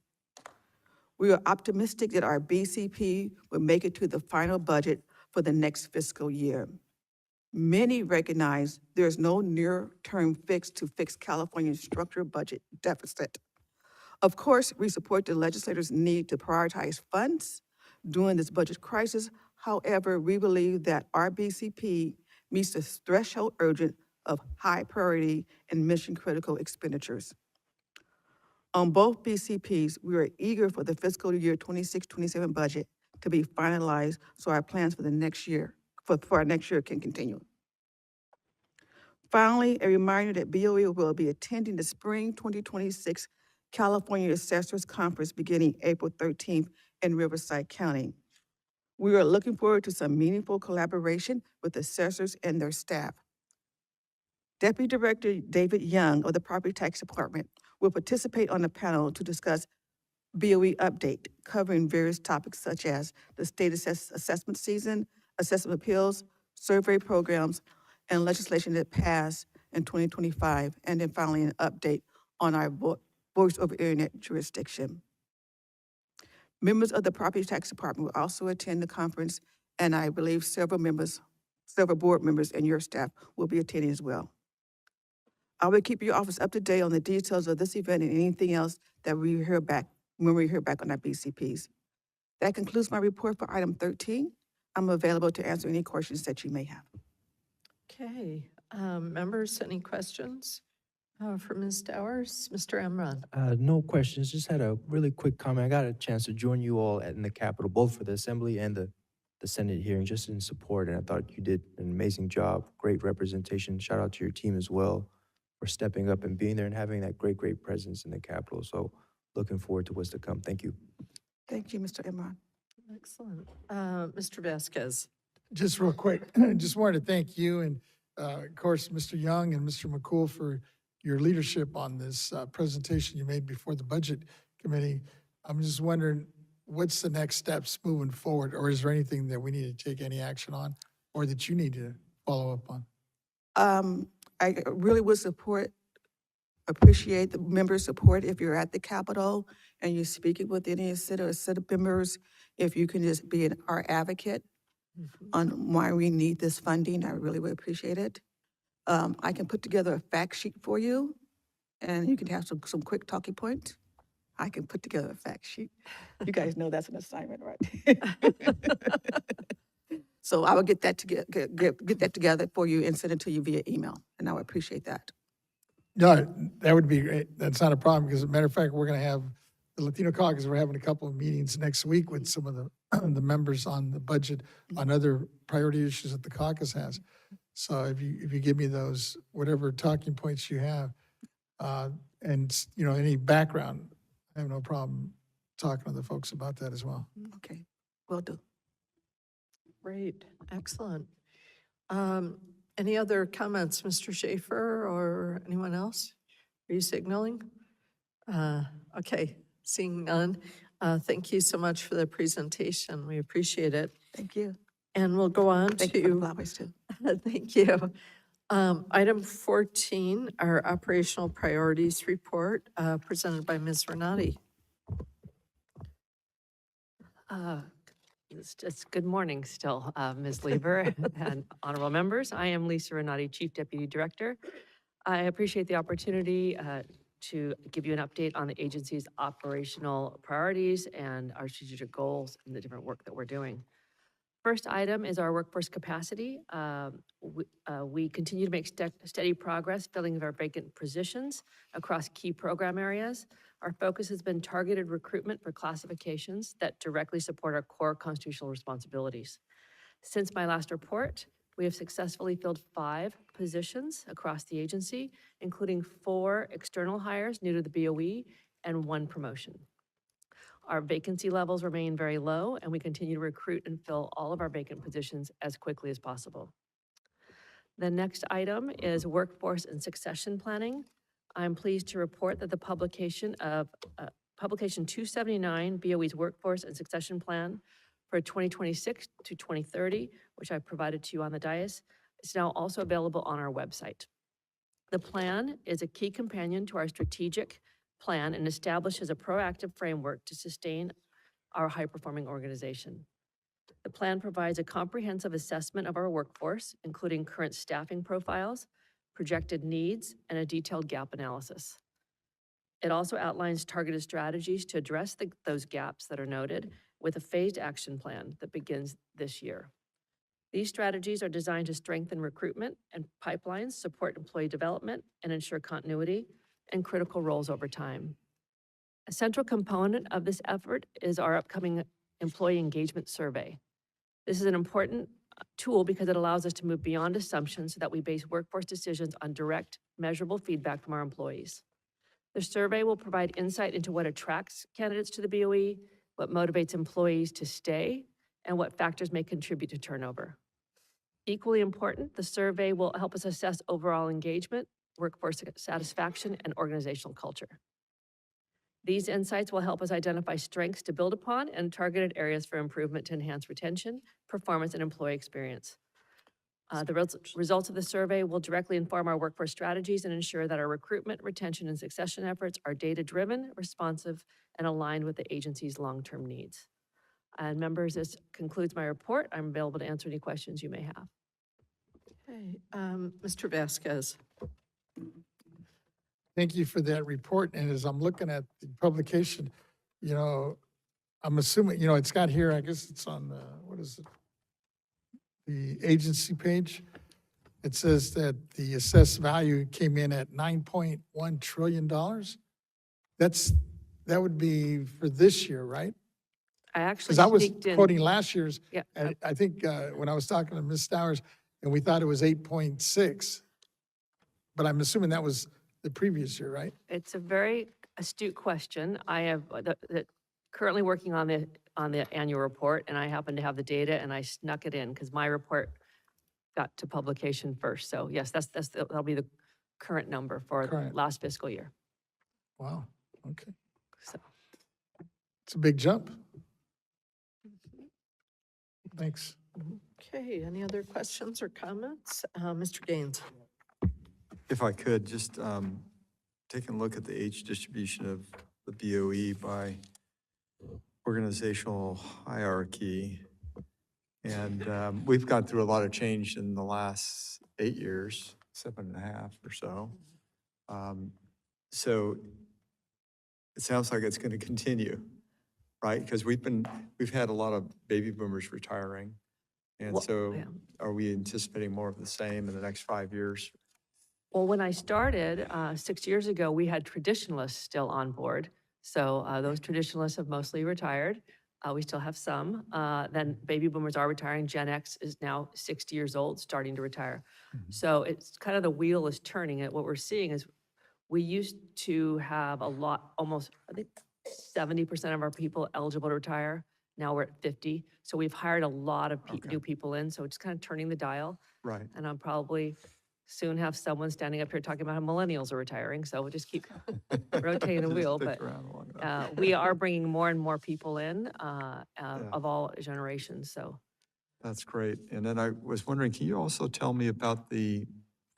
We are optimistic that our BCP will make it to the final budget for the next fiscal year. Many recognize there's no near-term fix to fix California's structural budget deficit. Of course, we support the legislators' need to prioritize funds during this budget crisis. However, we believe that our BCP meets the threshold urgent of high priority and mission-critical expenditures. On both BCPs, we are eager for the fiscal year 26-27 budget to be finalized so our plans for the next year, for our next year can continue. Finally, a reminder that BOE will be attending the Spring 2026 California Assessors Conference beginning April 13th in Riverside County. We are looking forward to some meaningful collaboration with assessors and their staff. Deputy Director David Young of the Property Tax Department will participate on the panel to discuss BOE update, covering various topics such as the state assessment season, assessment appeals, survey programs, and legislation that passed in 2025, and then finally an update on our voice over internet jurisdiction. Members of the Property Tax Department will also attend the conference, and I believe several board members and your staff will be attending as well. I will keep your office up to date on the details of this event and anything else that we hear back, when we hear back on our BCPs. That concludes my report for item 13. I'm available to answer any questions that you may have. Okay, members, any questions for Ms. Dowers? Mr. Emron? No questions, just had a really quick comment. I got a chance to join you all in the Capitol, both for the Assembly and the Senate hearing, just in support, and I thought you did an amazing job, great representation. Shout out to your team as well for stepping up and being there and having that great, great presence in the Capitol. So looking forward to what's to come. Thank you. Thank you, Mr. Imran. Excellent. Mr. Vasquez? Just real quick, just wanted to thank you and, of course, Mr. Young and Mr. McCool for your leadership on this presentation you made before the Budget Committee. I'm just wondering, what's the next steps moving forward, or is there anything that we need to take any action on, or that you need to follow up on? I really would appreciate the members' support if you're at the Capitol and you're speaking with any city members, if you can just be our advocate on why we need this funding. I really would appreciate it. I can put together a fact sheet for you, and you can have some quick talking points. I can put together a fact sheet. You guys know that's an assignment, right? So I will get that together for you and send it to you via email, and I would appreciate that. No, that would be great. That's not a problem, because as a matter of fact, we're going to have the Latino Caucus, we're having a couple of meetings next week with some of the members on the budget, on other priority issues that the caucus has. So if you give me those, whatever talking points you have, and, any background, I have no problem talking to the folks about that as well. Okay, will do. Great, excellent. Any other comments, Mr. Schaefer or anyone else? Are you signaling? Okay, seeing none. Thank you so much for the presentation. We appreciate it. Thank you. And we'll go on Thank you for the to, flowers too. thank you. Item 14, our operational priorities report, presented by Ms. Renati. It's just good morning still, Ms. Lieber and honorable members. I am Lisa Renati, Chief Deputy Director. I appreciate the opportunity to give you an update on the agency's operational priorities and our strategic goals and the different work that we're doing. First item is our workforce capacity. We continue to make steady progress filling our vacant positions across key program areas. Our focus has been targeted recruitment for classifications that directly support our core constitutional responsibilities. Since my last report, we have successfully filled 5 positions across the agency, including 4 external hires new to the BOE and 1 promotion. Our vacancy levels remain very low, and we continue to recruit and fill all of our vacant positions as quickly as possible. The next item is workforce and succession planning. I'm pleased to report that the publication of Publication 279, BOE's Workforce and Succession Plan for 2026 to 2030, which I've provided to you on the dais, is now also available on our website. The plan is a key companion to our strategic plan and establishes a proactive framework to sustain our high-performing organization. The plan provides a comprehensive assessment of our workforce, including current staffing profiles, projected needs, and a detailed gap analysis. It also outlines targeted strategies to address those gaps that are noted with a phased action plan that begins this year. These strategies are designed to strengthen recruitment and pipelines, support employee development, and ensure continuity and critical roles over time. A central component of this effort is our upcoming employee engagement survey. This is an important tool because it allows us to move beyond assumptions so that we base workforce decisions on direct, measurable feedback from our employees. The survey will provide insight into what attracts candidates to the BOE, what motivates employees to stay, and what factors may contribute to turnover. Equally important, the survey will help us assess overall engagement, workforce satisfaction, and organizational culture. These insights will help us identify strengths to build upon and targeted areas for improvement to enhance retention, performance, and employee experience. The results of the survey will directly inform our workforce strategies and ensure that our recruitment, retention, and succession efforts are data-driven, responsive, and aligned with the agency's long-term needs. And members, this concludes my report. I'm available to answer any questions you may have. Okay, Mr. Vasquez. thank you for that report. And as I'm looking at the publication, you know, I'm assuming, you know, it's got here, I guess it's on, what is it? The agency page. It says that the assessed value came in at $9.1 trillion. That would be for this year, right? I actually Because I was sneaked in. quoting last year's, Yeah, and I think when I was talking to Ms. Stowers, and we thought it was 8.6, but I'm assuming that was the previous year, right? it's a very astute question. I have currently working on the annual report, and I happen to have the data, and I snuck it in because my report got to publication first. So yes, that'll be the current number for the Current. last fiscal year. Wow, okay. So It's a big jump. Thanks. Okay, any other questions or comments? Mr. Gaines? If I could, just taking a look at the age distribution of the BOE by organizational hierarchy. And we've gone through a lot of change in the last 8 years, 7.5 or so. So it sounds like it's going to continue, right? Because we've had a lot of baby boomers retiring. And Well, so yeah. are we anticipating more of the same in the next 5 years? Well, when I started 6 years ago, we had traditionalists still on board. So those traditionalists have mostly retired. We still have some. Then baby boomers are retiring. Gen X is now 60 years old, starting to retire. So it's kind of the wheel is turning. And what we're seeing is we used to have a lot, almost, I think 70% of our people eligible to retire. Now we're at 50. So we've hired a lot of new people in. So it's kind of turning the dial. Right. And I'm probably soon have someone standing up here talking about how millennials are retiring. So we'll just keep rotating the Just wheel. stick But around long enough. we are bringing more and more people in of all generations. So That's great. And then I was wondering, can you also tell me about the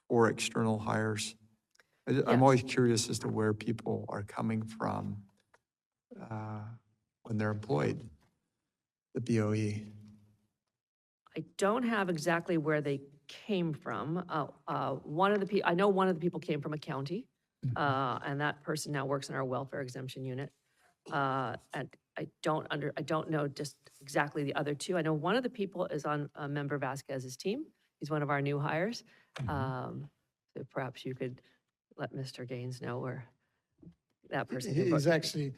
4 external hires? I'm always curious as to where people are coming from when they're employed, the BOE. I don't have exactly where they came from. I know one of the people came from a county, and that person now works in our welfare exemption unit. And I don't know just exactly the other two. I know one of the people is on Member Vasquez's team. He's one of our new hires. So perhaps you could let Mr. Gaines know where that person came He's from. actually,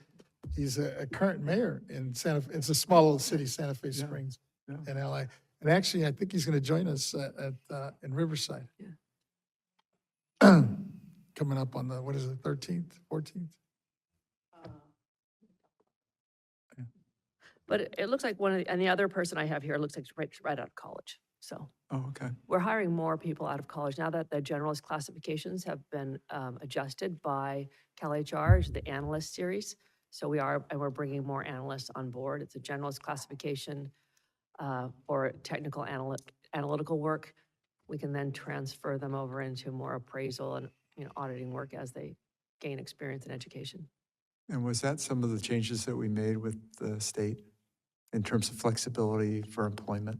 he's a current mayor in it's a small little city, Santa Fe Springs, in LA. And actually, I think he's going to join us in Riverside. Coming up on the, what is it, 13th, 14th? But it looks like and the other person I have here looks like right out of college. So Oh, okay. we're hiring more people out of college now that the generalist classifications have been adjusted by CalHR, the analyst series. So we're bringing more analysts on board. It's a generalist classification for technical analytical work. We can then transfer them over into more appraisal and auditing work as they gain experience in education. And was that some of the changes that we made with the state in terms of flexibility for employment?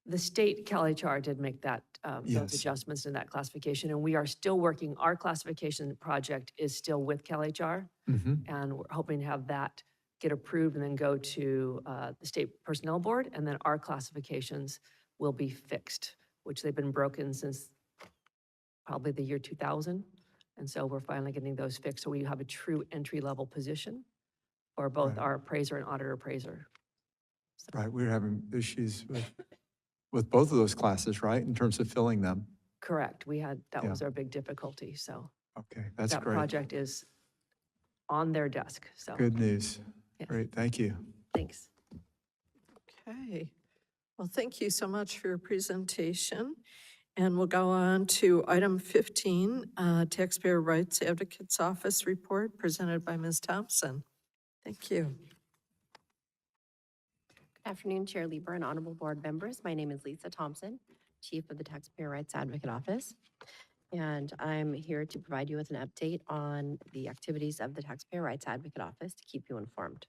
The state CalHR did make that Yes. those adjustments in that classification, and we are still working. Our classification project is still with CalHR, and we're hoping to have that get approved and then go to the state personnel board, and then our classifications will be fixed, which they've been broken since probably the year 2000, and so we're finally getting those fixed. So we have a true entry-level position for both our appraiser and auditor appraiser. Right, we were having issues with both of those classes, right, in terms of filling them? Correct. That was our big difficulty, so. Okay, that's That great. project is on their desk, so. Good news. Yes. Great, thank you. Thanks. Okay. Well, thank you so much for your presentation. And we'll go on to item 15, Taxpayer Rights Advocate's Office Report presented by Ms. Thompson. Thank you. Good afternoon, Chair Lieber and honorable board members. My name is Lisa Thompson, Chief of the Taxpayer Rights Advocate Office. And I'm here to provide you with an update on the activities of the Taxpayer Rights Advocate Office to keep you informed.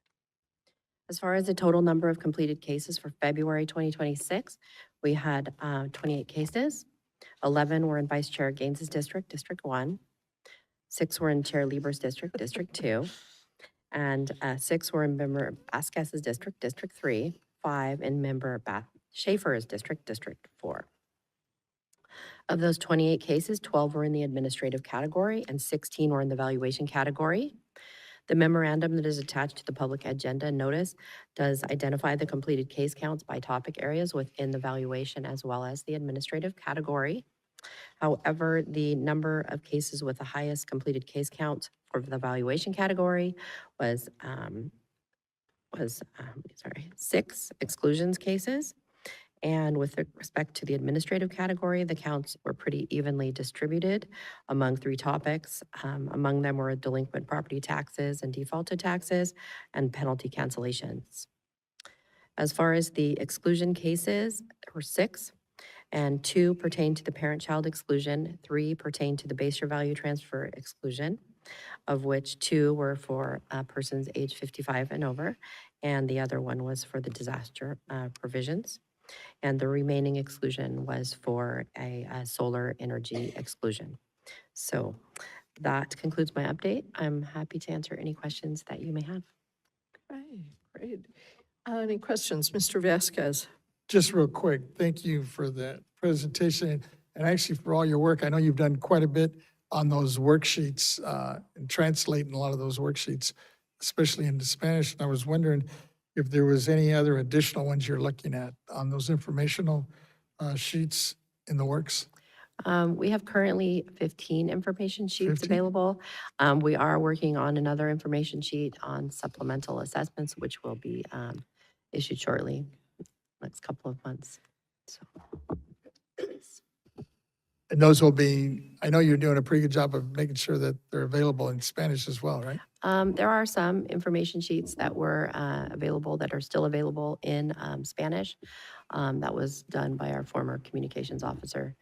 As far as the total number of completed cases for February 2026, we had 28 cases. 11 were in Vice Chair Gaines's district, District 1. 6 were in Chair Lieber's district, District 2, and 6 were in Member Vasquez's district, District 3, 5 in Member Schaefer's district, District 4. Of those 28 cases, 12 were in the administrative category and 16 were in the valuation category. The memorandum that is attached to the public agenda notice does identify the completed case counts by topic areas within the valuation as well as the administrative category. However, the number of cases with the highest completed case count for the valuation category was 6 exclusions cases. And with respect to the administrative category, the counts were pretty evenly distributed among 3 topics. Among them were delinquent property taxes and defaulted taxes and penalty cancellations. As far as the exclusion cases, there were 6, and 2 pertain to the parent-child exclusion, 3 pertain to the base year value transfer exclusion, of which 2 were for persons age 55 and over, and the other one was for the disaster provisions. And the remaining exclusion was for a solar energy exclusion. So that concludes my update. I'm happy to answer any questions that you may have. Right, great. Any questions, Mr. Vasquez? Just real quick, thank you for the presentation and actually for all your work. I know you've done quite a bit on those worksheets and translating a lot of those worksheets, especially into Spanish. And I was wondering if there was any other additional ones you're looking at on those informational sheets in the works. We have currently 15 information sheets 15? available. We are working on another information sheet on supplemental assessments, which will be issued shortly, next couple of months. So. And those will be, I know you're doing a pretty good job of making sure that they're available in Spanish as well, right? There are some information sheets that were available that are still available in Spanish. That was done by our former communications officer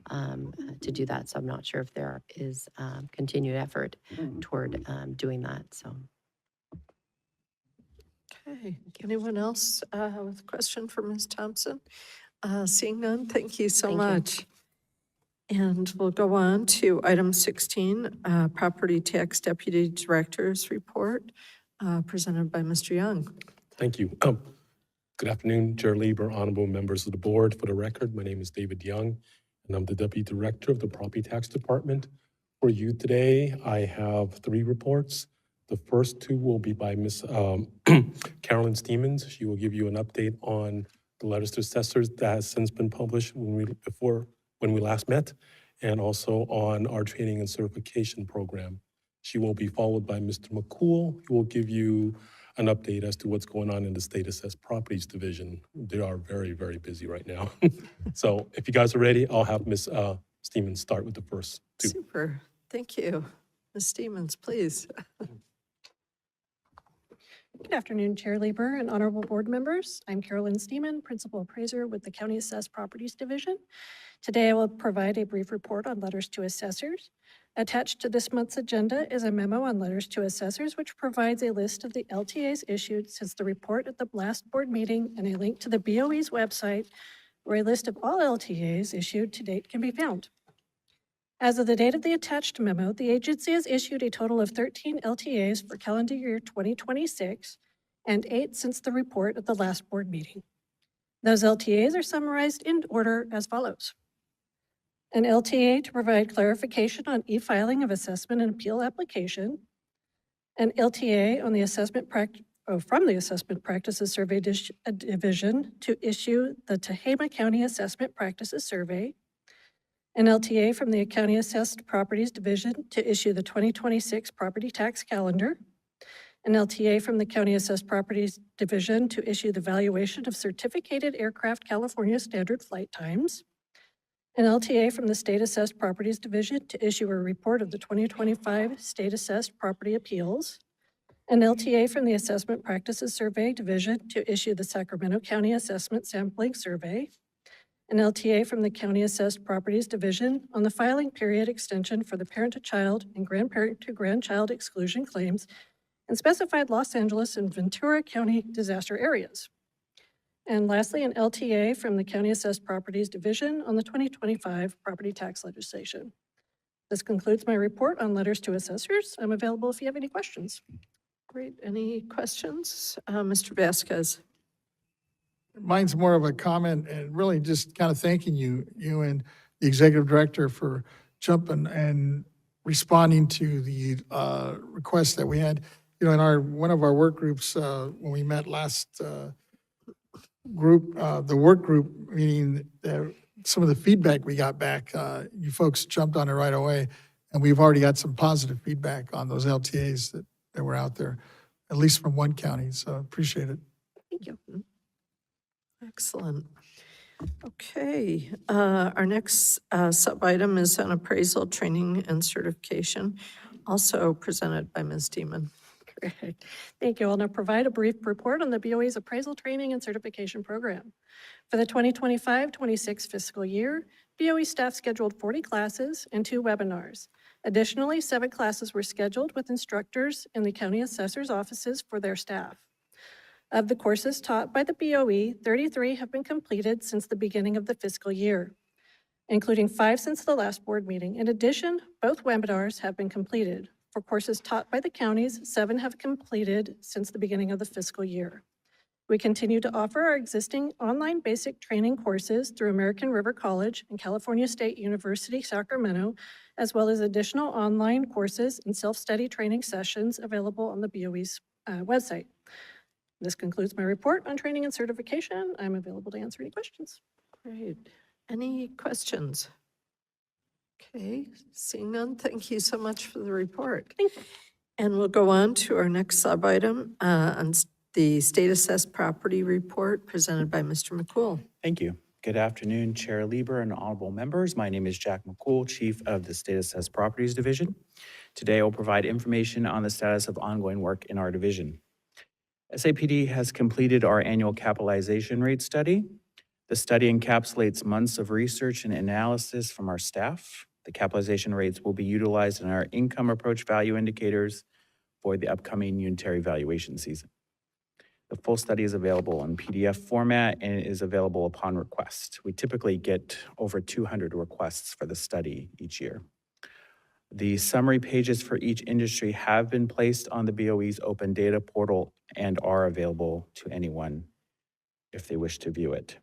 to do that. So I'm not sure if there is continued effort toward doing that. So. Okay, anyone else with a question for Ms. Thompson? Seeing none, thank you so much. And we'll go on to item 16, Property Tax Deputy Director's Report, presented by Mr. Young. Thank you. Good afternoon, Chair Lieber, honorable members of the board. For the record, my name is David Young, and I'm the Deputy Director of the Property Tax Department. For you today, I have 3 reports. The first 2 will be by Ms. Carolyn Stevens. She will give you an update on the letters to assessors that has since been published when we last met, and also on our training and certification program. She will be followed by Mr. McCool, who will give you an update as to what's going on in the State Assessed Properties Division. They are very, very busy right now. So if you guys are ready, I'll have Ms. Stevens start with the first 2. Super, thank you. Ms. Stevens, please. Good afternoon, Chair Lieber and honorable board members. I'm Carolyn Steeman, Principal Appraiser with the County Assessed Properties Division. Today, I will provide a brief report on letters to assessors. Attached to this month's agenda is a memo on letters to assessors, which provides a list of the LTAs issued since the report at the last board meeting and a link to the BOE's website where a list of all LTAs issued to date can be found. As of the date of the attached memo, the agency has issued a total of 13 LTAs for calendar year 2026 and 8 since the report at the last board meeting. Those LTAs are summarized in order as follows. An LTA to provide clarification on e-filing of assessment and appeal application. An LTA on the from the Assessment Practices Survey Division to issue the Tehama County Assessment Practices Survey. An LTA from the County Assessed Properties Division to issue the 2026 Property Tax Calendar. An LTA from the County Assessed Properties Division to issue the valuation of certificated aircraft California Standard Flight Times. An LTA from the State Assessed Properties Division to issue a report of the 2025 State Assessed Property Appeals. An LTA from the Assessment Practices Survey Division to issue the Sacramento County Assessment Sampling Survey. An LTA from the County Assessed Properties Division on the filing period extension for the parent-to-child and grandparent-to-grandchild exclusion claims in specified Los Angeles and Ventura County disaster areas. And lastly, an LTA from the County Assessed Properties Division on the 2025 property tax legislation. This concludes my report on letters to assessors. I'm available if you have any questions. Great. Any questions? Mr. Vasquez? Mine's more of a comment and really just kind of thanking you and the executive director for jumping and responding to the request that we had. You know, in one of our work groups, when we met last group, the work group meeting, some of the feedback we got back, you folks jumped on it right away. And we've already got some positive feedback on those LTAs that were out there, at least from one county. So appreciate it. Thank you. Excellent. Okay, our next sub-item is on appraisal, training, and certification, also presented by Ms. Deeman. Great. Thank you. I'll now provide a brief report on the BOE's appraisal training and certification program. For the 2025-26 fiscal year, BOE staff scheduled 40 classes and 2 webinars. Additionally, 7 classes were scheduled with instructors in the county assessor's offices for their staff. Of the courses taught by the BOE, 33 have been completed since the beginning of the fiscal year, including 5 since the last board meeting. In addition, both webinars have been completed. For courses taught by the counties, 7 have completed since the beginning of the fiscal year. We continue to offer our existing online basic training courses through American River College and California State University, Sacramento, as well as additional online courses and self-study training sessions available on the BOE's website. This concludes my report on training and certification. I'm available to answer any questions. Great. Any questions? Okay, seeing none, thank you so much for the report. Thank you. And we'll go on to our next sub-item on the state assessed property report presented by Mr. McCool. Thank you. Good afternoon, Chair Lieber and honorable members. My name is Jack McCool, Chief of the State Assessed Properties Division. Today, I will provide information on the status of ongoing work in our division. SAPD has completed our annual capitalization rate study. The study encapsulates months of research and analysis from our staff. The capitalization rates will be utilized in our income approach value indicators for the upcoming unitary valuation season. The full study is available in PDF format and is available upon request. We typically get over 200 requests for the study each year. The summary pages for each industry have been placed on the BOE's open data portal and are available to anyone if they wish to view it.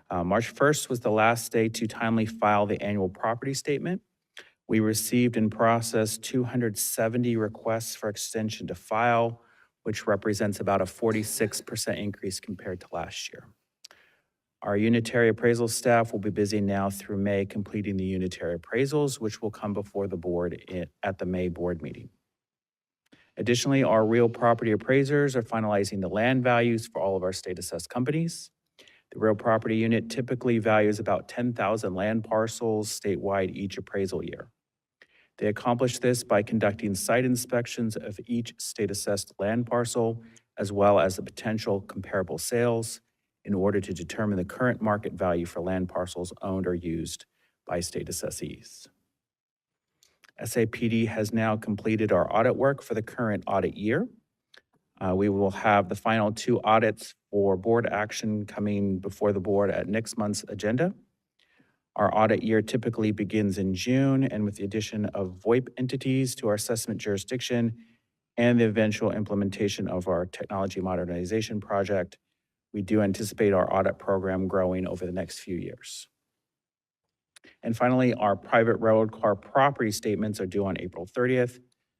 March 1st was the last day to timely file the annual property statement. We received and processed 270 requests for extension to file, which represents about a 46% increase compared to last year. Our unitary appraisal staff will be busy now through May completing the unitary appraisals, which will come before the board at the May board meeting. Additionally, our real property appraisers are finalizing the land values for all of our state assessed companies. The real property unit typically values about 10,000 land parcels statewide each appraisal year. They accomplish this by conducting site inspections of each state assessed land parcel, as well as the potential comparable sales, in order to determine the current market value for land parcels owned or used by state assessees. SAPD has now completed our audit work for the current audit year. We will have the final 2 audits for board action coming before the board at next month's agenda. Our audit year typically begins in June, and with the addition of VoIP entities to our assessment jurisdiction and the eventual implementation of our technology modernization project, we do anticipate our audit program growing over the next few years. And finally, our private road car property statements are due on April 30th,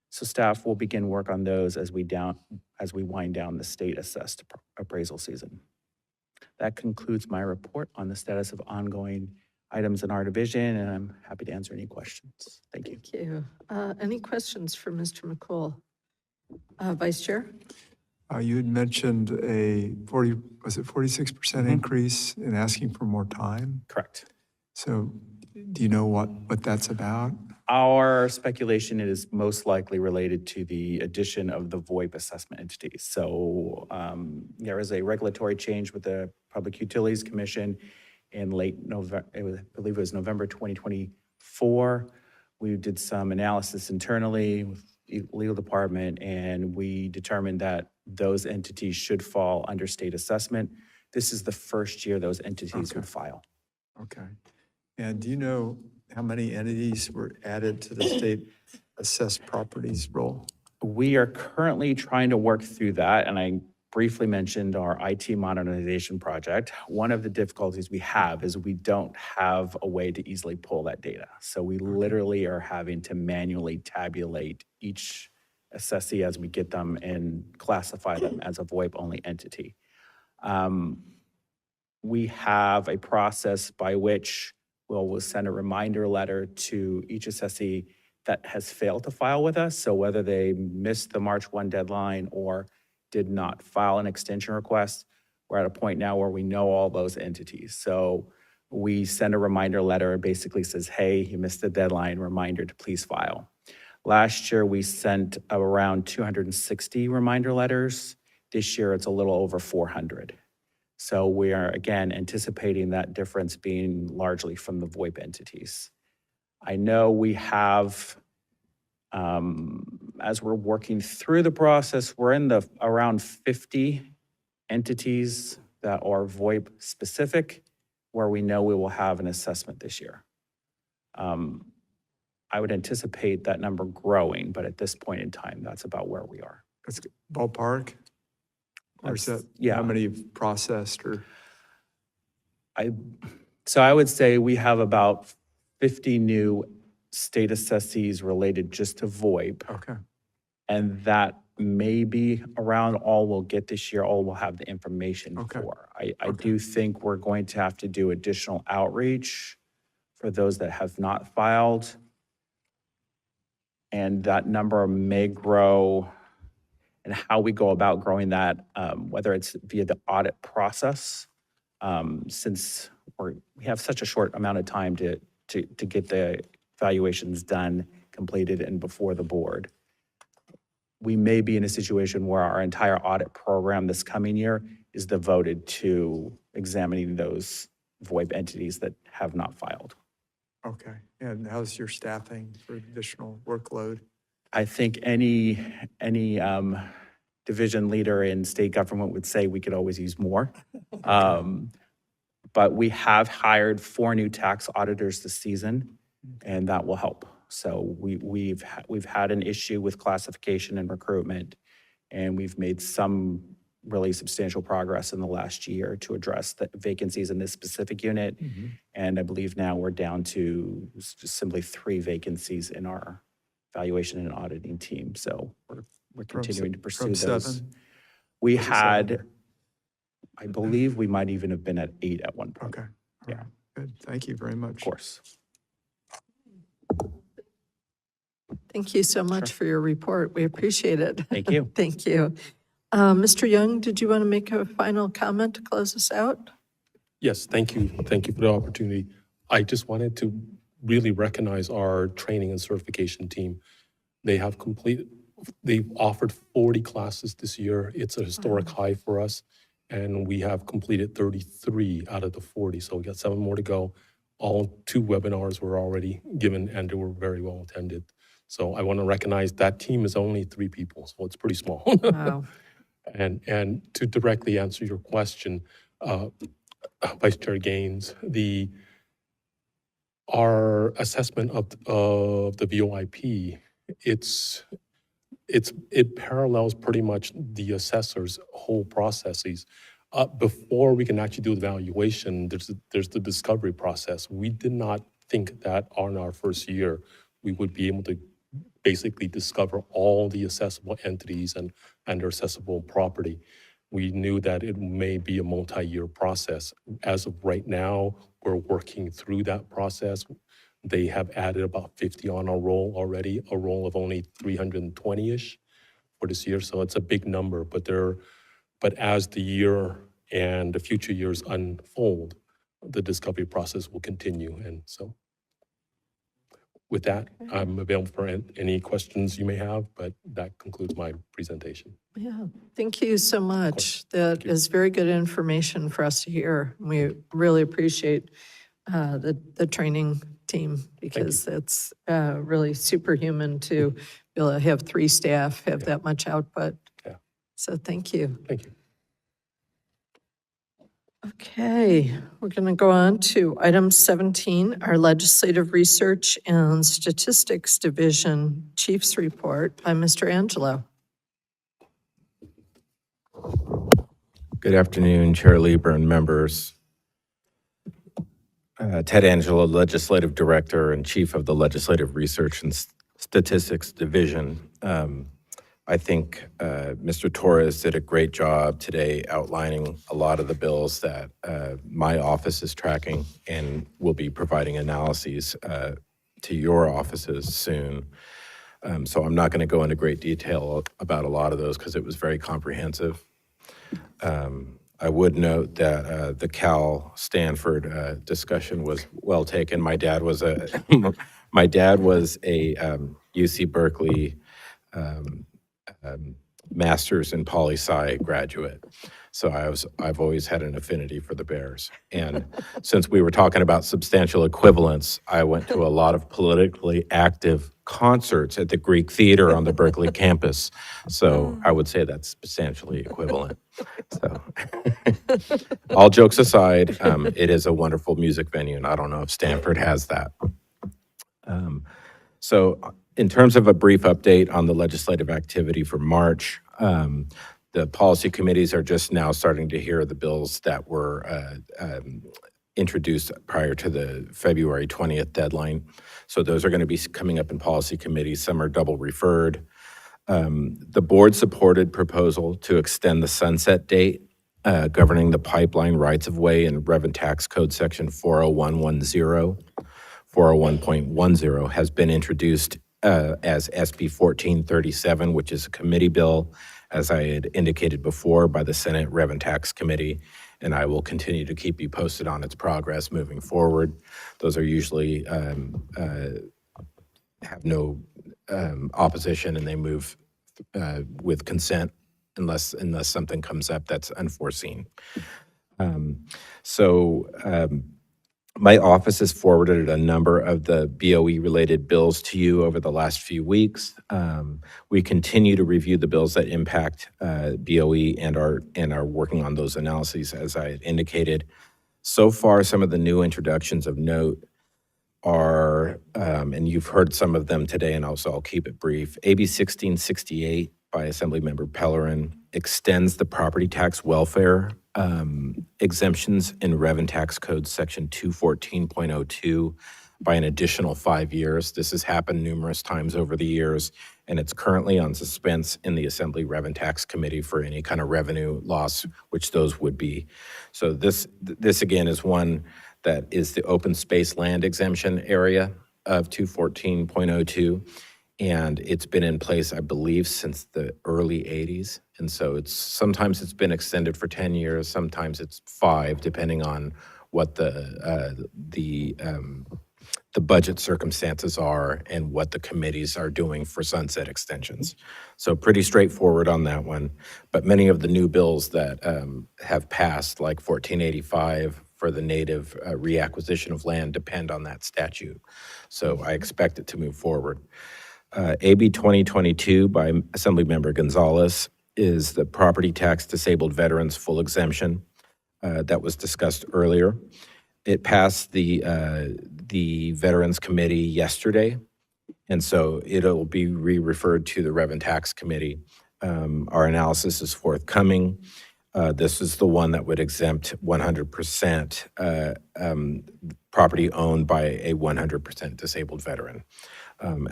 so staff will begin work on those as we wind down the state assessed appraisal season. That concludes my report on the status of ongoing items in our division, and I'm happy to answer any questions. Thank you. Thank you. Any questions for Mr. McCool? Vice Chair? You had mentioned a 46% increase in asking for more time? Correct. So do you know what that's about? Our speculation is most likely related to the addition of the VoIP assessment entities. So there is a regulatory change with the Public Utilities Commission in late November, I believe it was November 2024. We did some analysis internally with the legal department, and we determined that those entities should fall under state assessment. This is the first year those entities would file. Okay. And do you know how many entities were added to the state assessed properties role? We are currently trying to work through that, and I briefly mentioned our IT modernization project. One of the difficulties we have is we don't have a way to easily pull that data. So we literally are having to manually tabulate each assessee as we get them and classify them as a VoIP-only entity. We have a process by which we'll send a reminder letter to each assessee that has failed to file with us. So whether they missed the March 1 deadline or did not file an extension request, we're at a point now where we know all those entities. So we send a reminder letter. It basically says, hey, you missed the deadline, reminder to please file. Last year, we sent around 260 reminder letters. This year, it's a little over 400. So we are, again, anticipating that difference being largely from the VoIP entities. I know we have, as we're working through the process, we're in the around 50 entities that are VoIP specific, where we know we will have an assessment this year. I would anticipate that number growing, but at this point in time, that's about where we are. That's ballpark? Or is that Yeah. how many you've processed or? So I would say we have about 50 new state assessees related just to VoIP. Okay. And that may be around all we'll get this year, all we'll have the information for. I do think we're going to have to do additional outreach for those that have not filed. And that number may grow, and how we go about growing that, whether it's via the audit process, since we have such a short amount of time to get the evaluations done, completed, and before the board. We may be in a situation where our entire audit program this coming year is devoted to examining those VoIP entities that have not filed. Okay. And how's your staffing for additional workload? I think any division leader in state government would say we could always use more. But we have hired 4 new tax auditors this season, and that will help. So we've had an issue with classification and recruitment, and we've made some really substantial progress in the last year to address the vacancies in this specific unit. And I believe now we're down to just simply 3 vacancies in our valuation and auditing team. So we're continuing to pursue from those. 7? We Was it had, 7? I believe we might even have been at 8 at one point. Okay. Yeah. Right. Good. Thank you very much. Of course. Thank you so much for your report. We appreciate it. Thank you. Thank you. Mr. Young, did you want to make a final comment to close us out? Yes, thank you. Thank you for the opportunity. I just wanted to really recognize our training and certification team. They've offered 40 classes this year. It's a historic high for us. And we have completed 33 out of the 40. So we got 7 more to go. All 2 webinars were already given and they were very well attended. So I want to recognize that team is only 3 people. So it's pretty small. Wow. And to directly answer your question, Vice Chair Gaines, our assessment of the VoIP, it parallels pretty much the assessor's whole processes. Before we can actually do the evaluation, there's the discovery process. We did not think that on our first year we would be able to basically discover all the assessable entities and their assessable property. We knew that it may be a multi-year process. As of right now, we're working through that process. They have added about 50 on our roll already, a roll of only 320-ish for this year. So it's a big number, but as the year and the future years unfold, the discovery process will continue. And so with that, I'm available for any questions you may have, but that concludes my presentation. Yeah, thank you so much. That is very good information for us to hear. We really appreciate the training team because it's really superhuman to be able to have 3 staff have that much output. Yeah. So thank you. Thank you. Okay, we're going to go on to item 17, our Legislative Research and Statistics Division Chief's Report by Mr. Angelo. Good afternoon, Chair Lieber and members. Ted Angelo, Legislative Director and Chief of the Legislative Research and Statistics Division. I think Mr. Torres did a great job today outlining a lot of the bills that my office is tracking and will be providing analyses to your offices soon. So I'm not going to go into great detail about a lot of those because it was very comprehensive. I would note that the Cal-Stanford discussion was well taken. My dad was a UC Berkeley master's in poli-sci graduate. So I've always had an affinity for the Bears. And since we were talking about substantial equivalence, I went to a lot of politically active concerts at the Greek Theater on the Berkeley campus. So I would say that's substantially equivalent. So all jokes aside, it is a wonderful music venue, and I don't know if Stanford has that. So in terms of a brief update on the legislative activity for March, the policy committees are just now starting to hear the bills that were introduced prior to the February 20th deadline. So those are going to be coming up in policy committees. Some are double referred. The board supported proposal to extend the sunset date governing the pipeline rights-of-way in Revenue Tax Code Section 40110. 401.10 has been introduced as SB 1437, which is a committee bill, as I had indicated before, by the Senate Revenue Tax Committee, and I will continue to keep you posted on its progress moving forward. Those are usually have no opposition, and they move with consent unless something comes up that's unforeseen. My office has forwarded a number of the BOE-related bills to you over the last few weeks. We continue to review the bills that impact BOE and are working on those analyses, as I had indicated. So far, some of the new introductions of note are, and you've heard some of them today, and also I'll keep it brief. AB 1668 by Assemblymember Pellerin extends the property tax welfare exemptions in Revenue Tax Code Section 214.02 by an additional 5 years. This has happened numerous times over the years, and it's currently on suspense in the Assembly Revenue Tax Committee for any kind of revenue loss, which those would be. So this again is one that is the open space land exemption area of 214.02. And it's been in place, I believe, since the early 80s. And so sometimes it's been extended for 10 years, sometimes it's 5, depending on what the budget circumstances are and what the committees are doing for sunset extensions. So pretty straightforward on that one. But many of the new bills that have passed, like 1485 for the native reacquisition of land, depend on that statute. So I expect it to move forward. AB 2022 by Assemblymember Gonzalez is the property tax disabled veterans full exemption that was discussed earlier. It passed the Veterans Committee yesterday, and so it'll be re-referred to the Revenue Tax Committee. Our analysis is forthcoming. This is the one that would exempt 100% property owned by a 100% disabled veteran.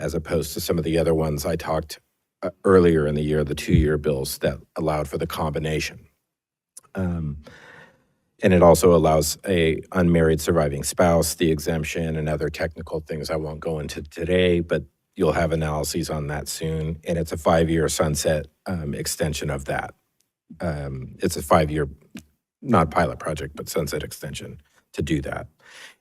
As opposed to some of the other ones I talked earlier in the year, the 2-year bills that allowed for the combination. And it also allows a unmarried surviving spouse, the exemption, and other technical things I won't go into today, but you'll have analyses on that soon. And it's a 5-year sunset extension of that. It's a 5-year, not pilot project, but sunset extension to do that.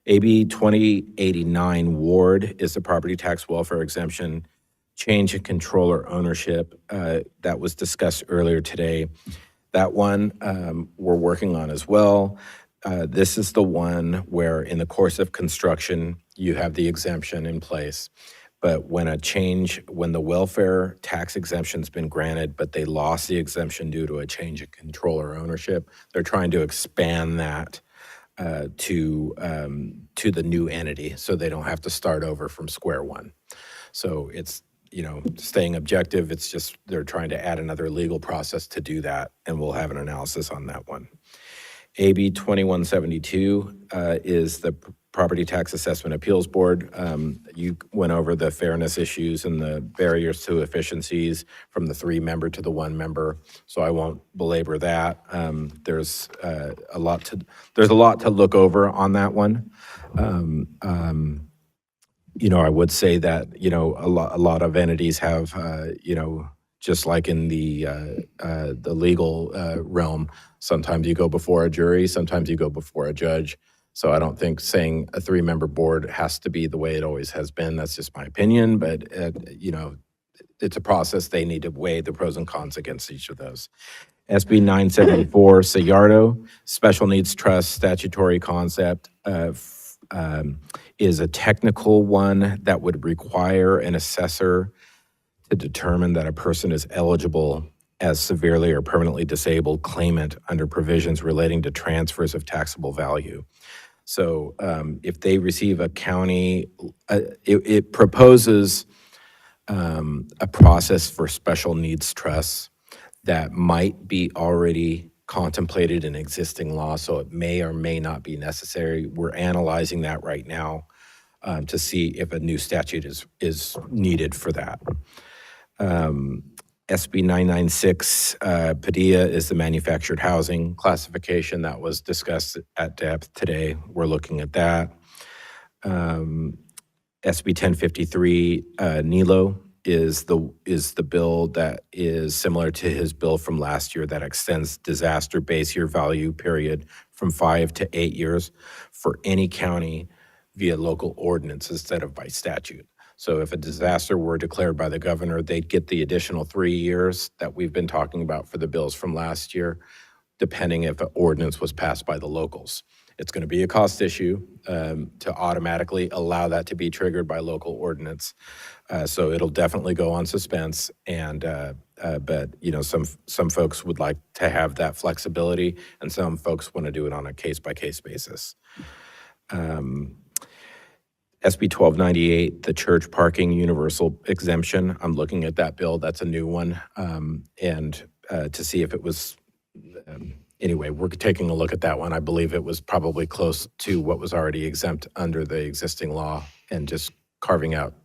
AB 2089 Ward is the property tax welfare exemption, change in controller ownership that was discussed earlier today. That one we're working on as well. This is the one where in the course of construction, you have the exemption in place. But when the welfare tax exemption's been granted, but they lost the exemption due to a change in control or ownership, they're trying to expand that to the new entity, so they don't have to start over from square one. So it's, staying objective, it's just they're trying to add another legal process to do that, and we'll have an analysis on that one. AB 2172 is the Property Tax Assessment Appeals Board. You went over the fairness issues and the barriers to efficiencies from the 3-member to the 1-member, so I won't belabor that. There's a lot to look over on that one. I would say that, a lot of entities have, just like in the legal realm, sometimes you go before a jury, sometimes you go before a judge. So I don't think saying a 3-member board has to be the way it always has been. That's just my opinion, but, it's a process. They need to weigh the pros and cons against each of those. SB 974, Sayardo, Special Needs Trust statutory concept is a technical one that would require an assessor to determine that a person is eligible as severely or permanently disabled claimant under provisions relating to transfers of taxable value. So if they receive a county, it proposes a process for special needs trusts that might be already contemplated in existing law, so it may or may not be necessary. We're analyzing that right now to see if a new statute is needed for that. SB 996, Padilla is the manufactured housing classification that was discussed at depth today. We're looking at that. SB 1053, Nilo is the bill that is similar to his bill from last year that extends disaster base year value period from 5 to 8 years for any county via local ordinance instead of by statute. So if a disaster were declared by the governor, they'd get the additional 3 years that we've been talking about for the bills from last year, depending if an ordinance was passed by the locals. It's going to be a cost issue to automatically allow that to be triggered by local ordinance. So it'll definitely go on suspense, and but some folks would like to have that flexibility, and some folks want to do it on a case-by-case basis. SB 1298, the church parking universal exemption. I'm looking at that bill. That's a new one, and to see if it was. Anyway, we're taking a look at that one. I believe it was probably close to what was already exempt under the existing law, and just carving out,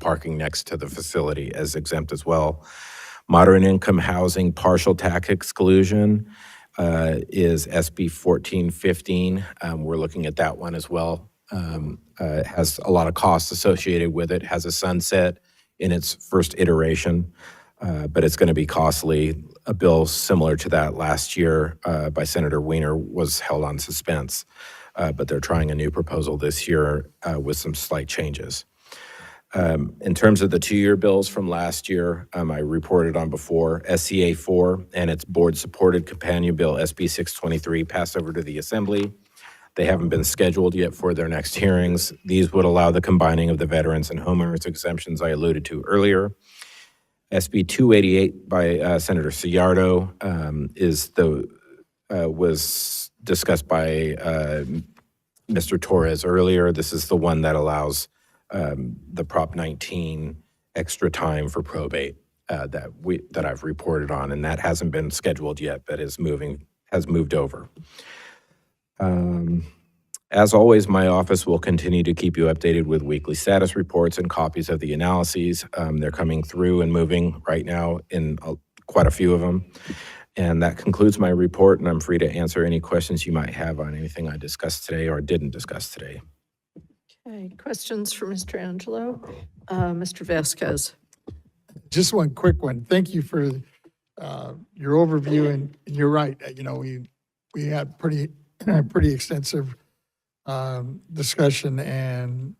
parking next to the facility as exempt as well. Moderate income housing partial tax exclusion is SB 1415. We're looking at that one as well. It has a lot of costs associated with it, has a sunset in its first iteration, but it's going to be costly. A bill similar to that last year by Senator Wiener was held on suspense, but they're trying a new proposal this year with some slight changes. In terms of the 2-year bills from last year, I reported on before, SCA 4 and its board-supported companion bill, SB 623, passed over to the Assembly. They haven't been scheduled yet for their next hearings. These would allow the combining of the veterans and homeowners exemptions I alluded to earlier. SB 288 by Senator Sayardo was discussed by Mr. Torres earlier. This is the one that allows the Prop 19 extra time for probate that I've reported on, and that hasn't been scheduled yet, but has moved over. As always, my office will continue to keep you updated with weekly status reports and copies of the analyses. They're coming through and moving right now in quite a few of them. And that concludes my report, and I'm free to answer any questions you might have on anything I discussed today or didn't discuss today. Okay, questions for Mr. Angelo? Mr. Vasquez. Just one quick one. Thank you for your overview, and you're right. We had pretty extensive discussion and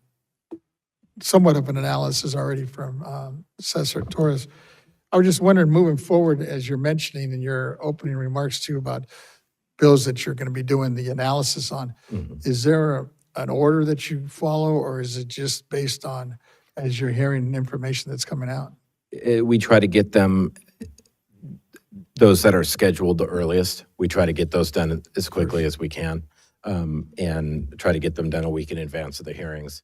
somewhat of an analysis already from Assessor Torres. I was just wondering, moving forward, as you're mentioning in your opening remarks too about bills that you're going to be doing the analysis on, is there an order that you follow, or is it just based on as you're hearing information that's coming out? We try to get them, those that are scheduled the earliest, we try to get those done as quickly as we can, and try to get them done a week in advance of the hearings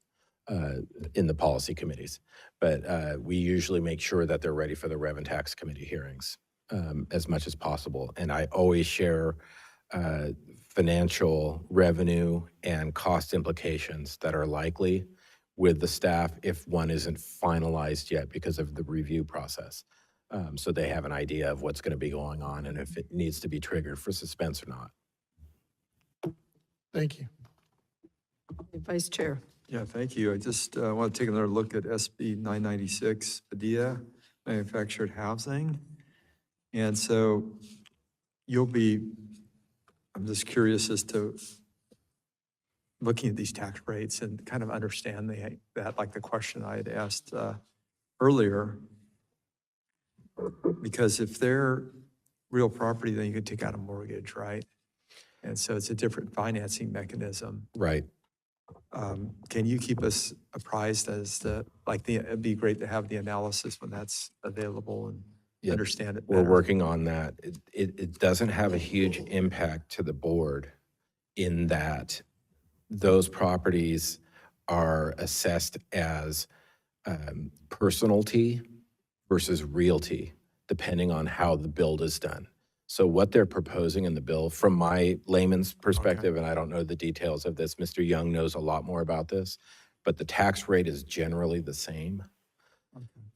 in the policy committees. But we usually make sure that they're ready for the Rev and Tax Committee hearings as much as possible. And I always share financial revenue and cost implications that are likely with the staff if one isn't finalized yet because of the review process. So they have an idea of what's going to be going on and if it needs to be triggered for suspense or not. Thank you. Vice Chair. Yeah, thank you. I just want to take another look at SB 996, Padilla, manufactured housing. And so I'm just curious as to looking at these tax rates and kind of understand that, like the question I had asked earlier, because if they're real property, then you can take out a mortgage, right? And so it's a different financing mechanism. Right. Can you keep us apprised as to, it'd be great to have the analysis when that's available and understand it better. We're working on that. It doesn't have a huge impact to the board in that those properties are assessed as personalty versus realty, depending on how the build is done. So what they're proposing in the bill, from my layman's perspective, and I don't know the details of this, Mr. Young knows a lot more about this, but the tax rate is generally the same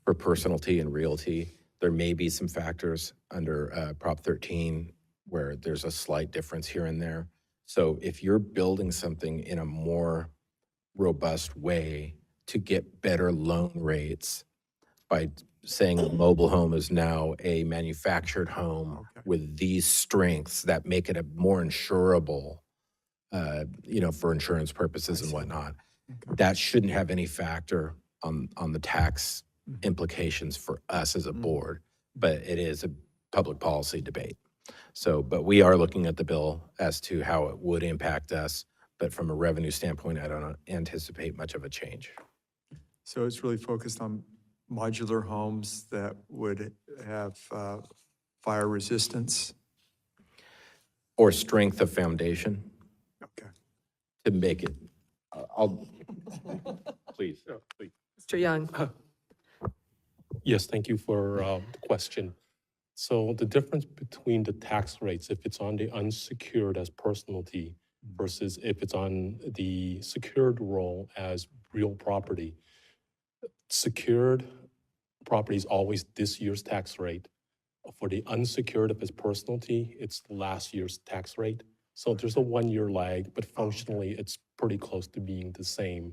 for personalty and realty. There may be some factors under Prop 13 where there's a slight difference here and there. So if you're building something in a more robust way to get better loan rates by saying a mobile home is now a manufactured home with these strengths that make it a more insurable, for insurance purposes and whatnot, that shouldn't have any factor on the tax implications for us as a board, but it is a public policy debate. So, but we are looking at the bill as to how it would impact us, but from a revenue standpoint, I don't anticipate much of a change. So it's really focused on modular homes that would have fire resistance? Or strength of foundation. Okay. To make it, please. Mr. Young. Yes, thank you for the question. So the difference between the tax rates, if it's on the unsecured as personalty versus if it's on the secured role as real property. Secured property is always this year's tax rate. For the unsecured, if it's personalty, it's last year's tax rate. So there's a 1-year lag, but functionally it's pretty close to being the same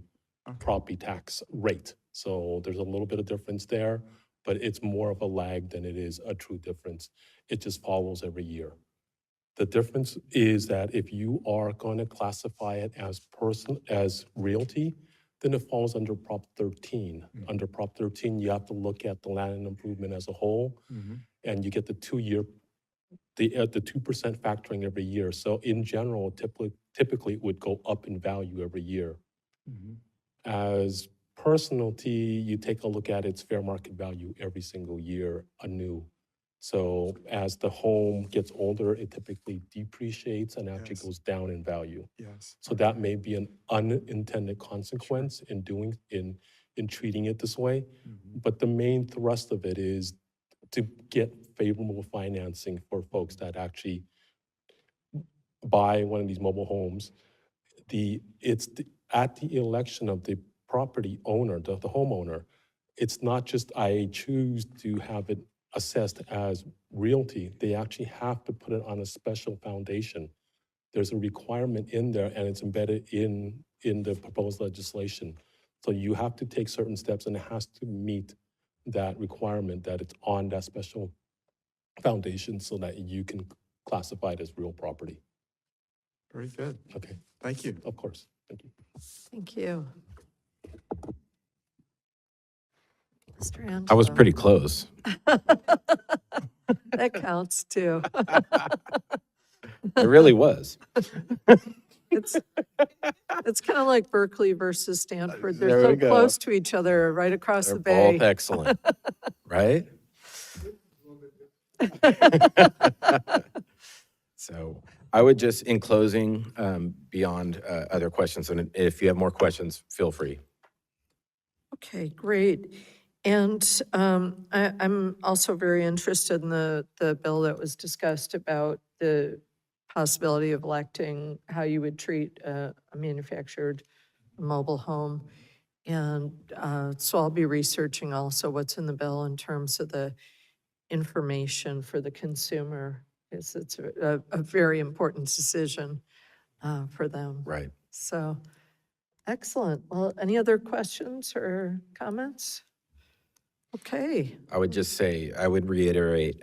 property tax rate. So there's a little bit of difference there, but it's more of a lag than it is a true difference. It just follows every year. The difference is that if you are going to classify it as realty, then it falls under Prop 13. Under Prop 13, you have to look at the land and improvement as a whole, and you get the 2-year, the 2% factoring every year. So in general, typically it would go up in value every year. As personalty, you take a look at its fair market value every single year anew. So as the home gets older, it typically depreciates and actually goes down in value. Yes. So that may be an unintended consequence in treating it this way. But the main thrust of it is to get favorable financing for folks that actually buy one of these mobile homes. At the election of the property owner, the homeowner, it's not just I choose to have it assessed as realty. They actually have to put it on a special foundation. There's a requirement in there, and it's embedded in the proposed legislation. So you have to take certain steps, and it has to meet that requirement that it's on that special foundation so that you can classify it as real property. Very good. Okay. Thank you. Of course. Thank you. Thank you. Mr. Angelo. I was pretty close. That counts too. It really was. It's kind of like Berkeley versus Stanford. They're There so we go. close to each other, right across They're the bay. both excellent, right? So I would just, in closing, beyond other questions, and if you have more questions, feel free. Okay, great. And I'm also very interested in the bill that was discussed about the possibility of electing how you would treat a manufactured mobile home. And so I'll be researching also what's in the bill in terms of the information for the consumer. It's a very important decision for them. Right. So, excellent. Well, any other questions or comments? Okay. I would just say, I would reiterate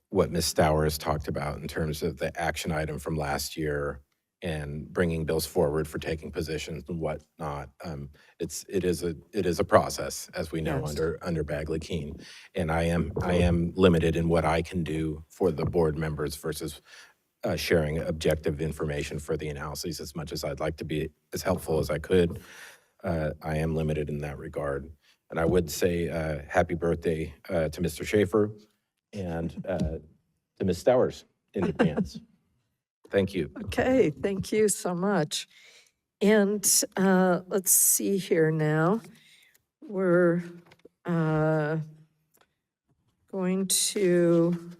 what Ms. Stowers talked about in terms of the action item from last year and bringing bills forward for taking positions and whatnot. It is a process, as we know, Yes. under Bagley-Keene. And I am limited in what I can do for the board members versus sharing objective information for the analyses. As much as I'd like to be as helpful as I could, I am limited in that regard. And I would say happy birthday to Mr. Schaefer and to Ms. Stowers in advance. Thank you. Okay, thank you so much. And let's see here now. We're going to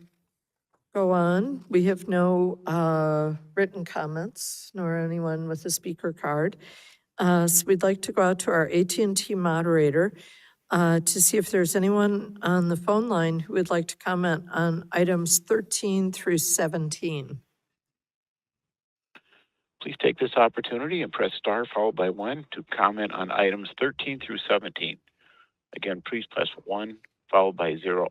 go on. We have no written comments, nor anyone with a speaker card. So we'd like to go out to our AT&T moderator to see if there's anyone on the phone line who would like to comment on items 13 through 17. Please take this opportunity and press star followed by 1 to comment on items 13 through 17. Again, please press 1 followed by 0.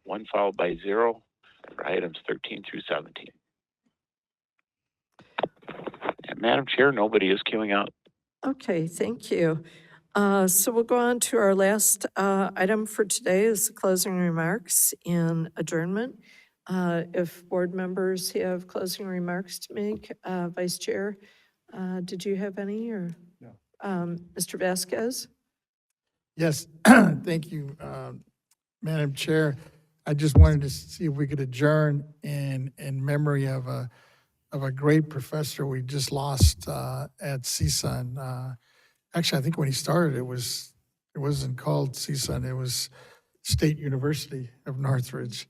1 followed by 0 for items 13 through 17. And Madam Chair, nobody is queuing out. Okay, thank you. So we'll go on to our last item for today is the closing remarks and adjournment. If board members have closing remarks to make, Vice Chair, did you have any or? No. Mr. Vasquez? Yes, thank you, Madam Chair. I just wanted to see if we could adjourn in memory of a great professor we just lost at CSUN. Actually, I think when he started, it wasn't called CSUN. It was State University of Northridge.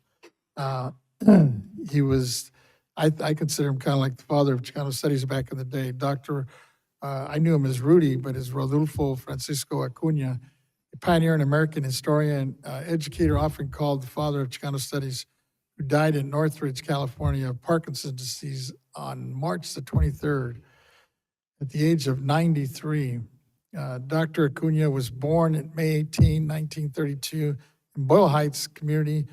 He was, I consider him kind of like the father of Chicano studies back in the day. I knew him as Rudy, but as Rodolfo Francisco Acuna, a pioneer and American historian, educator often called the father of Chicano studies, who died in Northridge, California, of Parkinson's disease on March the 23rd at the age of 93. Dr. Acuna was born on May 18, 1932 in Boyle Heights community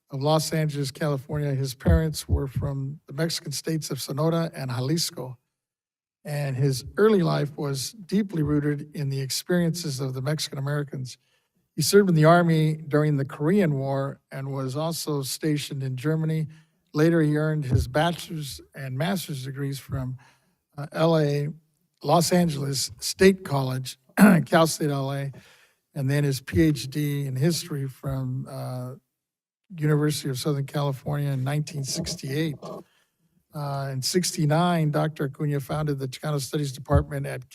of Los Angeles, California. His parents were from the Mexican states of Sonora and Jalisco. And his early life was deeply rooted in the experiences of the Mexican Americans. He served in the Army during the Korean War and was also stationed in Germany. Later, he earned his bachelor's and master's degrees from Los Angeles State College, Cal State LA, and then his PhD in history from University of Southern California in 1968. In 69, Dr. Acuna founded the Chicano Studies Department at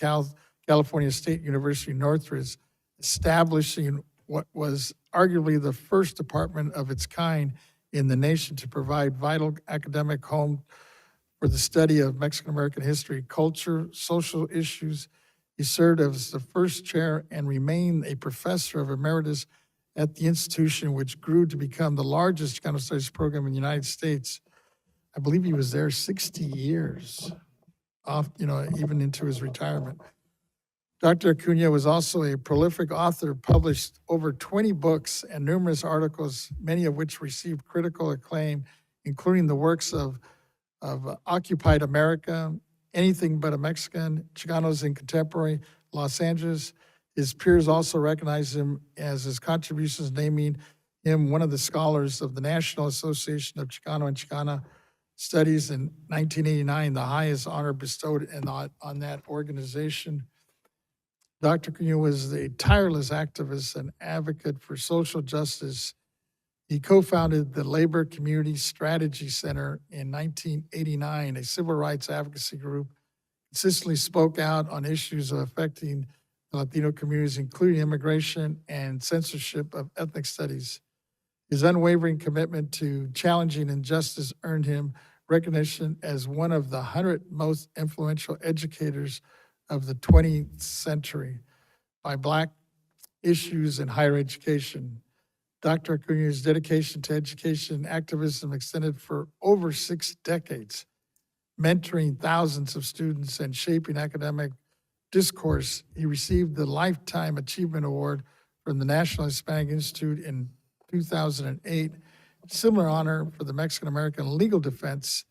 California State University, Northridge, establishing what was arguably the first department of its kind in the nation to provide vital academic home for the study of Mexican-American history, culture, social issues. He served as the first chair and remained a professor of emeritus at the institution, which grew to become the largest Chicano Studies program in the United States. I believe he was there 60 years, even into his retirement. Dr. Acuna was also a prolific author, published over 20 books and numerous articles, many of which received critical acclaim, including the works of Occupied America, Anything But a Mexican, Chicanos in Contemporary Los Angeles. His peers also recognized him as his contributions, naming him one of the scholars of the National Association of Chicano and Chicana Studies in 1989, the highest honor bestowed on that organization. Dr. Cunha was a tireless activist and advocate for social justice. He co-founded the Labor Community Strategy Center in 1989, a civil rights advocacy group, consistently spoke out on issues affecting the Latino communities, including immigration and censorship of ethnic studies. His unwavering commitment to challenging injustice earned him recognition as one of the 100 most influential educators of the 20th century by Black issues in higher education. Dr. Acuña's dedication to education and activism extended for over 6 decades, mentoring thousands of students and shaping academic discourse. He received the Lifetime Achievement Award from the National Hispanic Institute in 2008, similar honor for the Mexican American Legal Defense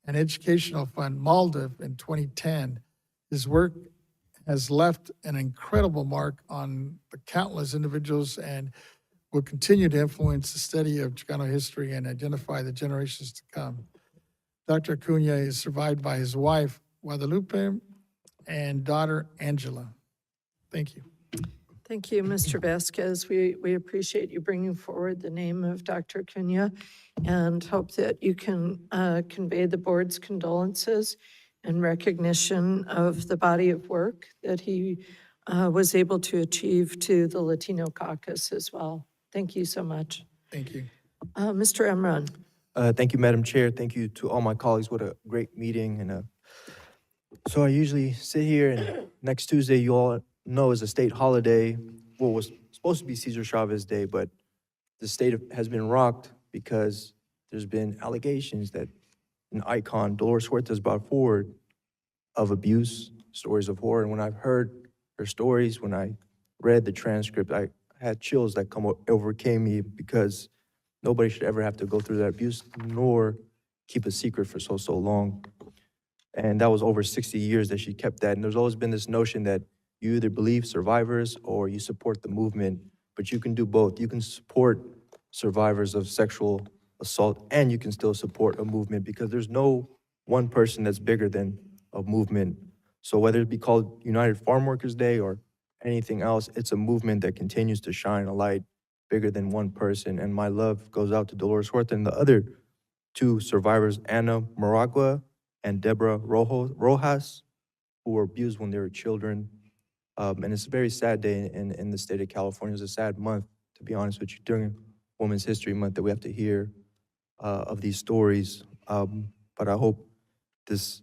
and Educational Fund, MALDIV, in 2010. His work has left an incredible mark on the countless individuals and will continue to influence the study of Chicano history and identify the generations to come. Dr. Acuna is survived by his wife, Guadalupe, and daughter, Angela. Thank you. Thank you, Mr. Vasquez. We appreciate you bringing forward the name of Dr. Cunha and hope that you can convey the board's condolences and recognition of the body of work that he was able to achieve to the Latino caucus as well. Thank you so much. Thank you. Mr. Emron. Thank you, Madam Chair. Thank you to all my colleagues. What a great meeting. And so I usually sit here, and next Tuesday, you all know, is a state holiday. What was supposed to be Cesar Chavez Day, but the state has been rocked because there's been allegations that an icon, Dolores Huertas, brought forward of abuse, stories of horror. And when I've heard her stories, when I read the transcript, I had chills that overcame me, because nobody should ever have to go through that abuse nor keep a secret for so long. And that was over 60 years that she kept that. And there's always been this notion that you either believe survivors or you support the movement, but you can do both. You can support survivors of sexual assault and you can still support a movement, because there's no one person that's bigger than a movement. So whether it be called United Farm Workers Day or anything else, it's a movement that continues to shine a light bigger than one person. And my love goes out to Dolores Huerta and the other 2 survivors, Ana Maragua and Deborah Rojas, who were abused when they were children. And it's a very sad day in the state of California. It's a sad month, to be honest with you, during Women's History Month, that we have to hear of these stories. But I hope this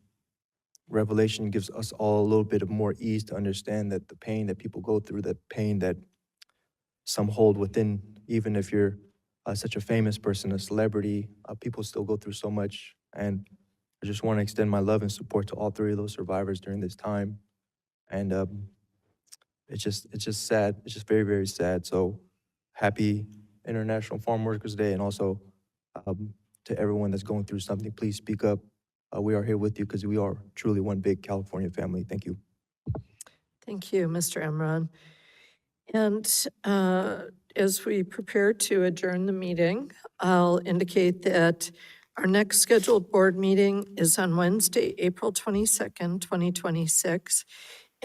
revelation gives us all a little bit of more ease to understand that the pain that people go through, the pain that some hold within, even if you're such a famous person, a celebrity, people still go through so much. And I just want to extend my love and support to all 3 of those survivors during this time. And it's just sad. It's just very, very sad. So happy International Farm Workers Day. And also to everyone that's going through something, please speak up. We are here with you because we are truly one big California family. Thank you. Thank you, Mr. Emron. And as we prepare to adjourn the meeting, I'll indicate that our next scheduled board meeting is on Wednesday, April 22nd, 2026.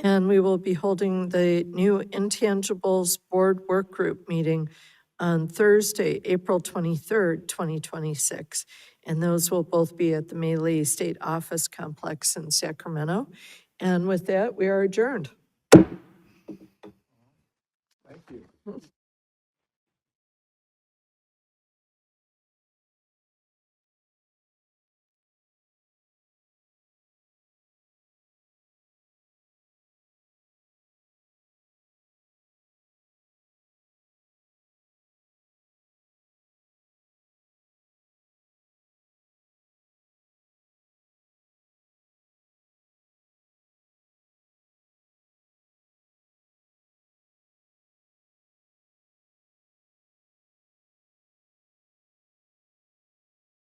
And we will be holding the new Intangibles Board Work Group meeting on Thursday, April 23rd, 2026. And those will both be at the Melee State Office Complex in Sacramento. And with that, we are adjourned. Thank you.